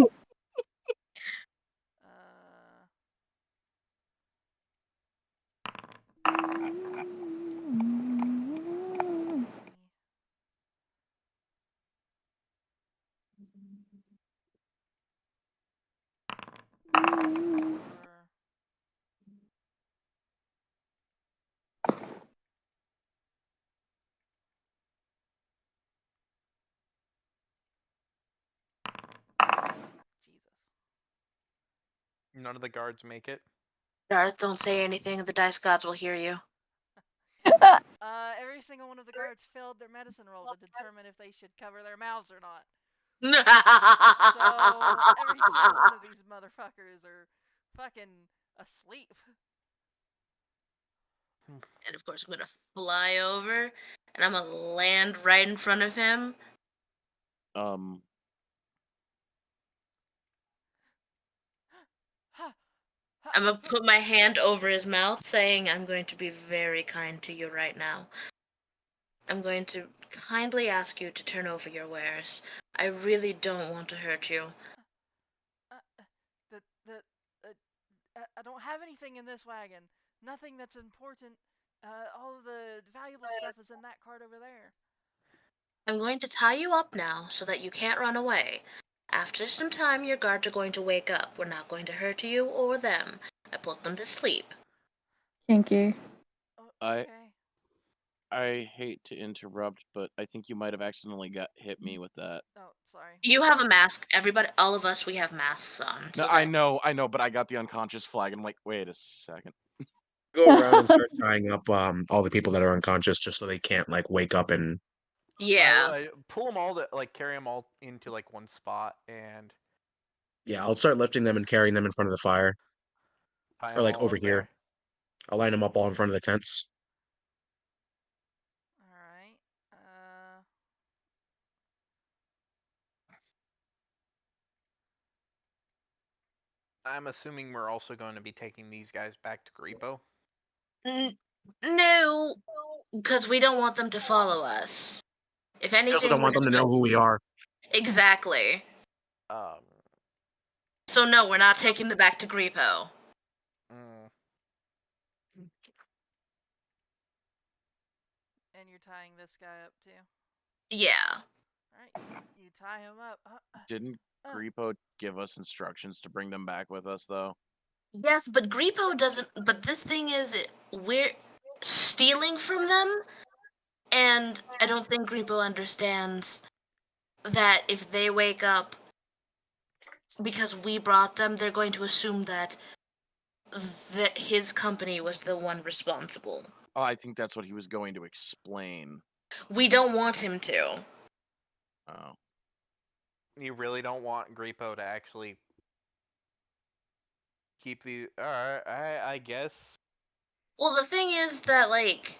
or Jesus. None of the guards make it. Darth, don't say anything. The dice gods will hear you. Every single one of the guards failed their medicine roll to determine if they should cover their mouths or not. So every single one of these motherfuckers are fucking asleep. And of course, I'm gonna fly over, and I'm gonna land right in front of him. Um, I'm gonna put my hand over his mouth, saying, "I'm going to be very kind to you right now. I'm going to kindly ask you to turn over your wares. I really don't want to hurt you." Uh, the I don't have anything in this wagon. Nothing that's important. All of the valuable stuff is in that cart over there. I'm going to tie you up now so that you can't run away. After some time, your guards are going to wake up. We're not going to hurt you or them. I put them to sleep. Kinky. Oh, I okay. I hate to interrupt, but I think you might have accidentally hit me with that. Oh, sorry. What You was have that? a mask. Everybody, all of us, we have masks on. No, So that I know, but I got the unconscious flag, and I'm like, wait a second. Go around and start tying up all the people that are unconscious just so they can't like wake up and yeah. Pull them all to like carry them all into like one spot and yeah, I'll start lifting them and carrying them in front of the fire tie or them like all over up here. there. I'll line them up all in front of the tents. All right. I'm assuming we're also going to be taking these guys back to Grebo. No, because we don't want them to follow us. If I also anything, don't we're want them just to know gonna... who we are. Exactly. Um, So no, we're not taking them back to Greepo. mm, And you're tying this guy up too. Yeah. All right. You tie him up. Didn't Greepo give us instructions to bring them back with us, though? Yes, but Greepo doesn't. But this thing is, we're stealing from them, and I don't think Greepo understands that if they wake up because we brought them, they're going to assume that his company was the one responsible. Oh, I think that's what he was going to explain. We don't want him to. Oh. You really don't want Griepo to actually keep the. Alright, I guess. Well, the thing is that, like,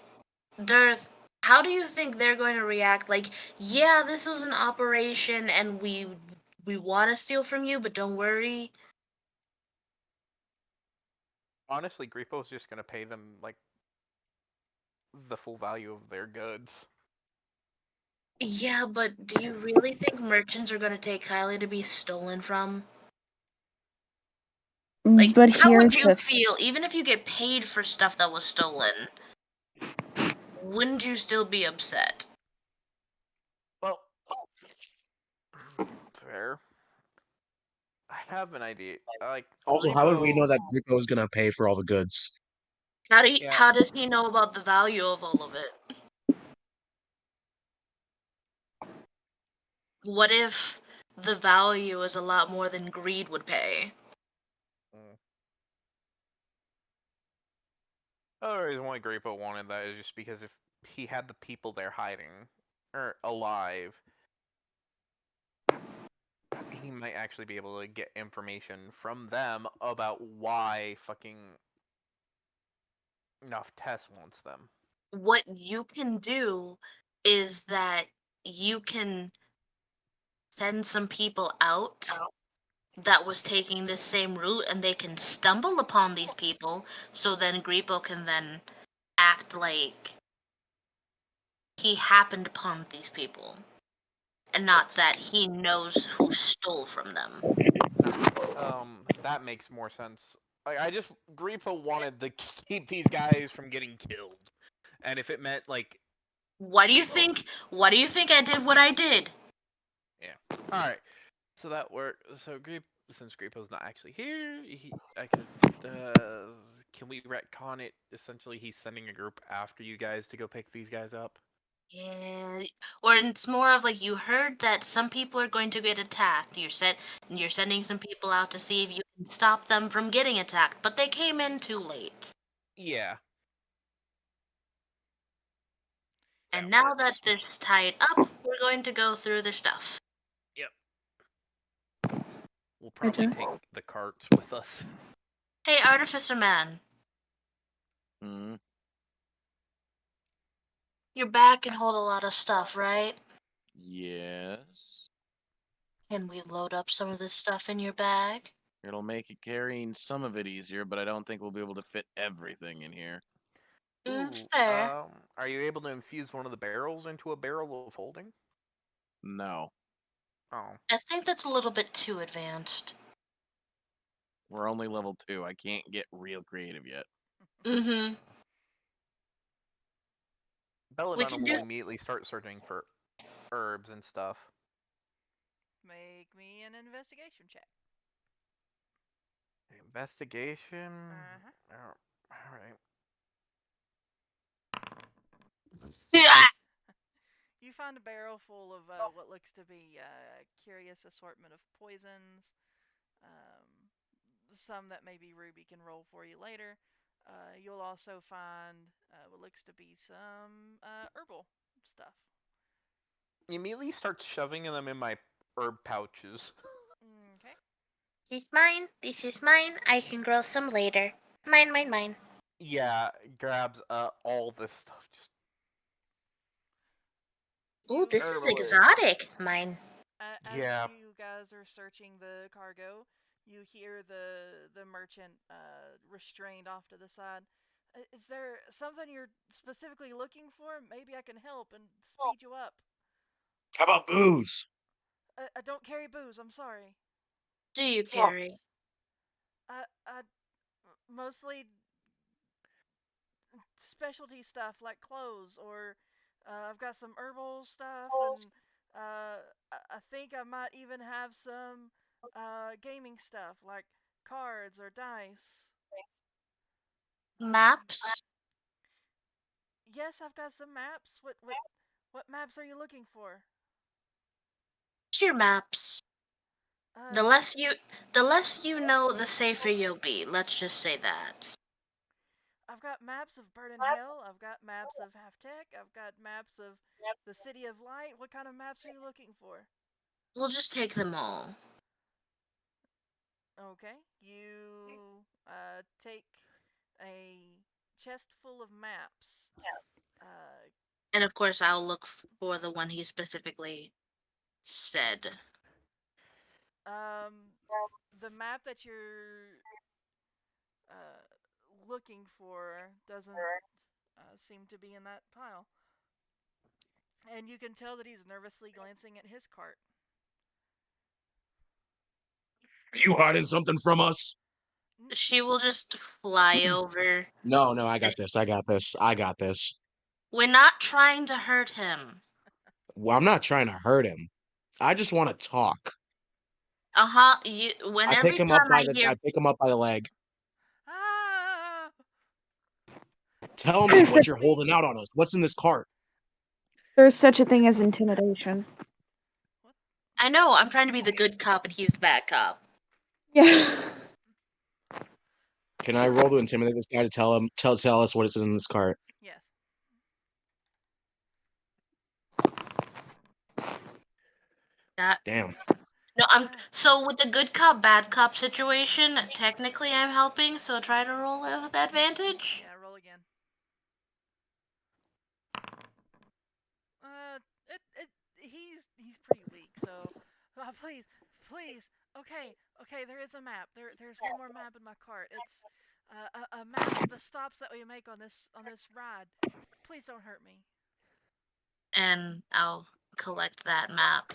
Darth, how do you think they're going to react? Like, yeah, this was an operation and we want to steal from you, but don't worry. Honestly, Griepo's just gonna pay them, like, the full value of their goods. Yeah, but do you really think merchants are going to take Kylie to be stolen from? Like, But how would here's you the feel, even if you get paid for stuff that was stolen? Wouldn't you still be upset? Well, fair. I have an idea. Like, Also, how would we know Griepo. that Griepo is gonna pay for all the goods? Yeah, How does he know about the value of all of it? What if the value is a lot more than greed would pay? mm. The reason why Griepo wanted that is just because if he had the people there hiding or alive, he might actually be able to get information from them about why fucking Enough Tess wants them. What you can do is that you can send some people out that was taking this same route and they can stumble upon these people, so then Griepo can then act like he happened upon these people and not that he knows who stole from them. That makes more sense. Like, I just Griepo wanted to keep these guys from getting killed, and if it meant like, Why do you think I did what I did? yeah, all right. So that worked. So since Griepo's not actually here, I could. Can we retcon it? Essentially, he's sending a group after you guys to go pick these guys up. Yeah, or it's more of like you heard that some people are going to get attacked. You're sending some people out to see if you can stop them from getting attacked, but they came in too late. Yeah, And that now that works. they're tied up, we're going to go through their stuff. Yep. We'll probably Gotcha. take the carts with us. Hey, Artificer Man, Hmm. your bag can hold a lot of stuff, right? Yes. Can we load up some of this stuff in your bag? It'll make it carrying some of it easier, but I don't think we'll be able to fit everything in here. Ooh, Fair. are you able to infuse one of the barrels into a barrel of holding? No. Oh, I think that's a little bit too advanced. We're only level 2. I can't get real creative yet. Mm-hmm. We Belladonna can will do. immediately start searching for herbs and stuff. Make me an investigation check. Investigation. Uh-huh. All right. Yeah. You find a barrel full of what looks to be a curious assortment of poisons. Um, some that maybe Ruby can roll for you later. You'll also find what looks to be some herbal stuff. You immediately start shoving them in my herb pouches. Okay. This is mine. This is mine. I can grow some later. Mine, mine, mine. Yeah, grabs all this stuff. Just Ooh, You this is herbalist. exotic. Mine. as Yeah. you guys are searching the cargo, you hear the merchant restrained off to the side. Is there something you're specifically looking for? Maybe I can help and speed you up. How about booze? I don't carry booze. I'm sorry. Do you carry? I mostly specialty stuff like clothes, or I've got some herbal stuff, and I think I might even have some gaming stuff like cards or dice. Maps? Yes, I've got some maps. What maps are you looking for? What's your maps? Uh, The less you, the less you know, the safer you'll be. Let's just say that. got maps of Burden Hell. I've got maps of Half Tech. I've got maps of the City of Light. What kind of maps are you looking for? We'll just take them all. Okay, you take a chest full of maps. Uh, And of course, I'll look for the one he specifically said. the map that you're uh, looking for doesn't seem to be in that pile. And you can tell that he's nervously glancing at his cart. Are you hiding something from us? She will just fly over. No, I got this. I got this. I got this. We're not trying to hurt him. Well, I'm not trying to hurt him. I just want to talk. Uh-huh. When I pick every him up time by I the hear I pick him up by the leg. Ah! Tell me There's what such, you're holding out on us. What's in this cart? there's such a thing as intimidation. What? I know, I'm trying to be the good cop and he's the bad cop. Yeah. Can I roll to intimidate this guy to tell us what is in this cart? Yes. That Damn. No, Uh, so with the good cop, bad cop situation, technically I'm helping, so try to roll it with advantage. yeah, roll again. Uh, he's pretty weak, so please, please. Okay. There is a map. There's one more map in my cart. It's a map of the stops that we make on this ride. Please don't hurt me. And I'll collect that map.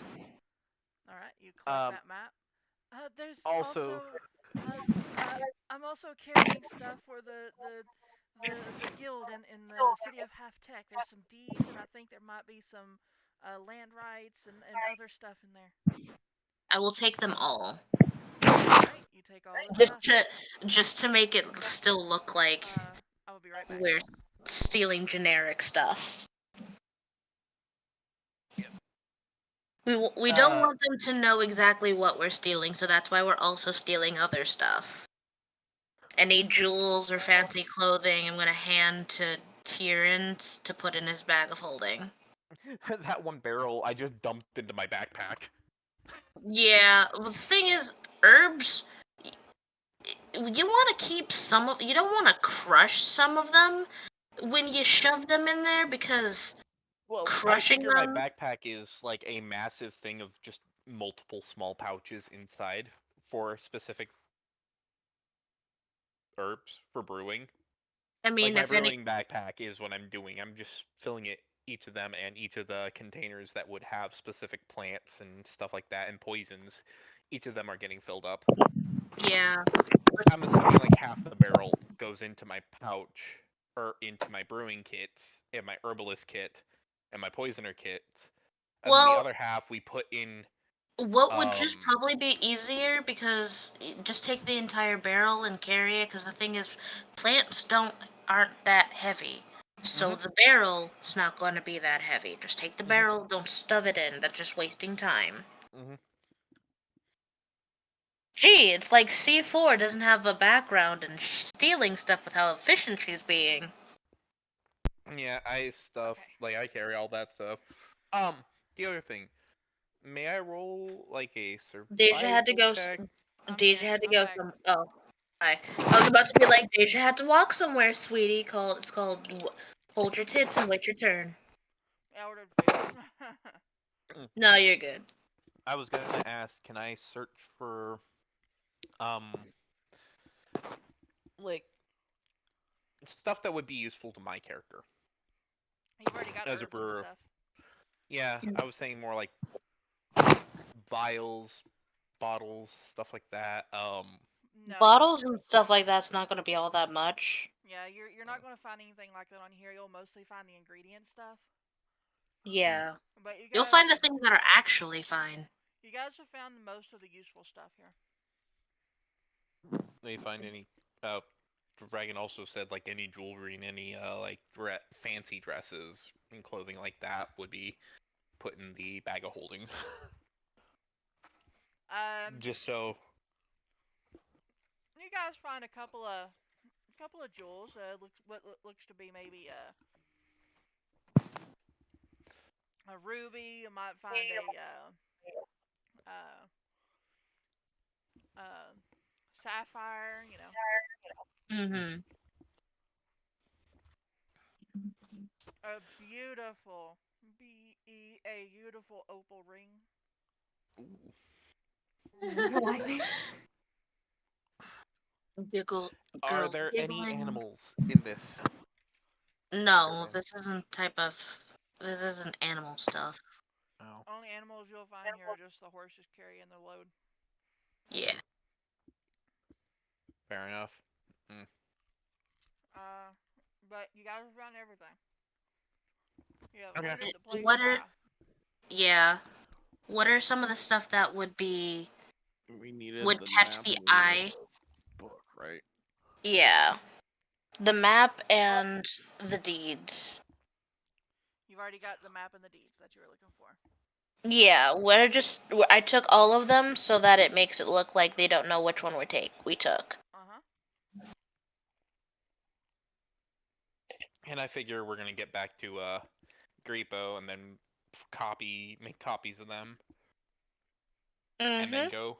All right, you collect Um, that map. There's also, also, uh, I'm also carrying stuff for the guild in the city of Half Tech. There's some deeds, and I think there might be some land rights and other stuff in there. I will take them all. All right, you take all the Just stuff. to just to make it still look like I will be right back. we're stealing generic stuff. We don't uh, want them to know exactly what we're stealing, so that's why we're also stealing other stuff. Any jewels or fancy clothing, I'm gonna hand to Tyrion to put in his bag of holding. that one barrel I just dumped into my backpack. Yeah, well, the thing is, herbs. You want to keep some of. You don't want to crush some of them when you shove them in there because Well, I crushing figure my them. backpack is like a massive thing of just multiple small pouches inside for specific herbs for brewing. I Like mean, my if any. brewing backpack is what I'm doing. I'm just filling it, each of them, and each of the containers that would have specific plants and stuff like that and poisons. Each of them are getting filled up. Yeah. I'm assuming like half the barrel goes into my pouch or into my brewing kit and my herbalist kit and my poisoner kit, and then the Well, other half we put in. what would just Um. probably be easier because just take the entire barrel and carry it. Because the thing is, plants aren't that heavy. So Mhm. the barrel is not going to be that heavy. Just take the Mhm. barrel, don't stuff it in. That's just wasting time. Mhm. Gee, it's like C4 doesn't have a background in stealing stuff with how efficient she's being. Yeah, Okay. I carry all that stuff. The other thing, may I roll like a Deja had to survival go. check? I'm Deja here. had to I'm go back. some. Oh, hi. I was about to be like, Deja had to walk somewhere, sweetie. It's called hold your tits and wait your turn. I ordered food. No, you're good. I was gonna ask, can I search for um like stuff that would be useful to my character You've already got as a herbs and brewer? stuff. Yeah, I was saying more like vials, bottles, stuff like that. No, Bottles and stuff like that's not going to be all that much. yeah, you're not going to find anything like that on here. You'll mostly find the ingredient stuff. mm, Yeah. But You'll find the things that are actually fine. you guys have found most of the useful stuff here. do you find any? Dragon also said like any jewelry and any like fancy dresses and clothing like that would be put in the bag of holding. Um, Just so. you guys find a couple of jewels. Looks to be maybe a ruby. You might find a uh, uh, sapphire. Mm-hmm. A beautiful opal ring. You like me? Giggle Are girls there any giggling. animals in this? No, caravan? this isn't type of. This isn't animal stuff. Oh, Only animals you'll find here are just the horses carrying the load. Yeah. fair enough. Uh, but you guys have found everything. You have Okay. looted the place What are? dry. Yeah. What are some of the stuff that would We needed the catch map the and we needed eye? the book, right? Yeah. The map and the deeds. You've already got the map and the deeds that you were looking for. Yeah, I took all of them so that it makes it look like they don't know which one we took. Uh-huh. And I figure we're gonna get back to Greepo and then make copies of them, and then Mm-hmm. go.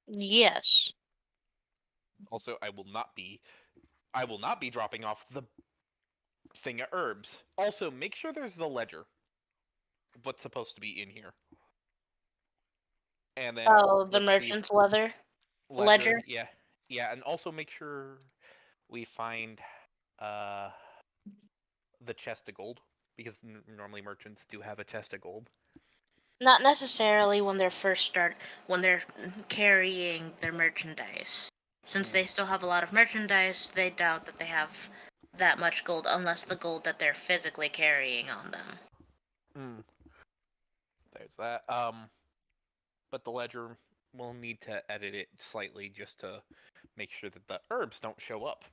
Yes. Also, I will not be dropping off the thing of herbs. Also, make sure there's the ledger. What's supposed to be in here? And then Oh, the let's see if merchant's ledger. ledger, yeah, and also make sure we find uh the chest of gold, because normally merchants do have a chest of gold. Not necessarily when when they're carrying their merchandise. Since they still have a lot of merchandise, they doubt that they have that much gold unless the gold that they're physically carrying on them. There's that. But the ledger, will need to edit it slightly just to make sure that the herbs don't show up.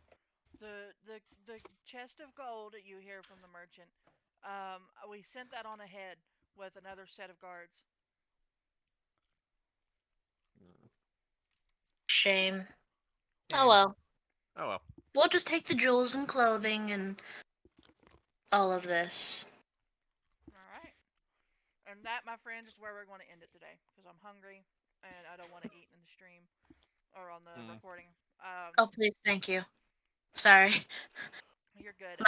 The chest of gold that you hear from the merchant. We sent that on ahead with another set of guards. Shame. Yeah. Oh well. Oh well. We'll just take the jewels and clothing and all of this. All right. And that, my friends, is where we're going to end it today because I'm hungry and I don't want to eat in the stream or on the recording. Oh please, thank you. Sorry. You're good.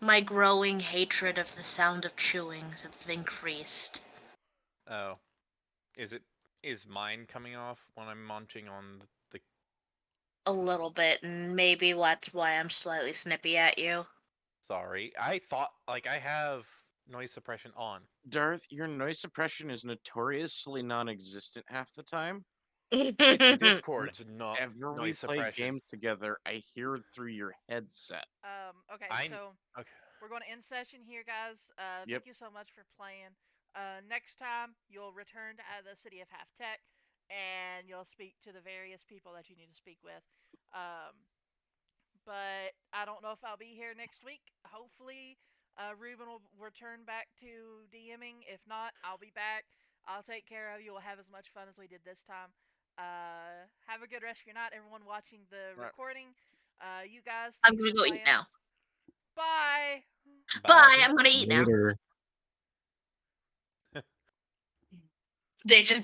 My growing hatred of the sound of chewing has increased. Oh, is mine coming off when I'm munching on the? A little bit, and maybe that's why I'm slightly snippy at you. Sorry, I thought I have noise suppression on. Darth, your noise suppression is notoriously non-existent half the time. It's Discord's not Whenever we noise play suppression. games together, I hear it through your headset. Okay, so Okay. we're going to end session here, guys. Yep. Thank you so much for playing. Next time, you'll return to the city of Half Tech, and you'll speak to the various people that you need to speak with. But I don't know if I'll be here next week. Hopefully, RuBen will return back to DMing. If not, I'll be back. I'll take care of you. We'll have as much fun as we did this time. Have a good rest of your night, everyone watching the recording. You guys, I'm thanks gonna for go playing. eat now. Bye. Bye. I'm gonna eat now. Later. They just